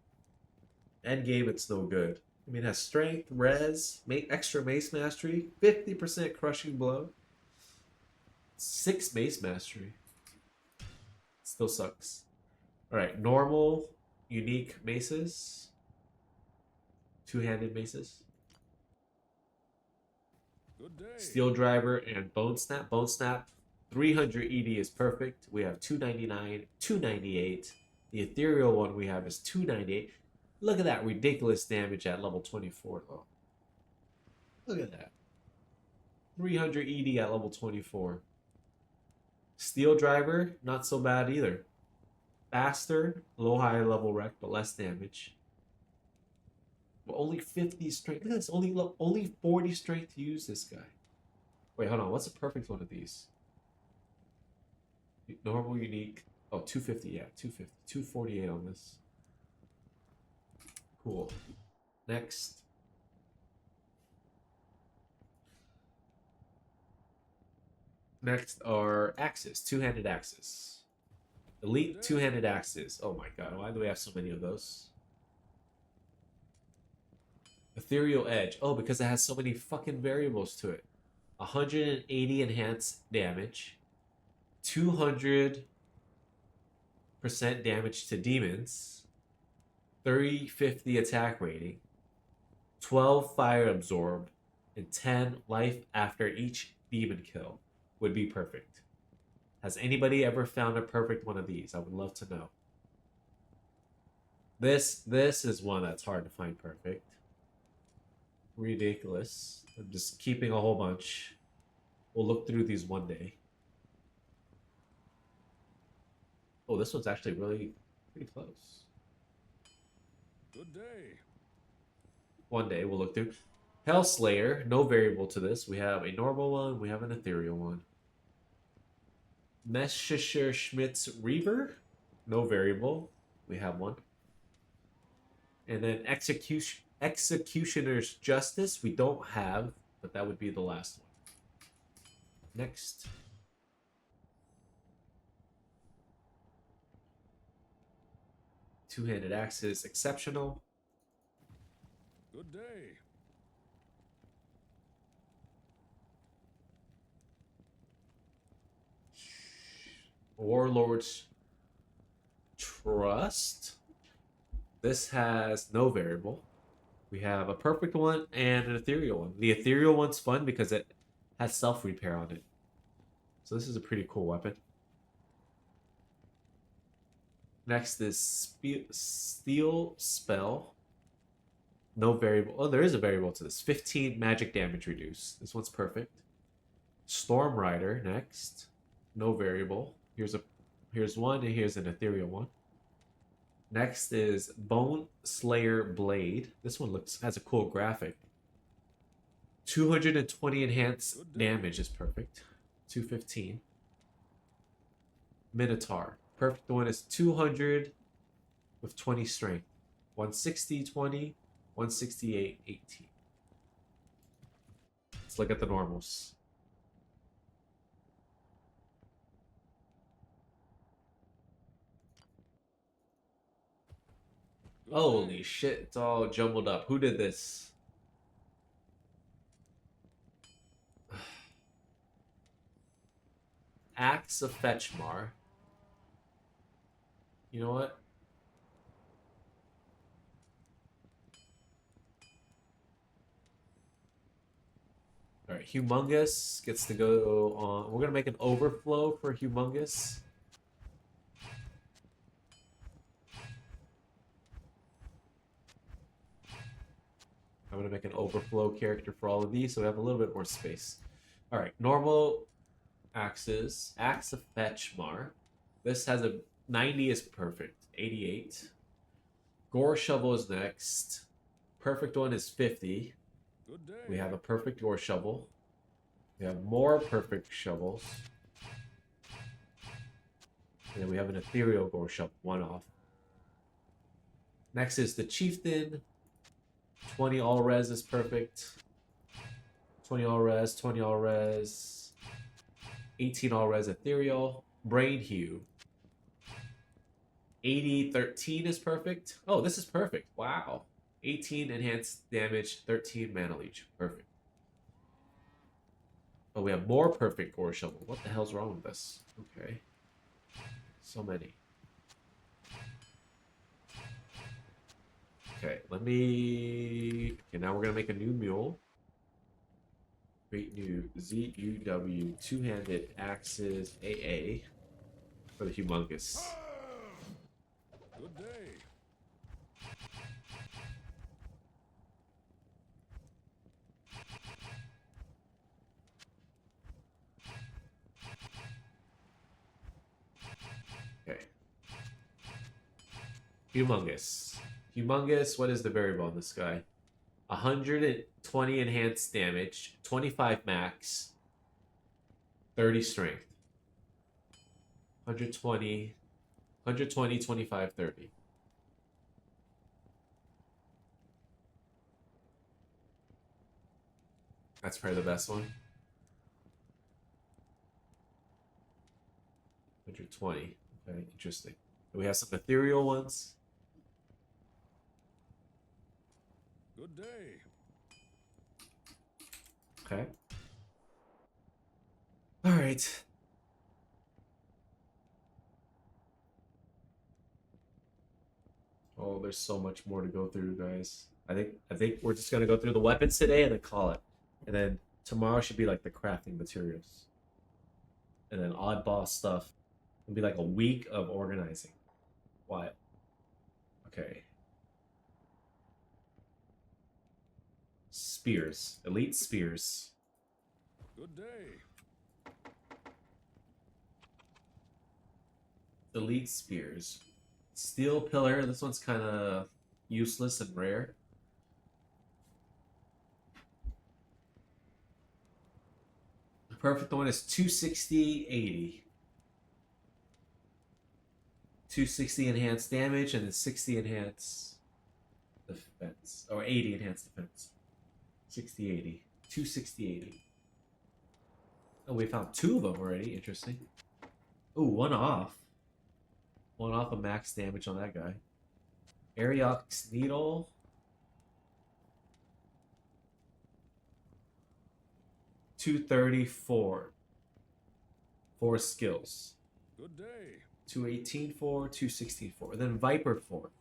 [SPEAKER 1] end game, it's no good. I mean, it has strength, res, extra mace mastery, 50% crushing blow, 6 mace mastery. Still sucks. Alright, normal, unique maces. Two-handed maces.
[SPEAKER 2] Good day.
[SPEAKER 1] Steel Driver and Bone Snap. Bone Snap, 300 ED is perfect. We have 299, 298. The Ethereal one we have is 298. Look at that ridiculous damage at level 24, though. Look at that. 300 ED at level 24. Steel Driver, not so bad either. Faster, low high level wreck, but less damage. But only 50 strength. Look at this, only 40 strength to use this guy. Wait, hold on. What's a perfect one of these? Normal, unique. Oh, 250, yeah, 250. 248 on this. Cool. Next. Next are axes, two-handed axes. Elite two-handed axes. Oh my god, why do we have so many of those? Ethereal Edge. Oh, because it has so many fucking variables to it. 180 enhanced damage. 200% damage to demons. 350 attack rating. 12 fire absorb. And 10 life after each demon kill would be perfect. Has anybody ever found a perfect one of these? I would love to know. This is one that's hard to find perfect. Ridiculous. I'm just keeping a whole bunch. We'll look through these one day. Oh, this one's actually really pretty close.
[SPEAKER 2] Good day.
[SPEAKER 1] One day we'll look through. Hellslayer, no variable to this. We have a normal one, we have an ethereal one. Messerschmitt's Reaver, no variable. We have one. And then Executioner's Justice, we don't have, but that would be the last one. Next. Two-handed axes, exceptional.
[SPEAKER 2] Good day.
[SPEAKER 1] Warlord's Trust. This has no variable. We have a perfect one and an ethereal one. The ethereal one's fun because it has self-repair on it. So this is a pretty cool weapon. Next is Steel Spell. No variable. Oh, there is a variable to this. 15 magic damage reduced. This one's perfect. Storm Rider next. No variable. Here's one and here's an ethereal one. Next is Bone Slayer Blade. This one has a cool graphic. 220 enhanced damage is perfect. 215. Minotaur. Perfect one is 200 with 20 strength. 160, 20, 168, 18. Let's look at the normals. Holy shit, it's all jumbled up. Who did this? Axe of Fetchmar. You know what? Alright.
[SPEAKER 3] Alright, Humongous gets to go on. We're gonna make an overflow for Humongous. I'm gonna make an overflow character for all of these so we have a little bit more space. Alright, normal axes. Axe of Fetchmar. This has a 90 is perfect. 88. Gore Shovel is next. Perfect one is 50.
[SPEAKER 2] Good day.
[SPEAKER 3] We have a perfect Gore Shovel. We have more perfect shovels. And then we have an Ethereal Gore Shovel, one off. Next is the Chieftain. 20 all res is perfect. 20 all res, 20 all res. 18 all res Ethereal. Brain Hue. 80, 13 is perfect. Oh, this is perfect. Wow. 18 enhanced damage, 13 mana leech. Perfect. Oh, we have more perfect Gore Shovel. What the hell's wrong with this? Okay. So many. Okay, let me... Okay, now we're going to make a new mule. Create new ZUW two-handed axes AA for the Humongous.
[SPEAKER 2] Good day.
[SPEAKER 3] Okay. Humongous. Humongous, what is the variable on this guy? 120 enhanced damage, 25 max, 30 strength. 120, 25, 30. That's probably the best one. 120. Okay, interesting. We have some ethereal ones.
[SPEAKER 2] Good day.
[SPEAKER 3] Okay. All right. Oh, there's so much more to go through, guys. I think we're just gonna go through the weapons today and then call it. And then tomorrow should be like the crafting materials. And then oddball stuff. It'll be like a week of organizing. What? Okay. Spears. Elite spears.
[SPEAKER 2] Good day.
[SPEAKER 3] Elite spears. Steel pillar. This one's kind of useless and rare. The perfect one is 260, 80. 260 enhanced damage and then 60 enhanced defense. Or 80 enhanced defense. 60, 80. 260, 80. Oh, we found two of them already. Interesting. Ooh, one off. One off of max damage on that guy. Ariox Needle. $234. 4 skills.
[SPEAKER 2] Good day.
[SPEAKER 3] 218 for, 216 for. Then Viper Fork.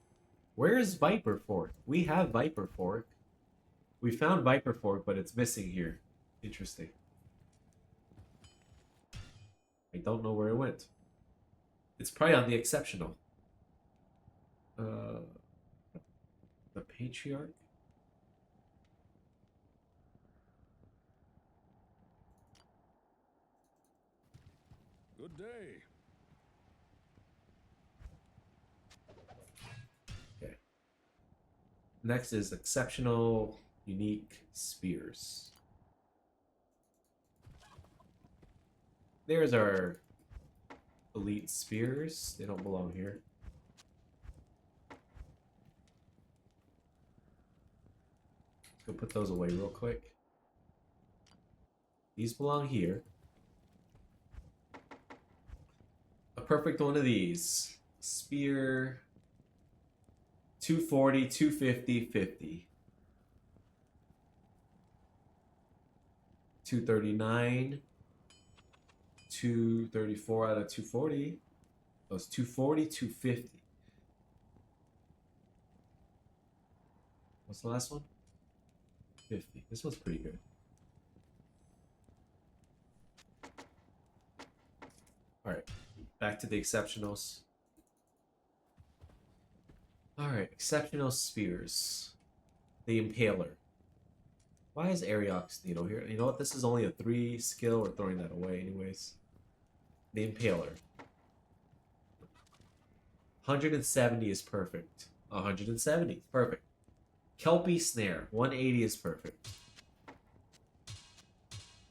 [SPEAKER 3] Where is Viper Fork? We have Viper Fork. We found Viper Fork, but it's missing here. Interesting. I don't know where it went. It's probably on the exceptional. The Patriarch?
[SPEAKER 2] Good day.
[SPEAKER 3] Okay. Next is exceptional unique spears. There's our elite spears. They don't belong here. Let's go put those away real quick. These belong here. A perfect one of these. Spear. 240, 250, 50. 239. 234 out of 240. Those 240, 250. What's the last one? 50. This one's pretty good. Back to the exceptionals. Alright, exceptional spheres. The Impaler. Why is Ariox Needle here? You know what? This is only a 3 skill. We're throwing that away anyways. The Impaler. 170 is perfect. 170. Perfect. Kelpie Snare. 180 is perfect.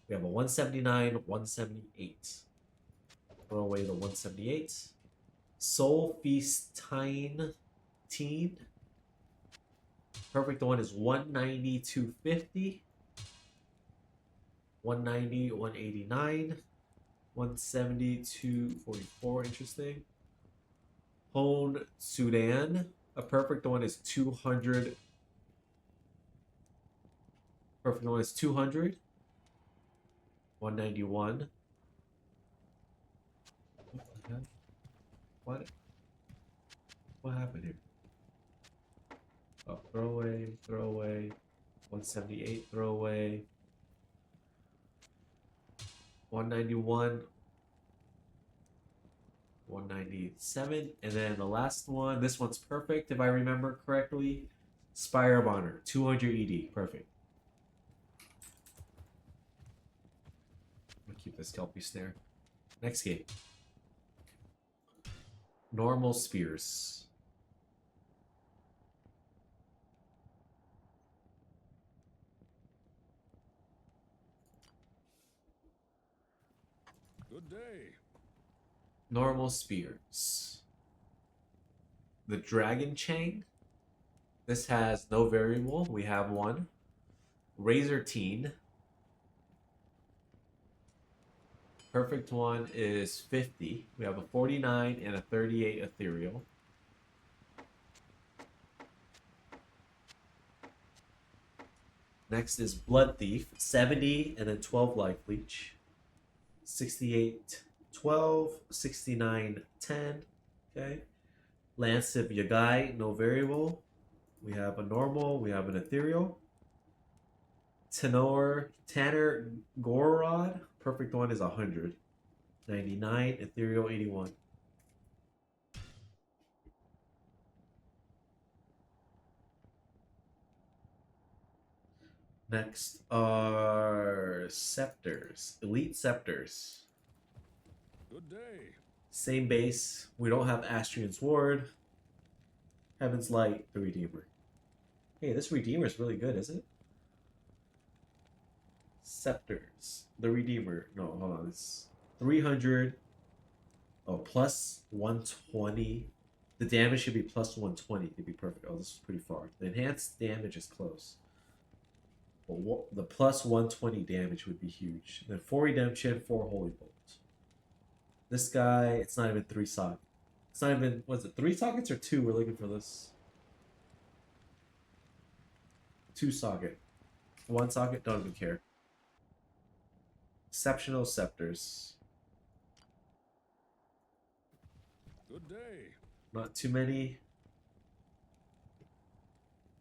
[SPEAKER 3] We have a 179, 178. Throw away the 178. Soul Feast Teen. Perfect one is 190, 250. 190, 189. 170, 244. Interesting. Hone Sudan. A perfect one is 200. Perfect one is 200. 191. What the heck? What happened here? Oh, throw away, throw away. 178, throw away. 191. 197. And then the last one, this one's perfect if I remember correctly. Spire of Honor, 200 ED, perfect. I'm gonna keep this Kelpie Snare. Next game. Normal Spears.
[SPEAKER 2] Good day.
[SPEAKER 3] Normal Spears. The Dragon Chain. This has no variable. We have one. Razor Teen. Perfect one is 50. We have a 49 and a 38 Ethereal. Next is Blood Thief. 70 and then 12 Life Leech. 68, 12, 69, 10. Okay. Lance of Yagai, no variable. We have a normal, we have an ethereal. Tanner Gorod, perfect one is 100. 99, ethereal 81. Next are Scepters, Elite Scepters.
[SPEAKER 2] Good day.
[SPEAKER 3] Same base. We don't have Astrian's Ward. Heaven's Light, the Redeemer. Hey, this Redeemer is really good, isn't it? Scepters, the Redeemer. No, hold on. It's 300. Oh, plus 120. The damage should be plus 120 to be perfect. Oh, this is pretty far. The enhanced damage is close. But the plus 120 damage would be huge. Then 4 Redemption, 4 Holy Bolt. This guy, it's not even 3 sockets. It's not even, was it 3 sockets or 2? We're looking for this. 2 socket. 1 socket, don't even care. Exceptional Scepters.
[SPEAKER 2] Good day.
[SPEAKER 3] Not too many.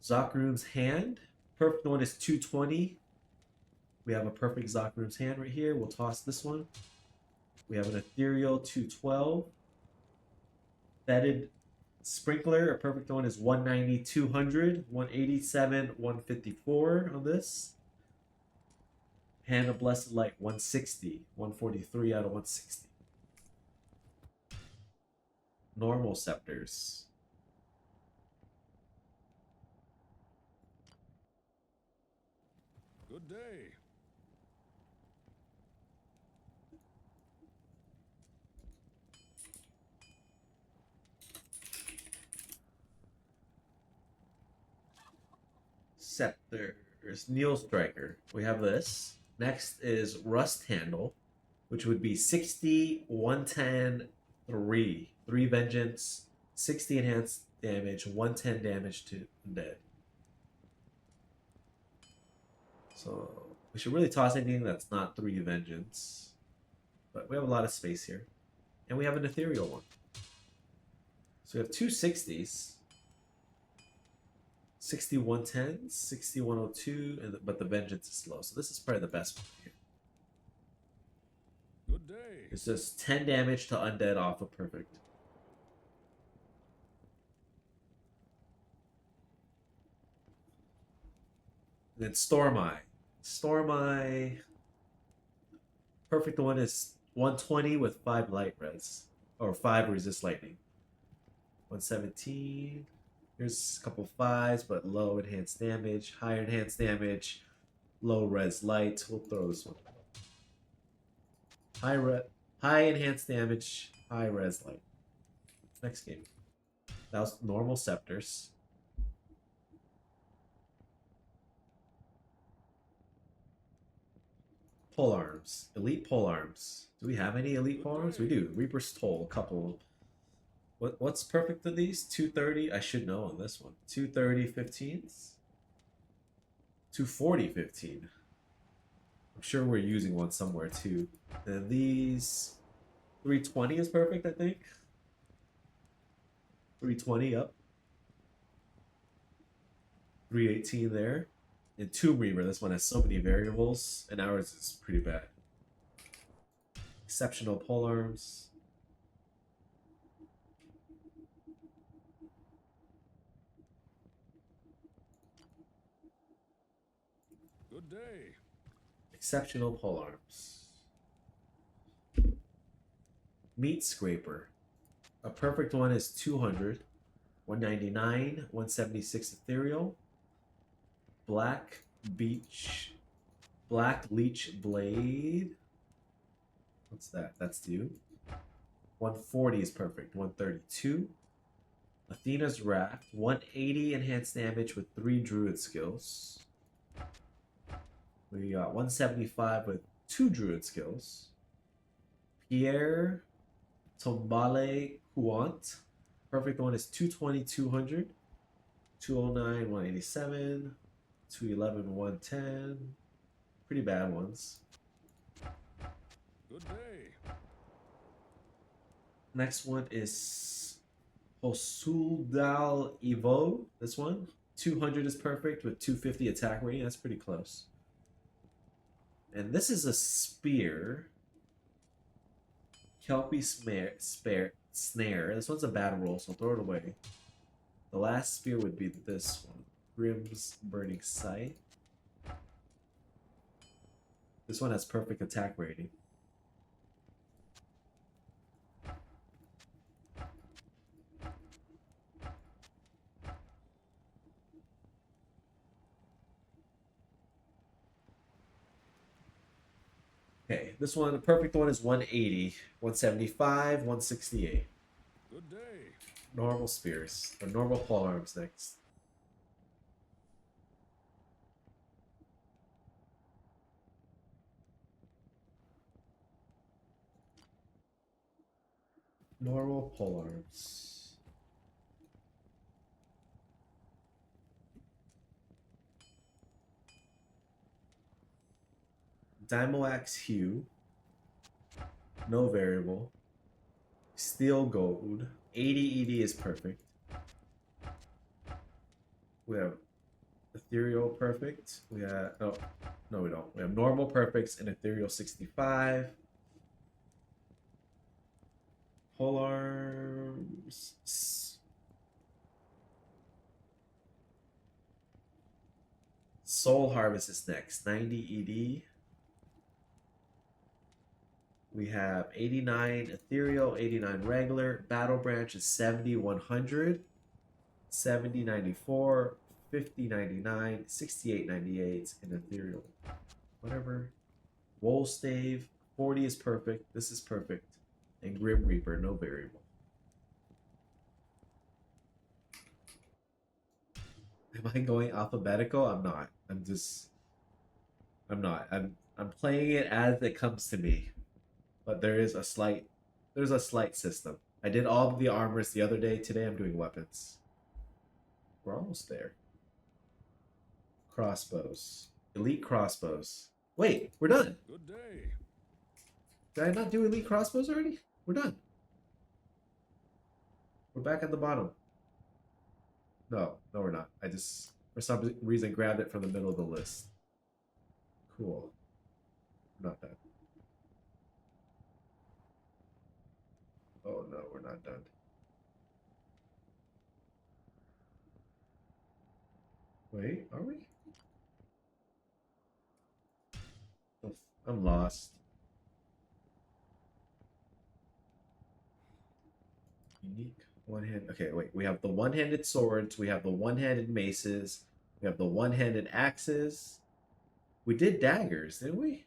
[SPEAKER 3] Zakroom's Hand. Perfect one is 220. We have a perfect Zakroom's Hand right here. We'll toss this one. We have an Ethereal 212. Fetid Sprinkler. A perfect one is 190, 200. 187, 154 on this. Hand of Blessed Light, 160. 143 out of 160. Normal Scepters.
[SPEAKER 2] Good day.
[SPEAKER 3] Scepters. Neil Striker. We have this. Next is Rust Handle, which would be 60, 110, 3. 3 Vengeance, 60 enhanced damage, 110 damage to undead. So we should really toss anything that's not 3 Vengeance. But we have a lot of space here. And we have an ethereal one. So we have 2 60s. 6110, 6102, but the Vengeance is low. So this is probably the best one here.
[SPEAKER 2] Good Good day.
[SPEAKER 3] It's just 10 damage to undead off of perfect. And then Storm Eye. Storm Eye. Perfect one is 120 with 5 light res. Or 5 resist lightning. 117. Here's a couple 5s, but low enhanced damage. Higher enhanced damage. Low res light. We'll throw this one. High enhanced damage. High res light. Next game. That was normal scepters. Pole arms. Elite pole arms. Do we have any elite pole arms? We do. Reaper's Toll, a couple. What's perfect of these? 230. I should know on this one. 230 15s. 240 15. I'm sure we're using one somewhere too. And these 320 is perfect, I think. 320 up. 318 there. And Tomb Reaver, this one has so many variables, and ours is pretty bad. Exceptional polearms.
[SPEAKER 2] Good day.
[SPEAKER 3] Exceptional polearms. Meat Scraper. A perfect one is 200. 199. 176 Ethereal. Black Leech Blade. What's that? That's due. 140 is perfect. 132. Athena's Wrath. 180 enhanced damage with 3 Druid skills. We got 175 with 2 Druid skills. Pierre Tombale Huant. Perfect one is 220, 200. 209, 187. 211, 110. Pretty bad ones.
[SPEAKER 2] Good day.
[SPEAKER 3] Next one is Hosuldal Evo. This one. 200 is perfect with 250 attack rating. That's pretty close. And this is a spear. Kelpie Snare. This one's a bad roll, so throw it away. The last spear would be this one. Grim's Burning Sight. This one has perfect attack rating. Okay, this one, the perfect one is 180, 175, 168.
[SPEAKER 2] Good day.
[SPEAKER 3] Normal spears, or normal polearms next. Normal polearms. Dymoax Hue. No variable. Steel Gold. 80 ED is perfect. We have Ethereal perfect. We have no we don't. We have normal perfects and Ethereal 65. Polearms. Soul Harvest is next. 90 ED. We have 89 Ethereal, 89 regular. Battle Branch is 70, 100. 70, 94. 50, 99. 68, 98. And Ethereal. Whatever. Wool Stave. 40 is perfect. This is perfect. And Grim Reaper, no variable. Am I going alphabetical? I'm not. I'm not. I'm playing it as it comes to me. But there's a slight system. I did all of the armors the other day. Today I'm doing weapons. We're almost there. Crossbows. Elite crossbows. Wait, we're done.
[SPEAKER 2] Good day.
[SPEAKER 3] Did I not do elite crossbows already? We're done. We're back at the bottom. No, we're not. I just, for some reason, grabbed it from the middle of the list. Cool. Not bad.
[SPEAKER 1] Oh no, we're not done. Wait, are we? Oh, I'm lost. Unique one-hand. Okay, wait. We have the one-handed swords. We have the one-handed maces. We have the one-handed axes. We did daggers, didn't we?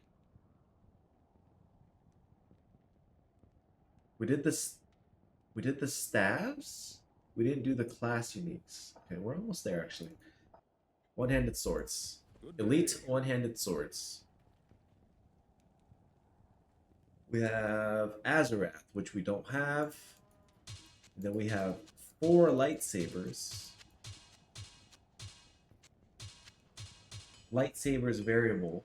[SPEAKER 1] We did this. We did the staves. We didn't do the class uniques. Okay, we're almost there actually. One-handed swords.
[SPEAKER 2] Good
[SPEAKER 1] Elite
[SPEAKER 2] day.
[SPEAKER 1] one-handed swords. We have Azarath, which we don't have. And then we have 4 lightsabers. Lightsabers variable.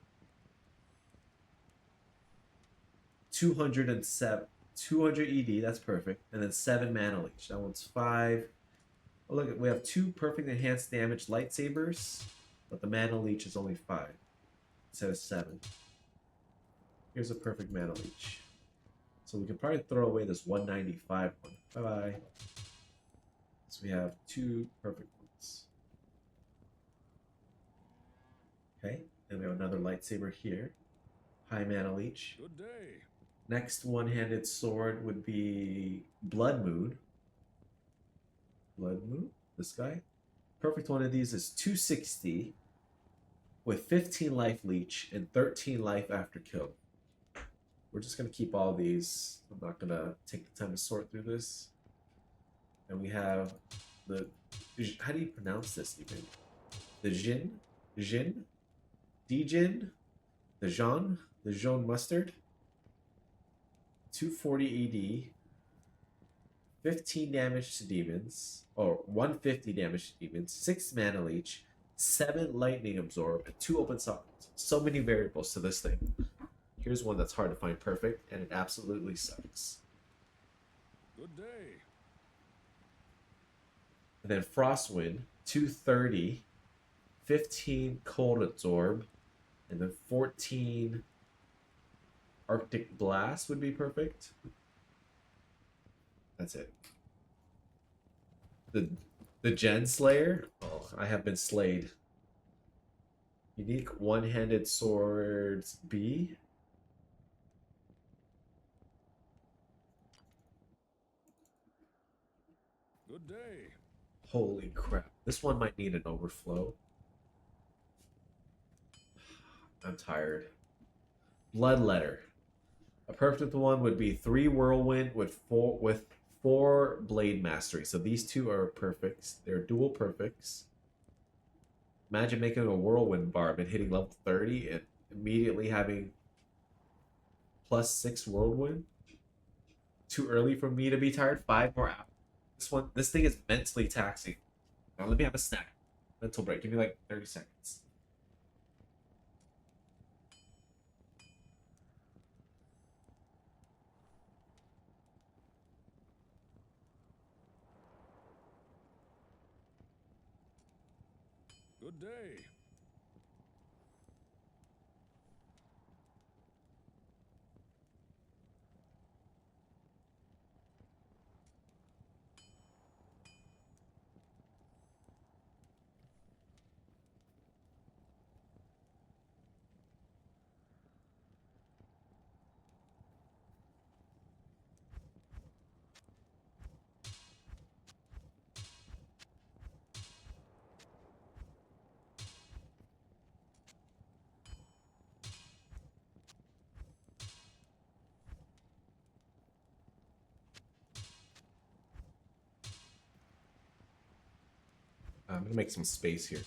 [SPEAKER 1] 207. 200 ED, that's perfect. And then 7 mana leech. That one's 5. Oh, look, we have 2 perfect enhanced damage lightsabers, but the mana leech is only 5 instead of 7. Here's a perfect mana leech. So we can probably throw away this 195 one. Bye-bye. So we have 2 perfect ones. Okay, and we have another lightsaber here. High mana leech.
[SPEAKER 2] Good day.
[SPEAKER 1] Next one-handed sword would be Blood Moon. Blood Moon? This guy? Perfect one of these is 260 with 15 life leech and 13 life after kill. We're just going to keep all these. I'm not going to take the time to sort through this. And we have the... How do you pronounce this even? The Jin? Dijin? The Jean Mustard? 240 ED, 15 damage to demons, or 150 damage to demons, 6 mana leech, 7 lightning absorb, and 2 open sockets. So many variables to this thing. Here's one that's hard to find perfect, and it absolutely sucks.
[SPEAKER 2] Good day.
[SPEAKER 1] And then Frostwind, 230, 15 cold absorb, and then 14 Arctic Blast would be perfect. That's it. The Gen Slayer. Oh, I have been slayed. Unique one-handed swords B.
[SPEAKER 2] Good day.
[SPEAKER 1] Holy crap. This one might need an overflow. I'm tired. Bloodletter. A perfect one would be 3 whirlwind with 4 blade mastery. So these 2 are perfects. They're dual perfects. Imagine making a whirlwind barb and hitting level 30 and immediately having +6 whirlwind. Too early for me to be tired. 5 more hours. This thing is mentally taxing. Now let me have a snack. Mental break. Give me like 30 seconds.
[SPEAKER 2] Good day.
[SPEAKER 1] I'm gonna make some space here.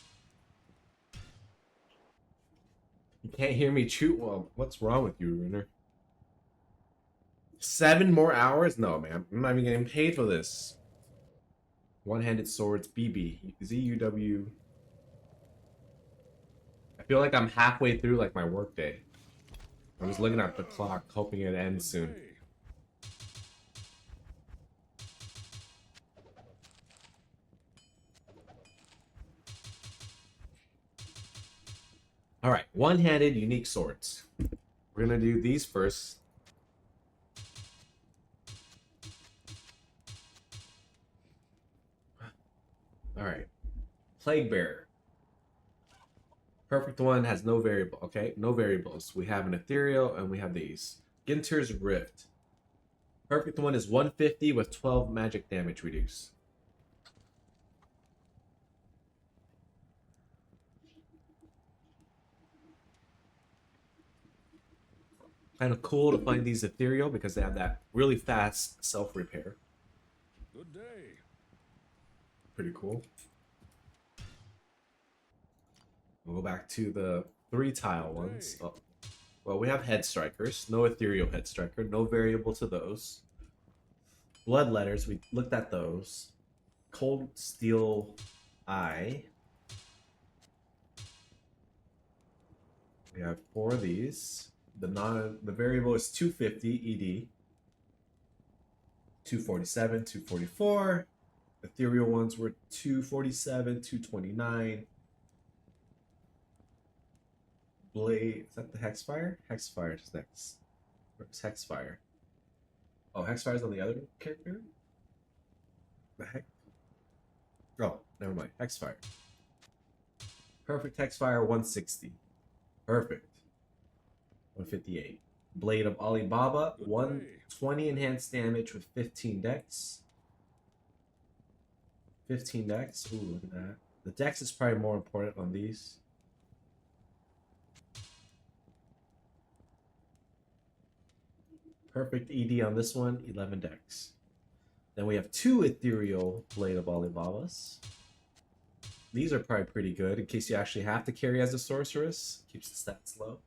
[SPEAKER 1] You can't hear me chew? Well, what's wrong with you, Runner? 7 more hours? No, man. I'm not even getting paid for this. One-handed swords, BB, ZUW. I feel like I'm halfway through like my workday. I'm just looking at the clock, hoping it ends
[SPEAKER 2] Good
[SPEAKER 1] soon.
[SPEAKER 2] day.
[SPEAKER 1] All right, one-handed unique swords. We're gonna do these first.
[SPEAKER 3] All right. Plague Bearer. Perfect one has no variable. Okay, no variables. We have an Ethereal and we have these. Ginter's Rift. Perfect one is 150 with 12 magic damage reduce. Kind of cool to find these Ethereal because they have that really fast self-repair.
[SPEAKER 2] Good day.
[SPEAKER 3] Pretty cool. We'll go back to the 3-tile ones. Oh. Well, we have Head Strikers. No Ethereal Head Striker. No variable to those. Blood Letters. We looked at those. Cold Steel Eye. We have 4 of these. The variable is 250 ED. 247, 244. Ethereal ones were 247, 229. Blade, is that the Hexfire? Hexfire is next. Where's Hexfire? Oh, Hexfire's on the other character? The heck? Oh, never mind. Hexfire. Perfect Hexfire 160. Perfect. 158. Blade of Alibaba, 120 enhanced damage with 15 dex. 15 dex. Ooh, look at that. The dex is probably more important on these. Perfect ED on this one, 11 dex. Then we have 2 Ethereal Blade of Alibabas. These are probably pretty good in case you actually have to carry as a sorceress. Keeps the stats low.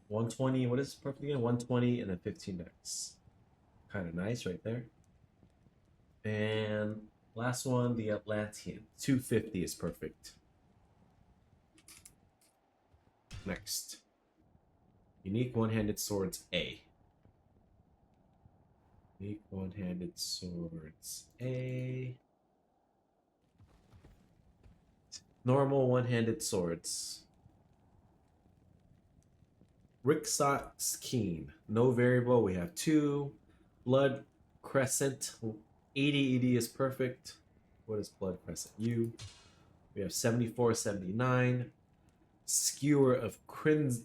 [SPEAKER 3] 120, what is perfect again? 120 and then 15 dex. Kind of nice right there. And last one, the Atlantean. 250 is perfect. Next. Unique one-handed swords A. Unique one-handed swords A. Normal one-handed swords. Ricksock's Keen. No variable. We have 2. Blood Crescent. 80 ED is perfect. What is Blood Crescent? U. We have 74, 79. Skewer of Crintiz.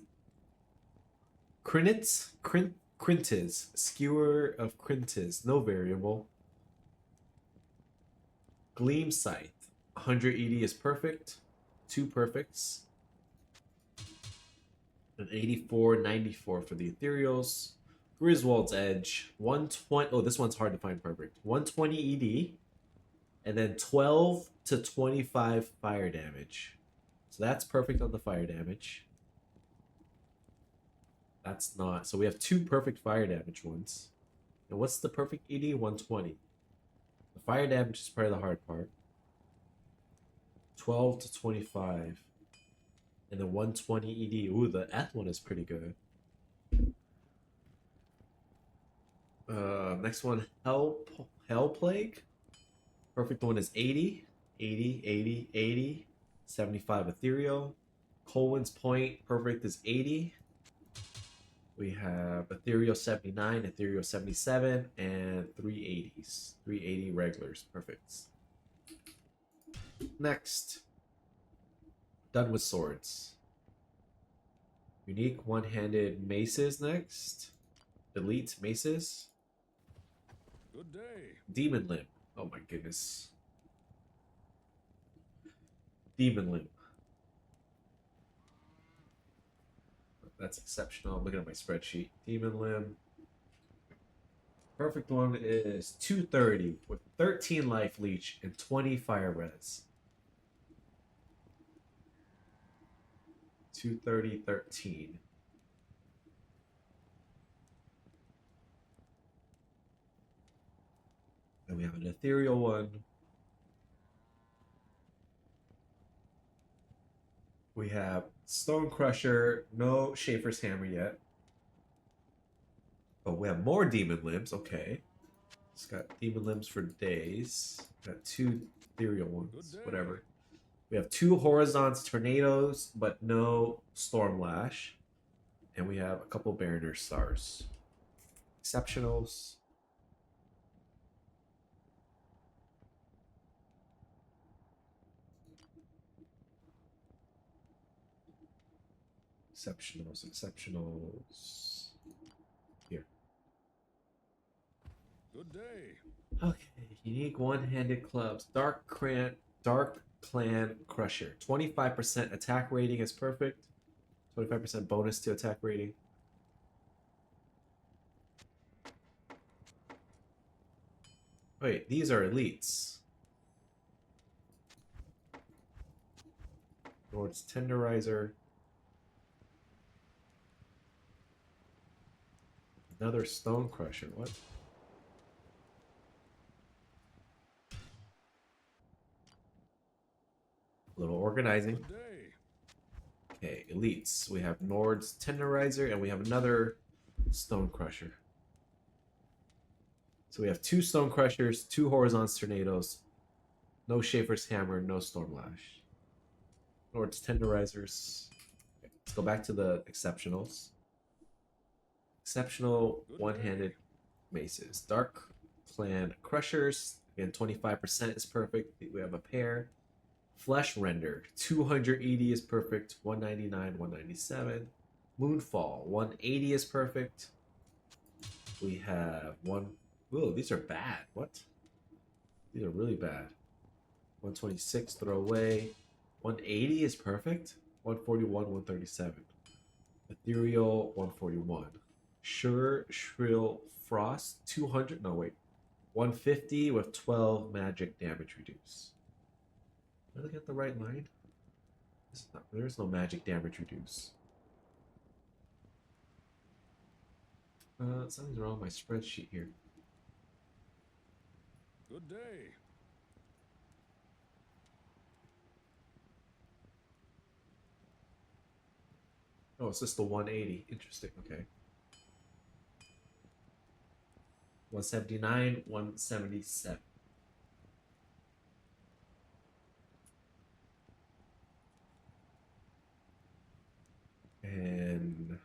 [SPEAKER 3] Skewer of Crintiz. No variable. Gleam Scythe. 180 is perfect. 2 perfects. An 84, 94 for the Ethereals. Griswold's Edge. 120. Oh, this one's hard to find perfect. 120 ED. And then 12 to 25 fire damage. So that's perfect on the fire damage. That's not. So we have 2 perfect fire damage ones. And what's the perfect ED? 120. The fire damage is probably the hard part. 12 to 25. And then 120 ED. Ooh, the Eth one is pretty good. Next one, Hell Plague. Perfect one is 80. 80, 80, 80. 75 Ethereal. Colwyn's Point, perfect is 80. We have Ethereal 79, Ethereal 77, and 380s. 380 regulars, perfect. Next. Done with swords. Unique one-handed maces next. Elite maces.
[SPEAKER 2] Good day.
[SPEAKER 3] Demon Limb. Oh my goodness. Demon Limb. That's exceptional. I'm looking at my spreadsheet. Demon Limb. Perfect one is 230 with 13 life leech and 20 fire res. 230, 13. Then we have an ethereal one. We have Stone Crusher, no Schaefer's Hammer yet. But we have more Demon Limbs, okay. It's got Demon Limbs for days. Got 2 ethereal ones, whatever. We have 2 Horizons Tornadoes, but no Storm Lash. And we have a couple Mariner Stars. Exceptionals.
[SPEAKER 1] Exceptionals. Here.
[SPEAKER 2] Good day.
[SPEAKER 3] Okay, unique one-handed clubs. Dark Clan Crusher. 25% attack rating is perfect. 25% bonus to attack rating. Wait, these are elites. Lord's Tenderizer. Another Stone Crusher. What? A little organizing.
[SPEAKER 2] Good day.
[SPEAKER 3] Okay, elites. We have Nord's Tenderizer and we have another Stone Crusher. So we have 2 Stone Crushers, 2 Horizons Tornadoes, no Schaefer's Hammer, no Stormlash. Nord's Tenderizers. Okay, let's go back to the exceptionals. Exceptional one-handed maces. Dark Clan Crushers. Again, 25% is perfect. We have a pair. Flesh Render. 280 is perfect. 199, 197. Moonfall. 180 is perfect. We have one. Ooh, these are bad. What? These are really bad. 126, throw away. 180 is perfect. 141, 137. Ethereal, 141. Shrill Frost, 200. No, wait. 150 with 12 magic damage reduce. Am I looking at the right line? There's no magic damage reduce. Something's wrong with my spreadsheet here.
[SPEAKER 2] Good day.
[SPEAKER 3] Oh, it's just the 180. Interesting. Okay. 179, 177. And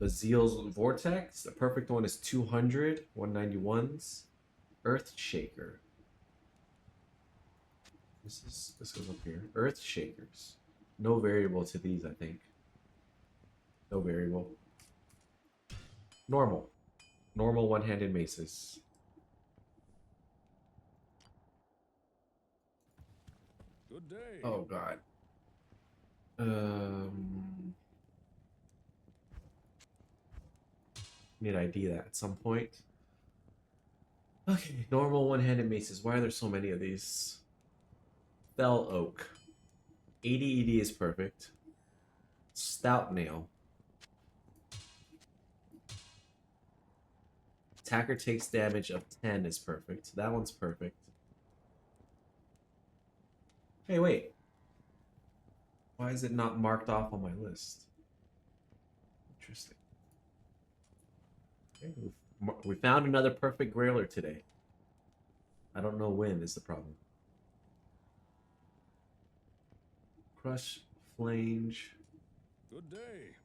[SPEAKER 3] Bazile's Vortex. The perfect one is 200, 191s. Earth Shaker. This goes up here. Earth Shakers. No variable to these, I think. No variable. Normal. Normal one-handed maces.
[SPEAKER 2] Good day.
[SPEAKER 3] Oh god. Need to ID that at some point. Okay, normal one-handed maces. Why are there so many of these? Fell Oak. 80 ED is perfect. Stout Nail. Attacker takes damage of 10 is perfect. That one's perfect. Hey, wait. Why is it not marked off on my list? Interesting. Okay, we found another perfect Grailer today. I don't know when is the problem. Crush, Flange.
[SPEAKER 2] Good day.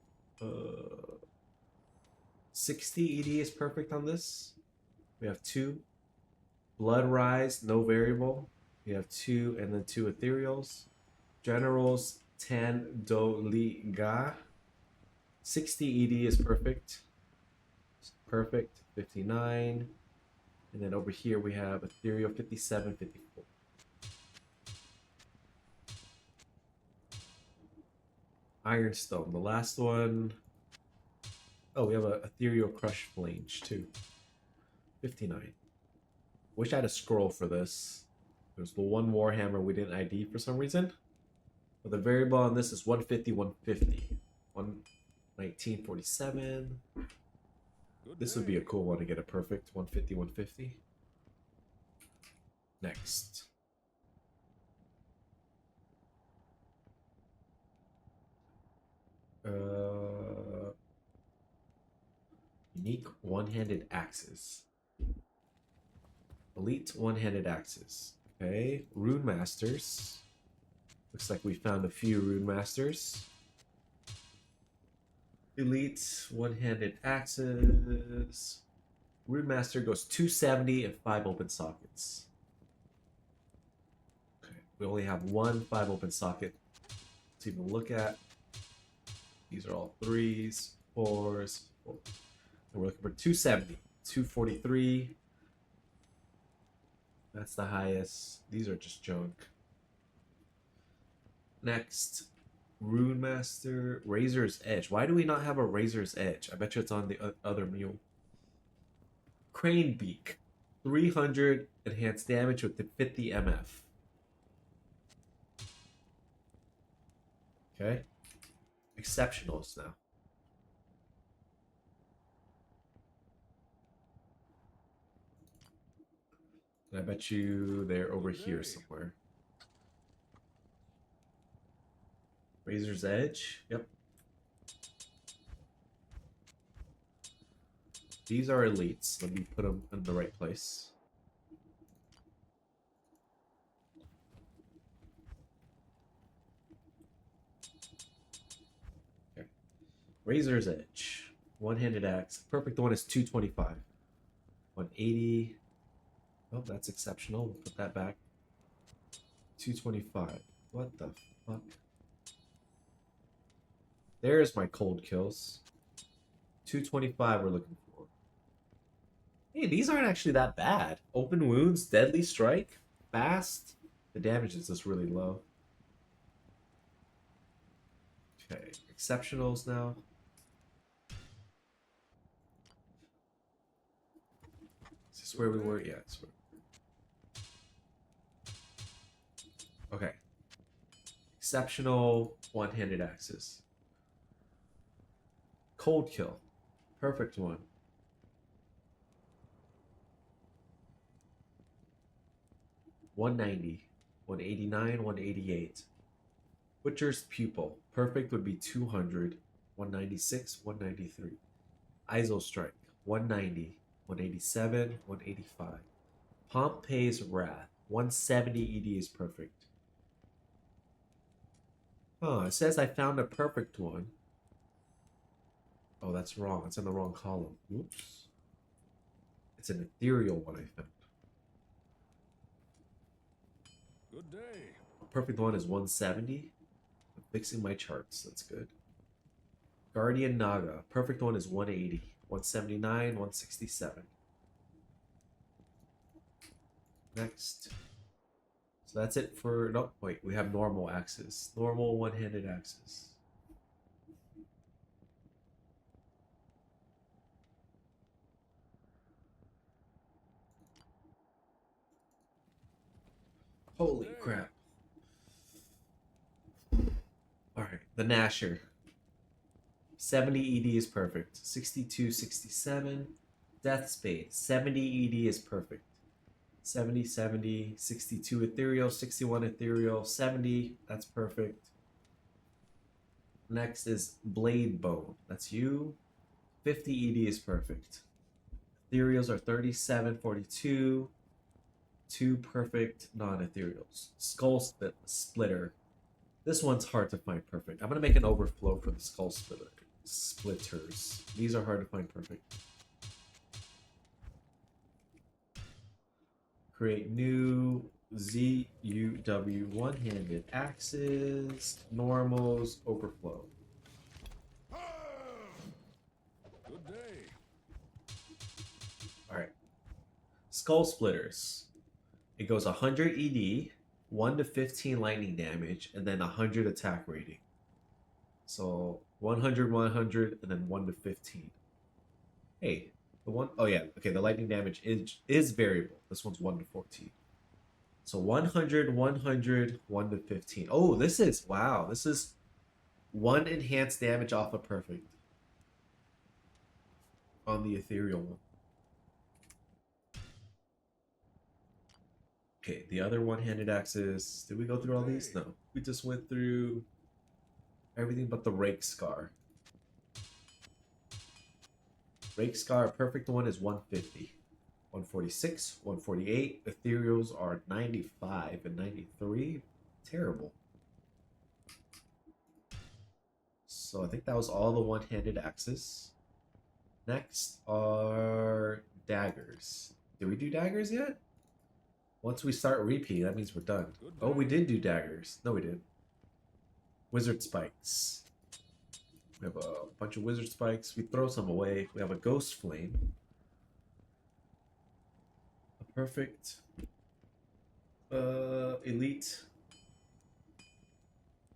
[SPEAKER 3] 60 ED is perfect on this. We have 2. Blood Rise, no variable. We have 2 and then 2 Ethereals. Generals, 10 Do Li Ga. 60 ED is perfect. Perfect. 59. And then over here we have Ethereal 57, 54. Ironstone, the last one. Oh, we have a Ethereal Crush Flange too. 59. Wish I had a scroll for this. There's the one Warhammer we didn't ID for some reason. But the variable on this is 150, 150. 1947. This would be a cool one to get a perfect 150, 150. Next. Unique one-handed axes. Elite one-handed axes. Okay, Rune Masters. Looks like we found a few Rune Masters. Elite one-handed axes. Rune Master goes 270 and 5 open sockets. Okay, we only have 1 5 open socket to even look at. These are all 3s, 4s. And we're looking for 270, 243. That's the highest. These are just junk. Next, Rune Master, Razor's Edge. Why do we not have a Razor's Edge? I bet you it's on the other mule. Crane Beak, 300 enhanced damage with the 50 MF. Okay. Exceptionals now. And I bet you they're over here somewhere. Razor's Edge. Yep. These are elites. Let me put them in the right place. Okay. Razor's Edge. One-handed axe. Perfect one is 225. 180. Oh, that's exceptional. We'll put that back. 225. What the fuck? There's my cold kills. 225 we're looking for. Hey, these aren't actually that bad. Open wounds, deadly strike, fast. The damage is just really low. Okay, exceptionals now. Is this where we were? Yeah, it's where. Okay. Exceptional one-handed axes. Cold kill. Perfect one. 190, 189, 188. Butcher's Pupil. Perfect would be 200, 196, 193. ISO Strike. 190, 187, 185. Pompey's Wrath. 170 ED is perfect. Oh, it says I found a perfect one. Oh, that's wrong. It's in the wrong column. Oops. It's an ethereal one I found.
[SPEAKER 2] Good day.
[SPEAKER 3] Perfect one is 170. I'm fixing my charts. That's good. Guardian Naga. Perfect one is 180. 179, 167. Next. So that's it for... No, wait. We have normal axes. Normal one-handed axes. Holy crap. Alright, the Nasher. 70 ED is perfect. 62, 67. Death Spade. 70 ED is perfect. 70, 70, 62 ethereal, 61 ethereal, 70. That's perfect. Next is Blade Bone. That's you. 50 ED is perfect. Ethereals are 37, 42. 2 perfect non-ethereals. Skull Splitter. This one's hard to find perfect. I'm going to make an overflow for the Skull Splitters. These are hard to find perfect. Create new ZUW one-handed axes, normals, overflow.
[SPEAKER 2] Good day.
[SPEAKER 3] Alright. Skull Splitters. It goes 100 ED, 1 to 15 lightning damage, and then 100 attack rating. So 100, 100, and then 1 to 15. Hey, the one, oh yeah, okay, the lightning damage is variable. This one's 1 to 14. So 100, 100, 1 to 15. Oh, this is, wow, this is 1 enhanced damage off a perfect on the ethereal one. Okay, the other one-handed axes. Did we go through all these? No. We just went through everything but the Rake Scar. Rake Scar, perfect one is 150. 146, 148. Ethereals are 95 and 93. Terrible. So I think that was all the one-handed axes. Next are daggers. Did we do daggers yet? Once we start repeat, that means we're done. Oh, we did do daggers. No, we didn't. Wizard spikes. We have a bunch of wizard spikes. We throw some away. We have a ghost flame. A perfect elite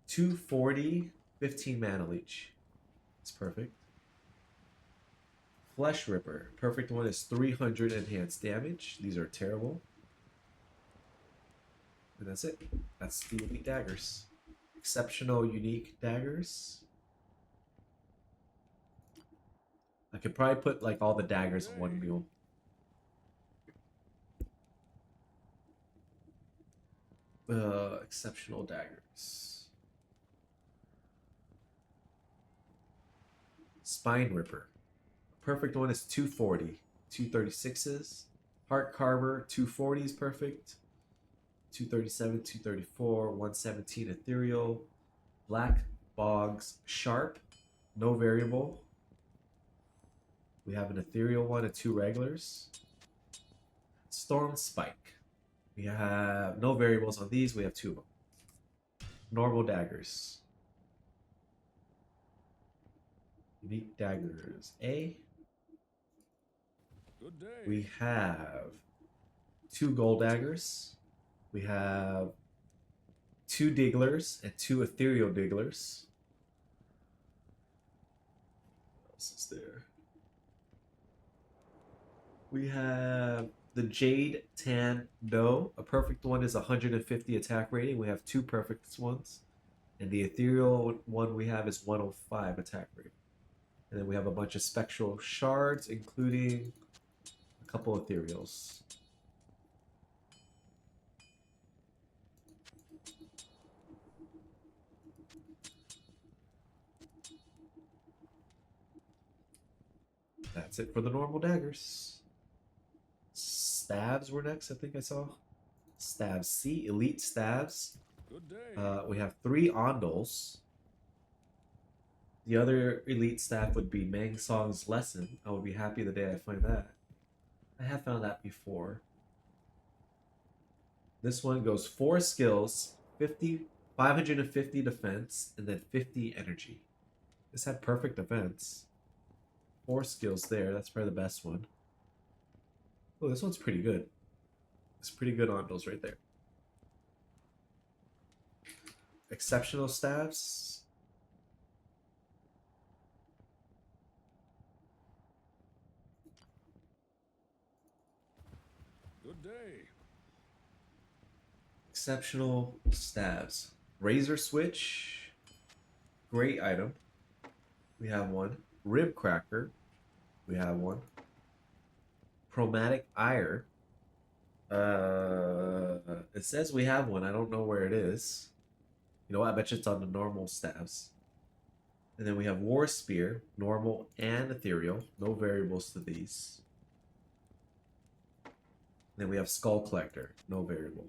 [SPEAKER 3] 240, 15 mana leech. It's perfect. Flesh Ripper. Perfect one is 300 enhanced damage. These are terrible. And that's it. That's the elite daggers. Exceptional unique daggers. I could probably put like all the daggers in one mule. Exceptional daggers. Spine Ripper. Perfect one is 240. 236s. Heart Carver, 240 is perfect. 237, 234, 117 Ethereal. Black Bogs Sharp. No variable. We have an Ethereal one and 2 regulars. Storm Spike. We have no variables on these. We have 2 of them. Normal daggers. Unique daggers. A.
[SPEAKER 2] Good day.
[SPEAKER 3] We have 2 gold daggers. We have 2 digglers and 2 ethereal digglers. What else is there? We have the Jade Tan Doe. A perfect one is 150 attack rating. We have 2 perfect ones. And the ethereal one we have is 105 attack rating. And then we have a bunch of spectral shards, including a couple ethereals. That's it for the normal daggers. Stabs were next, I think I saw. Stabs C, elite stabs.
[SPEAKER 2] Good day.
[SPEAKER 3] We have 3 Ondals. The other elite staff would be Mang Song's Lesson. I would be happy the day I find that. I have found that before. This one goes 4 skills, 550 defense, and then 50 energy. This had perfect defense. 4 skills there. That's probably the best one. Oh, this one's pretty good. It's pretty good Ondals right there. Exceptional stabs.
[SPEAKER 2] Good day.
[SPEAKER 3] Exceptional stabs. Razor switch. Great item. We have one. Rib cracker. We have one. Chromatic ire. It says we have one. I don't know where it is. You know what? I bet you it's on the normal stabs. And then we have War Spear, normal and ethereal. No variables to these. And then we have Skull Collector, no variable.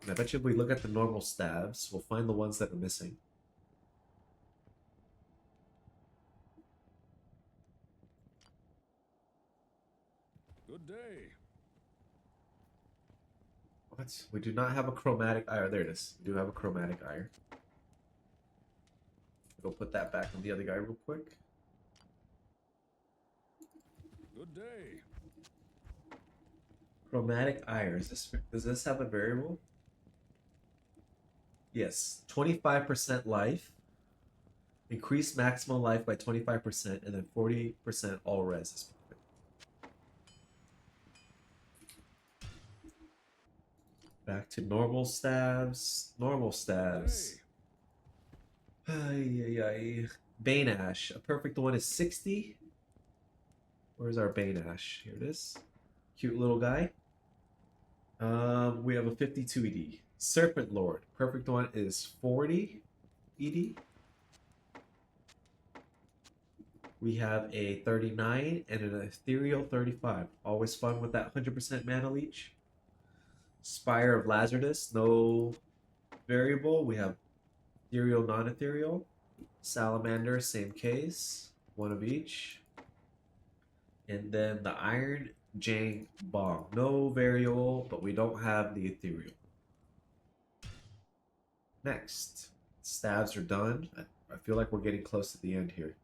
[SPEAKER 3] And I bet you if we look at the normal stabs, we'll find the ones that are missing.
[SPEAKER 2] Good day.
[SPEAKER 3] What? We do not have a chromatic ire. There it is. We do have a chromatic ire. Go put that back on the other guy real quick.
[SPEAKER 2] Good day.
[SPEAKER 3] Chromatic ire. Does this have a variable? Yes. 25% life. Increase maximum life by 25%, and then 40% all res is perfect. Back to normal stabs. Normal stabs. Bane Ash. A perfect one is 60. Where's our Bane Ash? Here it is. Cute little guy. We have a 52 ED. Serpent Lord. Perfect one is 40 ED. We have a 39 and an ethereal 35. Always fun with that 100% mana leech. Spire of Lazarus, no variable. We have ethereal, non-ethereal. Salamander, same case. One of each. And then the Iron Jang Bong. No variable, but we don't have the ethereal. Next. Stabs are done. I feel like we're getting close to the end here.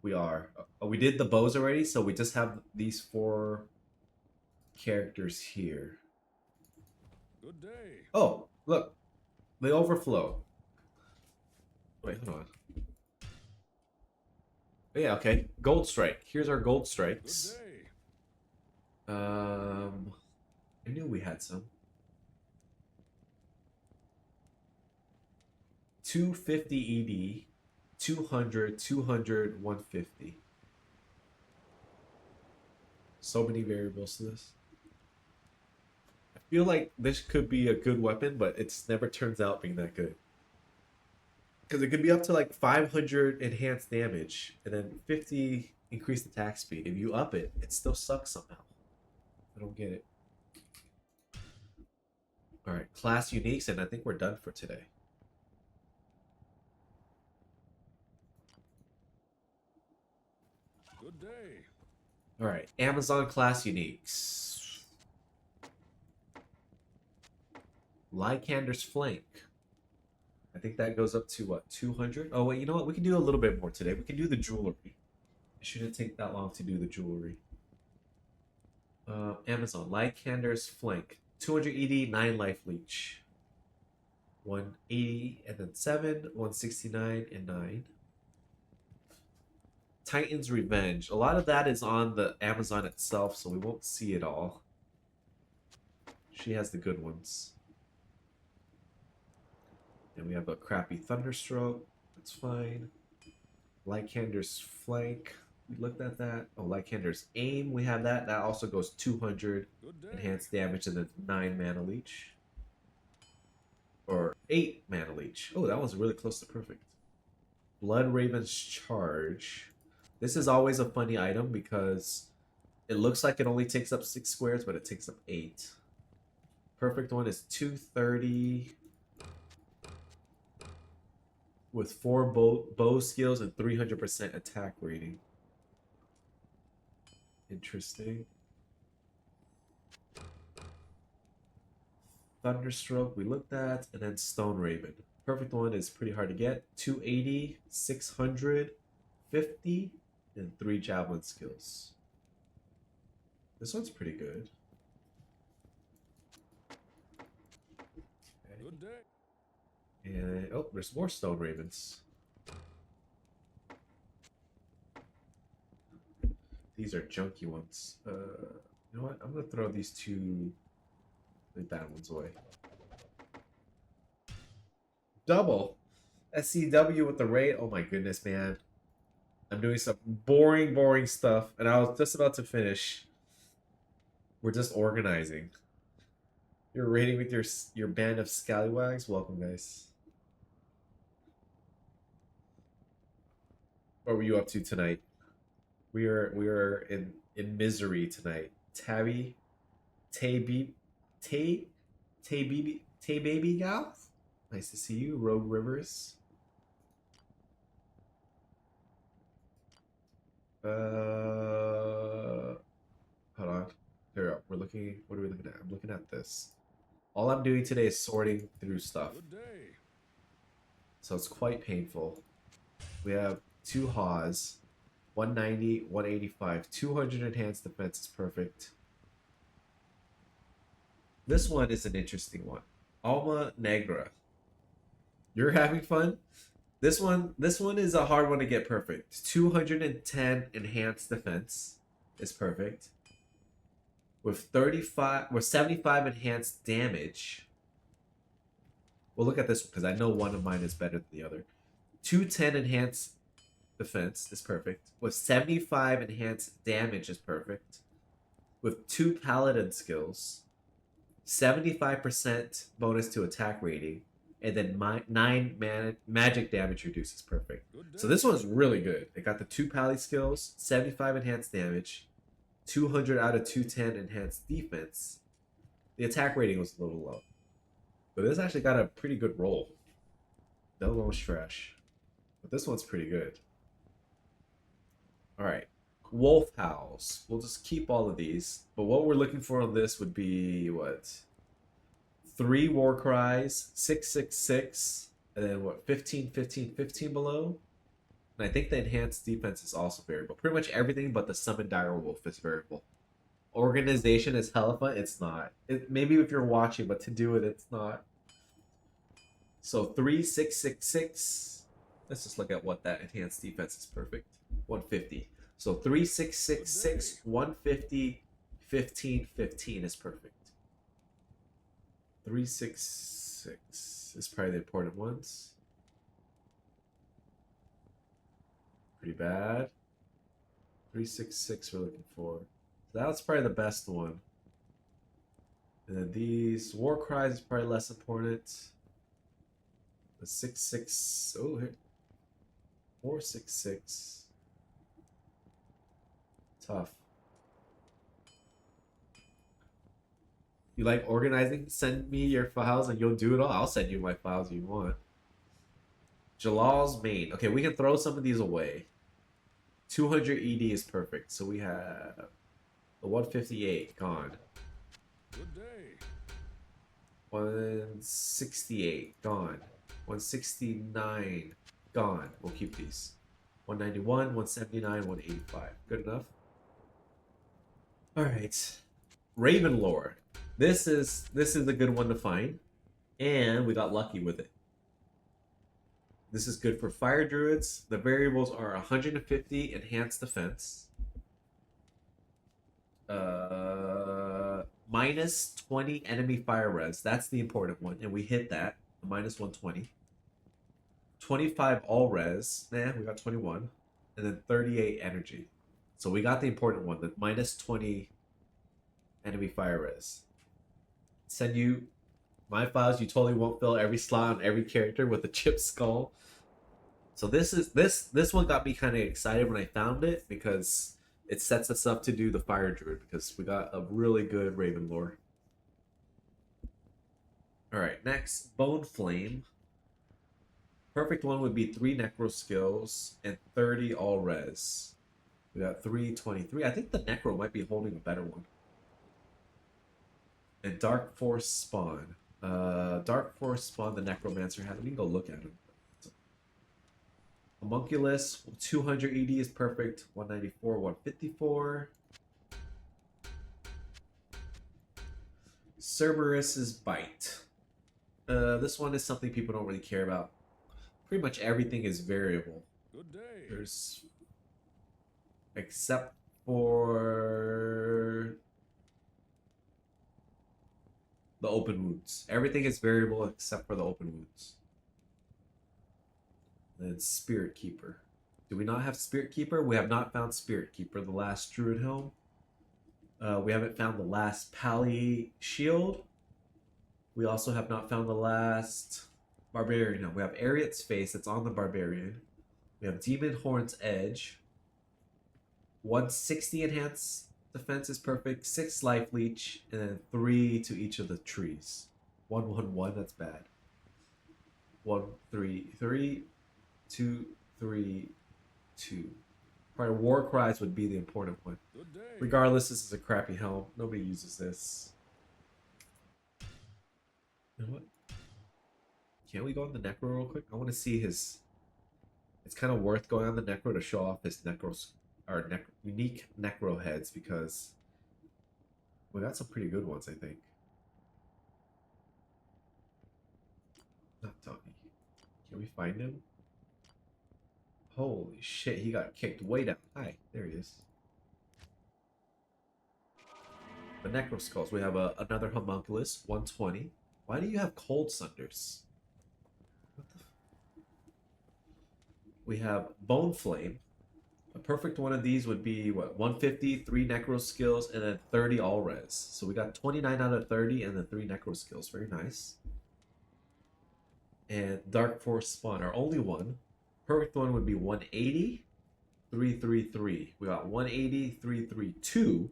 [SPEAKER 3] We are. We did the bows already, so we just have these 4 characters here.
[SPEAKER 2] Good day.
[SPEAKER 3] Oh, look. They overflow. Wait, hold on. Yeah, okay. Gold strike. Here's our gold
[SPEAKER 2] Good
[SPEAKER 3] strikes.
[SPEAKER 2] day.
[SPEAKER 3] I knew we had some. 250 ED, 200, 200, 150. So many variables to this. I feel like this could be a good weapon, but it's never turns out being that good. Because it could be up to like 500 enhanced damage and then 50 increased attack speed. If you up it, it still sucks somehow. I don't get it. Alright, class uniques, and I think we're done for today.
[SPEAKER 2] Good day.
[SPEAKER 3] Alright, Amazon class uniques. Lycander's Flank. I think that goes up to what, 200? Oh, wait, you know what? We can do a little bit more today. We can do the jewelry. It shouldn't take that long to do the jewelry. Amazon, Lycander's Flank. 200 ED, 9 life leech. 180 and then 7, 169 and 9. Titan's Revenge. A lot of that is on the Amazon itself, so we won't see it all. She has the good ones. And we have a crappy Thunderstroke. That's fine. Lycander's Flank. We looked at that. Oh, Lycander's Aim. We have that. That also goes 200
[SPEAKER 2] Good day.
[SPEAKER 3] enhanced damage and then 9 mana leech. Or 8 mana leech. Oh, that one's really close to perfect. Blood Raven's Charge. This is always a funny item because it looks like it only takes up 6 squares, but it takes up 8. Perfect one is 230 with 4 bow skills and 300% attack rating. Interesting. Thunderstroke we looked at, and then Stone Raven. Perfect one is pretty hard to get. 280, 600, 50, and 3 javelin skills. This one's pretty good. Okay.
[SPEAKER 2] Good day.
[SPEAKER 3] And oh, there's more Stone Ravens. These are junky ones. You know what? I'm gonna throw these 2 the bad ones away. Double SCW with the raid. Oh my goodness, man! I'm doing some boring stuff, and I was just about to finish. We're just organizing. You're raiding with your band of scallywags. Welcome, guys. What were you up to tonight? We are in misery tonight. Tabby, Tay baby gal. Nice to see you, Rogue Rivers. Hold on. Here we go. We're looking. What are we looking at? I'm looking at this. All I'm doing today is sorting through stuff.
[SPEAKER 2] Good day.
[SPEAKER 3] So it's quite painful. We have 2 Haws, 190, 185, 200 enhanced defense is perfect. This one is an interesting one. Alma Negra. You're having fun? This one is a hard one to get perfect. 210 enhanced defense is perfect. With 75 enhanced damage. We'll look at this because I know one of mine is better than the other. 210 enhanced defense is perfect. With 75 enhanced damage is perfect. With 2 paladin skills, 75% bonus to attack rating, and then 9 magic damage reduced is perfect.
[SPEAKER 2] Good day.
[SPEAKER 3] So this one's really good. It got the 2 pally skills, 75 enhanced damage, 200 out of 210 enhanced defense. The attack rating was a little low. But this actually got a pretty good roll. The other one was trash. But this one's pretty good. Alright. Wolf Howls. We'll just keep all of these. But what we're looking for on this would be, what? 3 War Cries, 666, And then what, 15, 15, 15 below? And I think the enhanced defense is also variable. Pretty much everything but the summon dire wolf is variable. Organization is hella fun. It's not. Maybe if you're watching, but to do it, it's not. So 3666. Let's just look at what that enhanced defense is perfect. 150. So 3666, 150, 15, 15 is perfect. 366 is probably the important ones. Pretty bad. 366 we're looking for. So that's probably the best one. And then these war cries is probably less important. The 66. Oh, here. 466. Tough. You like organizing? Send me your files and you'll do it all. I'll send you my files if you want. Jalal's main. Okay, we can throw some of these away. 200 ED is perfect. So we have the 158 gone.
[SPEAKER 2] Good day.
[SPEAKER 3] 168 gone. 169 gone. We'll keep these. 191, 179, 185. Good enough. All right. Raven lore. This is a good one to find, and we got lucky with it. This is good for fire druids. The variables are 150 enhanced defense, minus 20 enemy fire res. That's the important one, and we hit that. Minus 120. 25 all res. Nah, we got 21, and then 38 energy. So we got the important one, the minus 20 enemy fire res. Send you my files. You totally won't fill every slot on every character with a chip skull. So this one got me kind of excited when I found it because it sets us up to do the fire druid because we got a really good Raven lore. All right, next Bone Flame. Perfect one would be 3 necro skills and 30 all res. We got 323. I think the necro might be holding a better one. And Dark Force Spawn. Dark Force Spawn the Necromancer had. Let me go look at him. Homunculus, 200 ED is perfect. 194, 154. Cerberus's Bite. This one is something people don't really care about. Pretty much everything is variable.
[SPEAKER 2] Good day.
[SPEAKER 3] There's... Except for... the open wounds. Everything is variable except for the open wounds. Then Spirit Keeper. Do we not have Spirit Keeper? We have not found Spirit Keeper, the last Druid Helm. We haven't found the last Pally Shield. We also have not found the last Barbarian Helm. We have Ariat's Face, that's on the Barbarian. We have Demon Horn's Edge. 160 enhanced defense is perfect. 6 life leech, and then 3 to each of the trees. 111, that's bad. 1 3 3 2 3 2. Probably War Cries would be the important one.
[SPEAKER 2] Good day.
[SPEAKER 3] Regardless, this is a crappy helm. Nobody uses this. You know what? Can't we go on the Necro real quick? I want to see his... It's kind of worth going on the Necro to show off his Necros, or unique Necro heads, because we got some pretty good ones, I think. Not Tommy. Can we find him? Holy shit, he got kicked way down. Hi, there he is. The Necro Skulls. We have another Homunculus, 120. Why do you have Cold Sunders? What the We have Bone Flame. A perfect one of these would be, what, 150, 3 Necro Skills, and then 30 all res. So we got 29 out of 30, and then 3 Necro Skills. Very nice. And Dark Force Spawn, our only one. Perfect one would be 180, 333. We got 180, 332,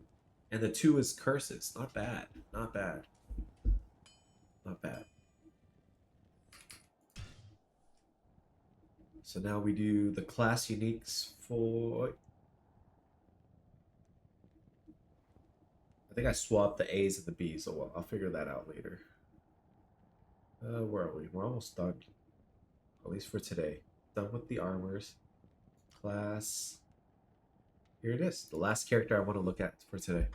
[SPEAKER 3] and the 2 is Curses. Not bad. Not bad. Not bad. So now we do the class uniques for... I think I swapped the A's and the B's, so I'll figure that out later. Where are we? We're almost done. At least for today. Done with the armors. Class. Here it is. The last character I want to look at for today.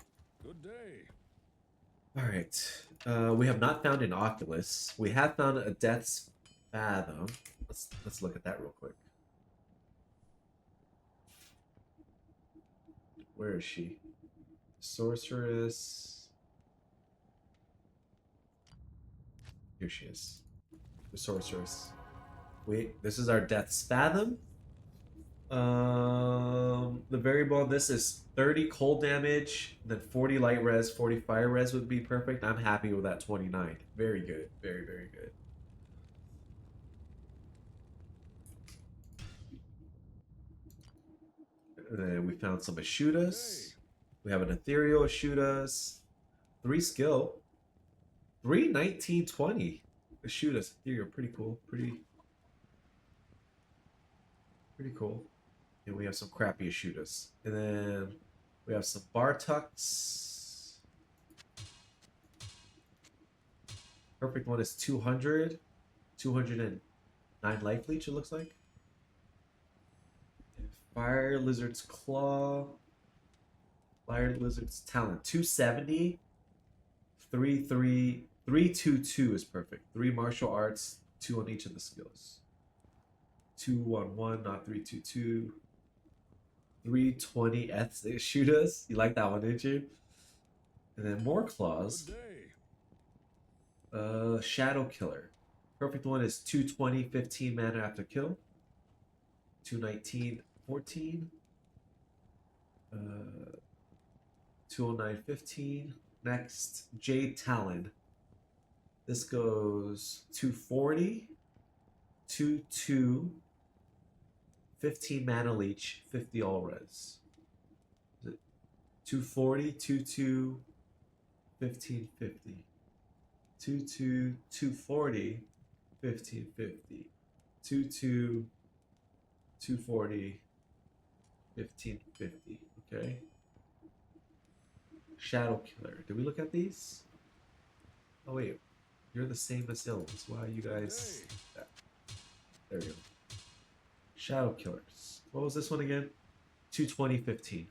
[SPEAKER 2] Good day.
[SPEAKER 3] All right. We have not found an Oculus. We have found a Death's Fathom. Let's look at that real quick. Where is she? Sorceress. Here she is. The Sorceress. Wait, this is our Death's Fathom. The variable on this is 30 cold damage, then 40 light res, 40 fire res would be perfect. I'm happy with that 29. Very good. Very, very good. And then we found some Ashudas. We have an Ethereal Ashudas. 3 skill. 3 19 20. Ashudas. Ethereal. Pretty cool. Pretty cool. And we have some crappy Ashudas. And then we have some Bartucks. Perfect one is 200. 209 life leech, it looks like. Fire Lizard's Claw. Fire Lizard's Talent. 270. 322 is perfect. 3 martial arts, 2 on each of the skills. 211, not 322. 320 they shoot us. You like that one, didn't you? And then more claws. Shadow Killer. Perfect one is 220, 15 mana after kill. 219, 14. 209, 15. Next, Jade Talon. This goes 240, 22, 15 mana leech, 50 all res. Is it 240, 22, 15, 50. 22, 240, 15, 50. 22, 240, 15, 50. Okay. Shadow Killer. Did we look at these? Oh wait, you're the same as Ilms. Why are you guys? There we go. Shadow Killers. What was this one again? 220, 15.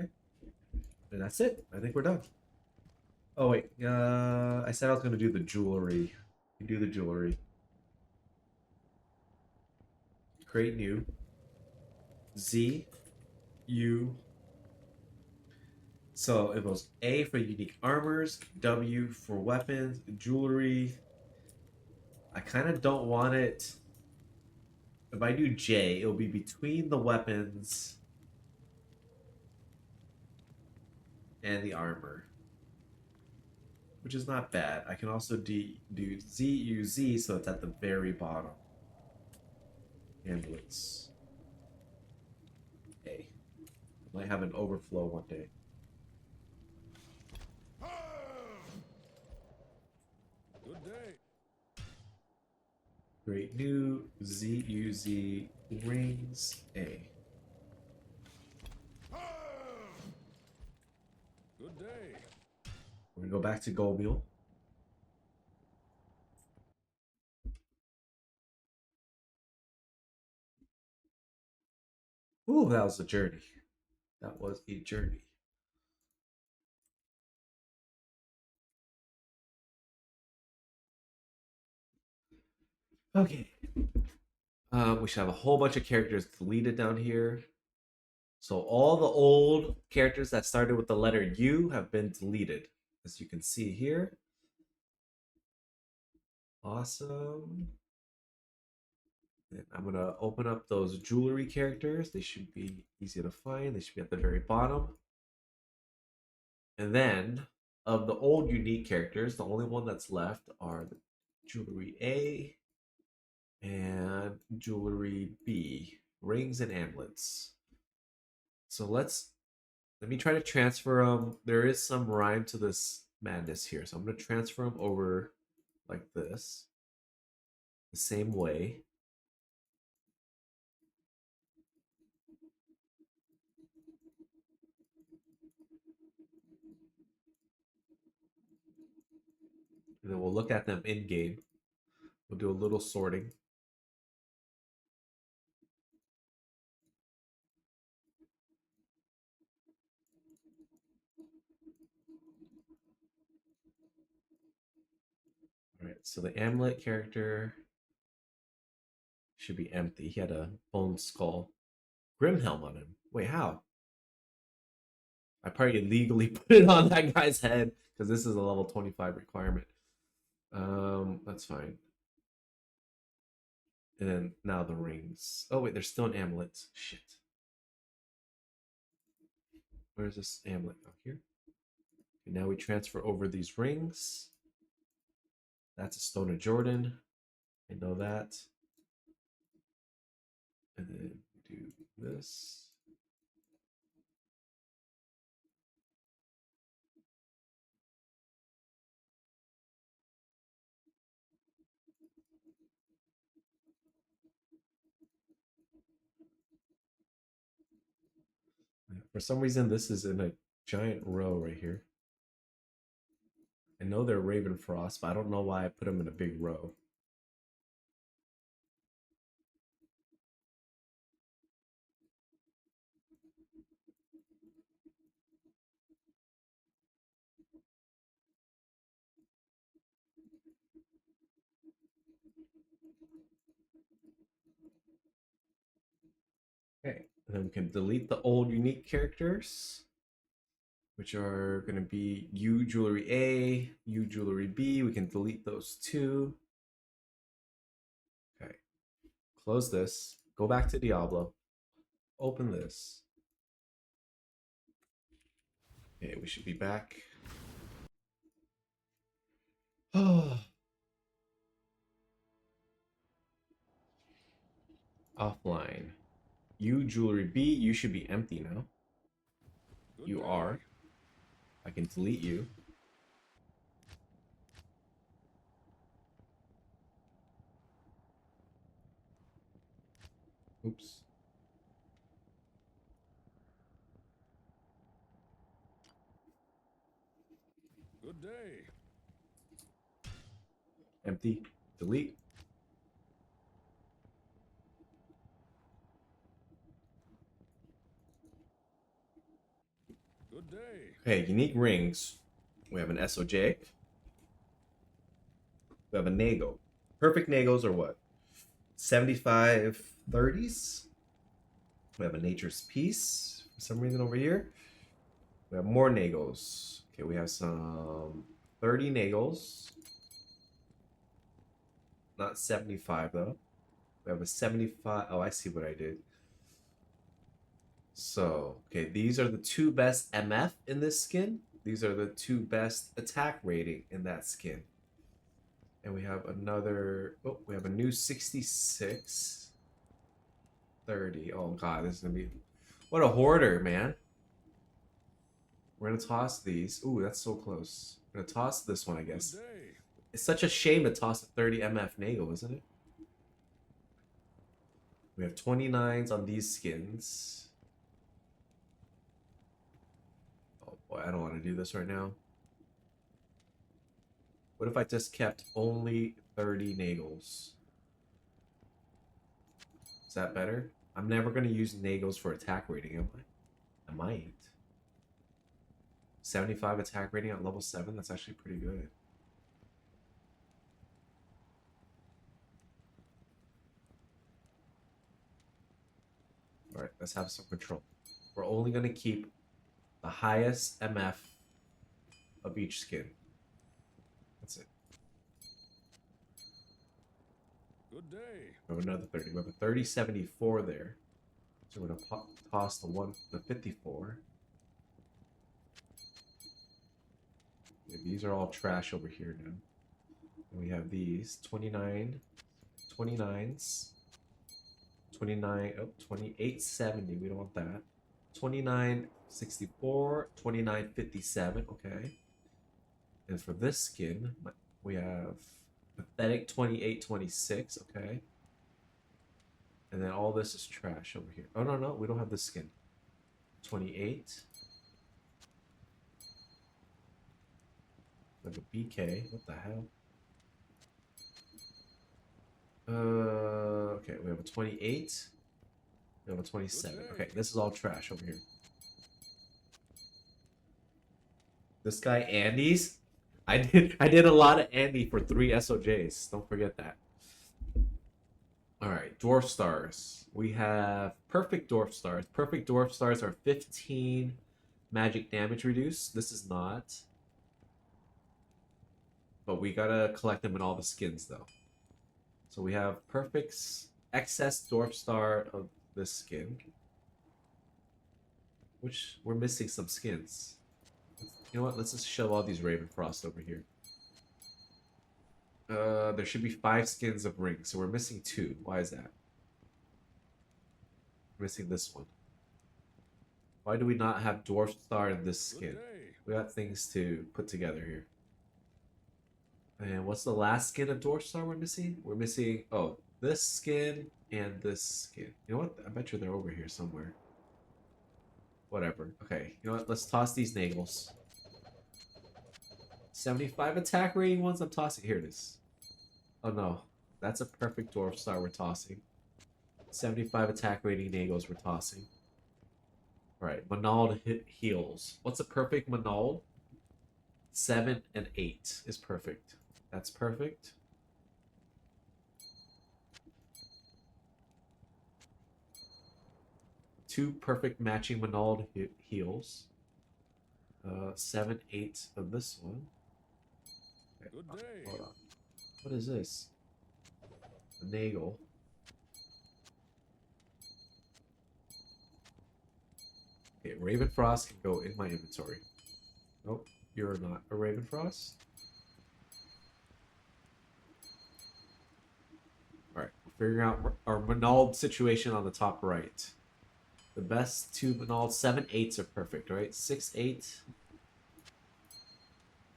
[SPEAKER 3] Okay. And that's it. I think we're done. Oh wait, I said I was gonna do the jewelry. You do the jewelry. Create new. Z, U. So it goes A for unique armors, W for weapons, jewelry. I kind of don't want it. If I do J, it'll be between the weapons and the armor, which is not bad. I can also do Z, U, Z, so it's at the very bottom. Amulets. A. Might have an overflow one day.
[SPEAKER 2] Good day.
[SPEAKER 3] Great new Z, U, Z rings A.
[SPEAKER 2] Good day.
[SPEAKER 3] We're gonna go back to Gold Mule. Ooh, that was a journey. That was a journey. Okay. We should have a whole bunch of characters deleted down here. So all the old characters that started with the letter U have been deleted, as you can see here. Awesome. And I'm gonna open up those jewelry characters. They should be easy to find. They should be at the very bottom. And then, of the old unique characters, the only one that's left are the jewelry A and jewelry B, rings and amulets. So let me try to transfer them. There is some rhyme to this madness here, so I'm going to transfer them over like this. the same way. And then we'll look at them in game. We'll do a little sorting. All right, so the amulet character should be empty. He had a bone skull. Grimhelm on him. Wait, how? I probably illegally put it on that guy's head because this is a level 25 requirement. That's fine. And then now the rings. Oh wait, there's still an amulet. Shit. Where's this amulet? Oh, here. Okay, now we transfer over these rings. That's a Stone of Jordan. I know that. And then we do this. For some reason, this is in a giant row right here. I know they're Ravenfrost, but I don't know why I put them in a big row. Okay, and then we can delete the old unique characters, which are going to be U Jewelry A, U Jewelry B. We can delete those two. Okay, close this. Go back to Diablo. Open this. Okay, we should be back. Oh. Offline. U Jewelry B, you should be empty now.
[SPEAKER 2] Good
[SPEAKER 3] You
[SPEAKER 2] day.
[SPEAKER 3] are. I can delete you. Oops.
[SPEAKER 2] Good day.
[SPEAKER 3] Empty. Delete.
[SPEAKER 2] Good day.
[SPEAKER 3] Okay, unique rings. We have an SOJ. We have a Nago. Perfect Nagos are what? 75 30s. We have a Nature's Piece for some reason over here. We have more Nagos. Okay, we have some 30 Nagos. Not 75 though. We have a 75. Oh, I see what I did. So, okay, these are the two best MF in this skin. These are the two best attack rating in that skin. And we have another, oh, we have a new 66. 30. Oh god, this is gonna be, what a hoarder, man. We're gonna toss these. Ooh, that's so close. We're gonna toss this one, I guess.
[SPEAKER 2] Good day.
[SPEAKER 3] It's such a shame to toss a 30 MF Nago, isn't it? We have 29s on these skins. Oh boy, I don't want to do this right now. What if I just kept only 30 Nagels? Is that better? I'm never going to use Nagels for attack rating, am I? I might. 75 attack rating at level 7? That's actually pretty good. Alright, let's have some control. We're only going to keep the highest MF of each skin. That's it.
[SPEAKER 2] Good day.
[SPEAKER 3] We have another 30. We have a 3074 there. So we're going to toss the 54. Okay, these are all trash over here now. And we have these 29, 29s, 29, oh, 2870. We don't want that. 2964, 2957. Okay. And for this skin, we have Pathetic 2826. Okay. And then all this is trash over here. Oh, no, no. We don't have the skin. 28. Like a BK. What the hell? Okay. We have a 28. We have a 27. Okay. This is all trash over here. This guy, Andy's. I did a lot of Andy for 3 SOJs. Don't forget that. Alright, Dwarf Stars. We have Perfect Dwarf Stars. Perfect Dwarf Stars are 15 magic damage reduced. This is not. But we gotta collect them in all the skins, though. So we have Perfect's excess Dwarf Star of this skin. Which, we're missing some skins. You know what? Let's just shove all these Ravenfrost over here. There should be 5 skins of rings, so we're missing 2. Why is that? We're missing this one. Why do we not have Dwarf Star in this skin? We got things to put together here. And what's the last skin of Dwarf Star we're missing? We're missing, oh, this skin and this skin. You know what? I bet you they're over here somewhere. Whatever. Okay, you know what? Let's toss these Nagels. 75 attack rating ones I'm tossing. Here it is. Oh no. That's a perfect Dwarf Star we're tossing. 75 attack rating Nagels we're tossing. Alright, Manald heals. What's a perfect Manald? 7 and 8 is perfect. That's perfect. Two perfect matching Manald heals. 7, 8 of this one. Okay,
[SPEAKER 2] Good day.
[SPEAKER 3] hold on. What is this? A Nagel. Okay, Ravenfrost can go in my inventory. Nope, you're not a Ravenfrost. Alright, we're figuring out our Manald situation on the top right. The best 2 Manald, 7, 8s are perfect, right? 6, 8,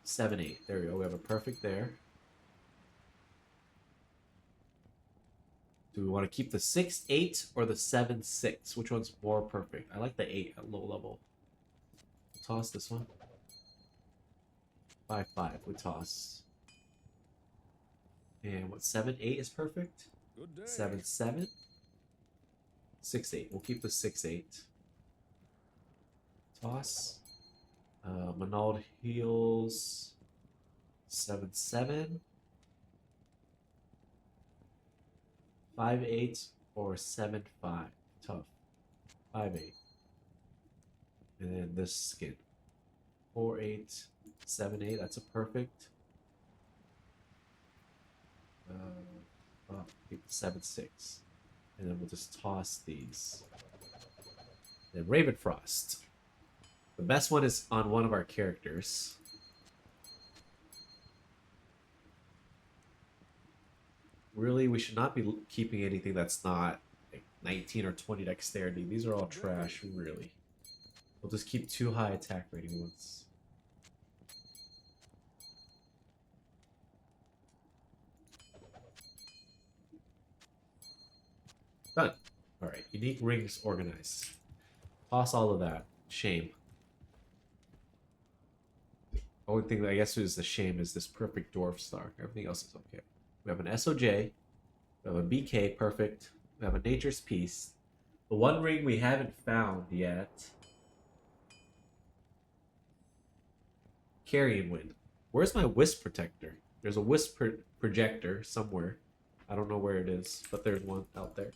[SPEAKER 3] 7, 8. There we go. We have a perfect there. Do we want to keep the 6, 8 or the 7, 6? Which one's more perfect? I like the 8 at low level. Toss this one. 5, 5. We toss. And what, 7, 8 is perfect?
[SPEAKER 2] Good day.
[SPEAKER 3] 7, 7. 6, 8. We'll keep the 6, 8. Toss. Manald heals. 7, 7. 5, 8 or 7, 5. Tough. 5, 8. And then this skin. 4, 8, 7, 8. That's a perfect. Keep the 7, 6. And then we'll just toss these. Then Ravenfrost. The best one is on one of our characters. Really, we should not be keeping anything that's not like 19 or 20 dexterity. These are all trash, really. We'll just keep 2 high attack rating ones. Done. Alright, unique rings organized. Toss all of that. Shame. The only thing that I guess is the shame is this perfect Dwarf Star. Everything else is okay. We have an SOJ. We have a BK, perfect. We have a Nature's Peace. The one ring we haven't found yet. Carrion Wind. Where's my Wisp Protector? There's a Wisp Projector somewhere. I don't know where it is, but there's one out there.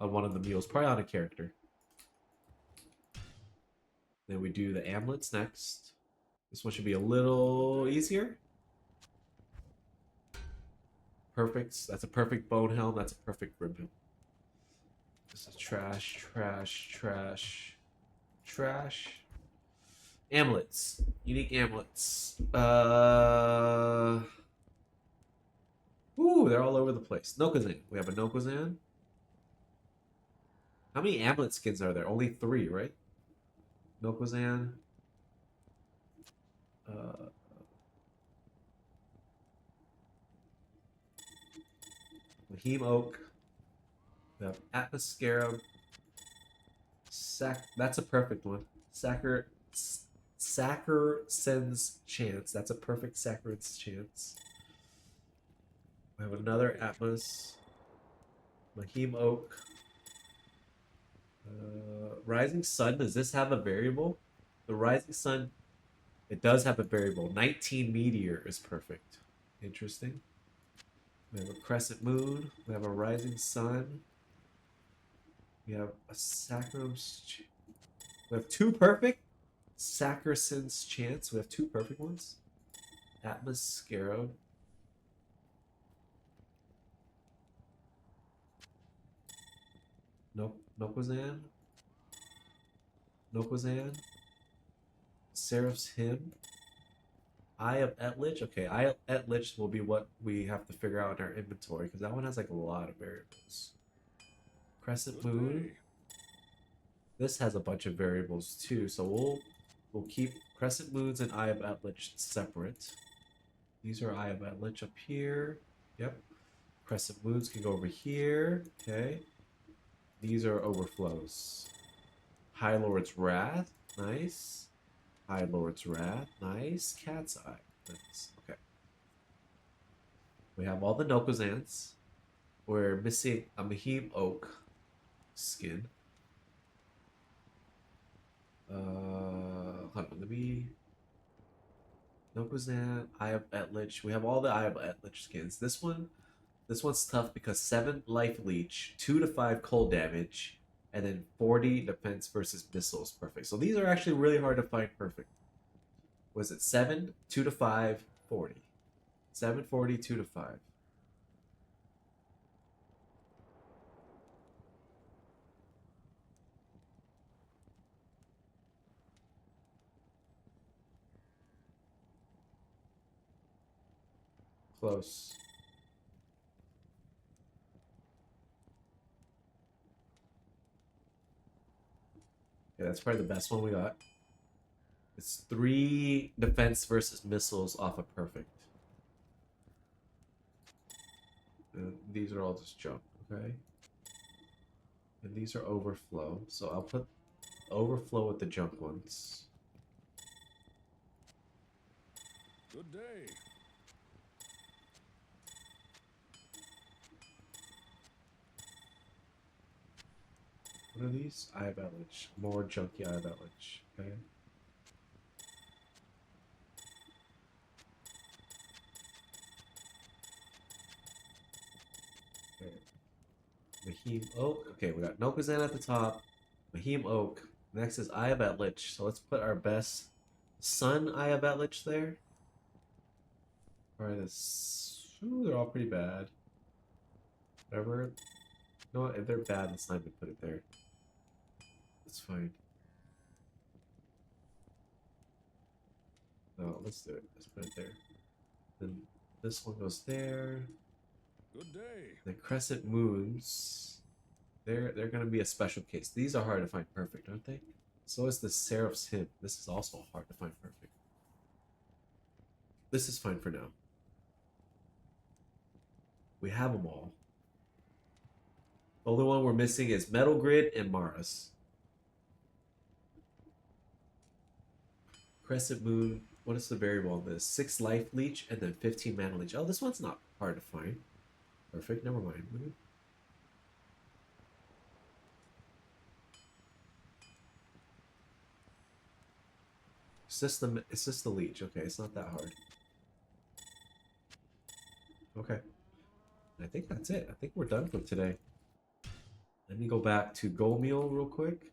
[SPEAKER 3] On one of the mules. Probably on a character. Then we do the amulets next. This one should be a little easier. Perfect. That's a perfect bone helm. That's a perfect rib helm. This is trash, trash, trash, trash. Amulets. Unique amulets. Ooh, they're all over the place. Nokazan. We have a Nokazan. How many amulet skins are there? Only 3, right? Nokazan. Mahim Oak. We have Atmoscarab. That's a perfect one. Saccharin's Chance. That's a perfect Saccharin's Chance. We have another Atmos. Mahim Oak. Rising Sun. Does this have a variable? The Rising Sun, it does have a variable. 19 Meteor is perfect. Interesting. We have a Crescent Moon. We have a Rising Sun. We have a Saccharin's. We have two perfect. Saccharin's Chance. We have two perfect ones. Atmoscarab. Nokozan. Seraph's Hymn. Eye of Etlich. Okay, Eye of Etlich will be what we have to figure out in our inventory because that one has like a lot of variables. Crescent Moon. This has a bunch of variables too, so we'll keep Crescent Moons and Eye of Etlich separate. These are Eye of Etlich up here. Yep. Crescent Moons can go over here. Okay. These are overflows. High Lord's Wrath. Nice. High Lord's Wrath. Nice. Cat's Eye. Nice. Okay. We have all the Nokozans. We're missing a Mahim Oak skin. Hold on, let me... Nokozan, Eye of Etlich. We have all the Eye of Etlich skins. This one's tough because 7 life leech, 2 to 5 cold damage, and then 40 defense versus missiles. Perfect. So these are actually really hard to find perfect. Was it 7, 2 to 5, 40? 7, 40, 2 to 5. Close. Yeah, that's probably the best one we got. It's 3 defense versus missiles off of perfect. And these are all just junk, okay? And these are overflow. So I'll put overflow with the junk ones.
[SPEAKER 2] Good day.
[SPEAKER 3] What are these? Eye of Etlich. More junky Eye of Etlich. Okay. Mahim Oak. Okay, we got Nokozan at the top. Mahim Oak. Next is Eye of Etlich. So let's put our best Sun Eye of Etlich there. Alright, ooh, they're all pretty bad. Whatever. You know what? If they're bad, it's time to put it there. That's fine. No, let's do it. Let's put it there. Then this one goes there.
[SPEAKER 2] Good day.
[SPEAKER 3] The Crescent Moons. They're gonna be a special case. These are hard to find perfect, aren't they? So is the Seraph's Hymn. This is also hard to find perfect. This is fine for now. We have them all. The only one we're missing is Metal Grid and Mara's. Crescent Moon. What is the variable on this? 6 life leech and then 15 mana leech. Oh, this one's not hard to find. Perfect. Never mind. It's just the leech. Okay, it's not that hard. Okay. I think that's it. I think we're done for today. Let me go back to Gold Meal real quick.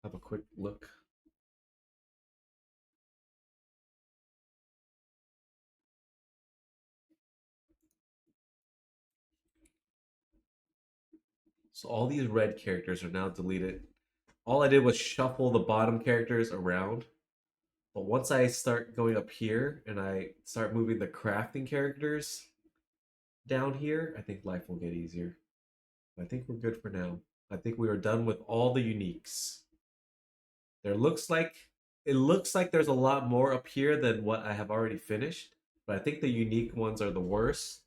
[SPEAKER 3] Have a quick look. So all these red characters are now deleted. All I did was shuffle the bottom characters around. But once I start going up here and I start moving the crafting characters down here, I think life will get easier. I think we're good for now. I think we are done with all the uniques. It looks like there's a lot more up here than what I have already finished, but I think the unique ones are the worst.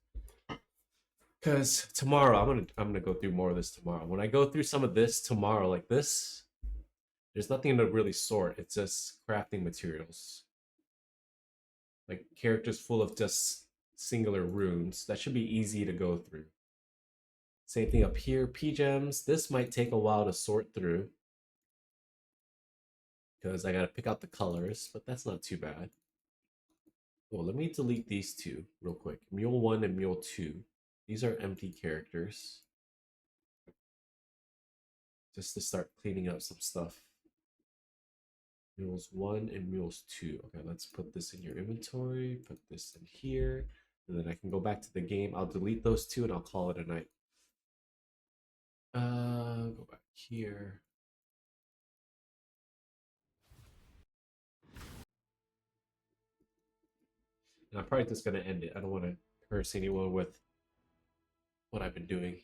[SPEAKER 1] Because tomorrow I'm gonna go through more of this tomorrow. When I go through some of this tomorrow, like this, there's nothing to really sort. It's just crafting materials. Like characters full of just singular runes. That should be easy to go through. Same thing up here, P-gems. This might take a while to sort through. Because I gotta pick out the colors, but that's not too bad. Well, let me delete these two real quick. Mule 1 and Mule 2. These are empty characters. Just to start cleaning up some stuff. Mules 1 and Mules 2. Okay, let's put this in your inventory. Put this in here. And then I can go back to the game. I'll delete those two and I'll call it a night. Go back here. And I'm probably just going to end it. I don't want to curse anyone with what I've been doing.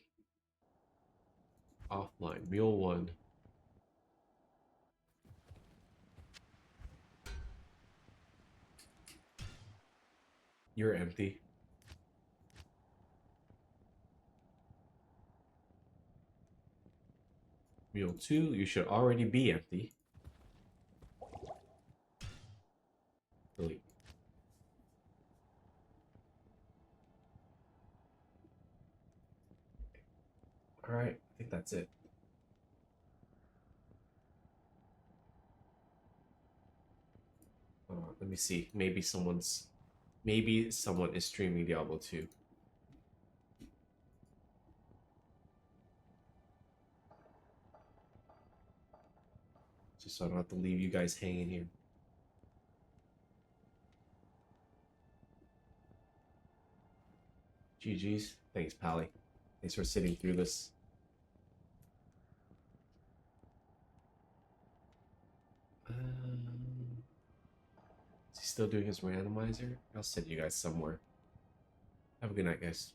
[SPEAKER 1] Offline. Mule 1. You're empty. Mule 2, you should already be empty. Delete. Alright, I think that's it. Let me see. Maybe someone is streaming Diablo 2. Just so I don't have to leave you guys hanging here. GG's. Thanks, Pally. Thanks for sitting through this. Is he still doing his randomizer? I'll send you guys somewhere. Have a good night, guys.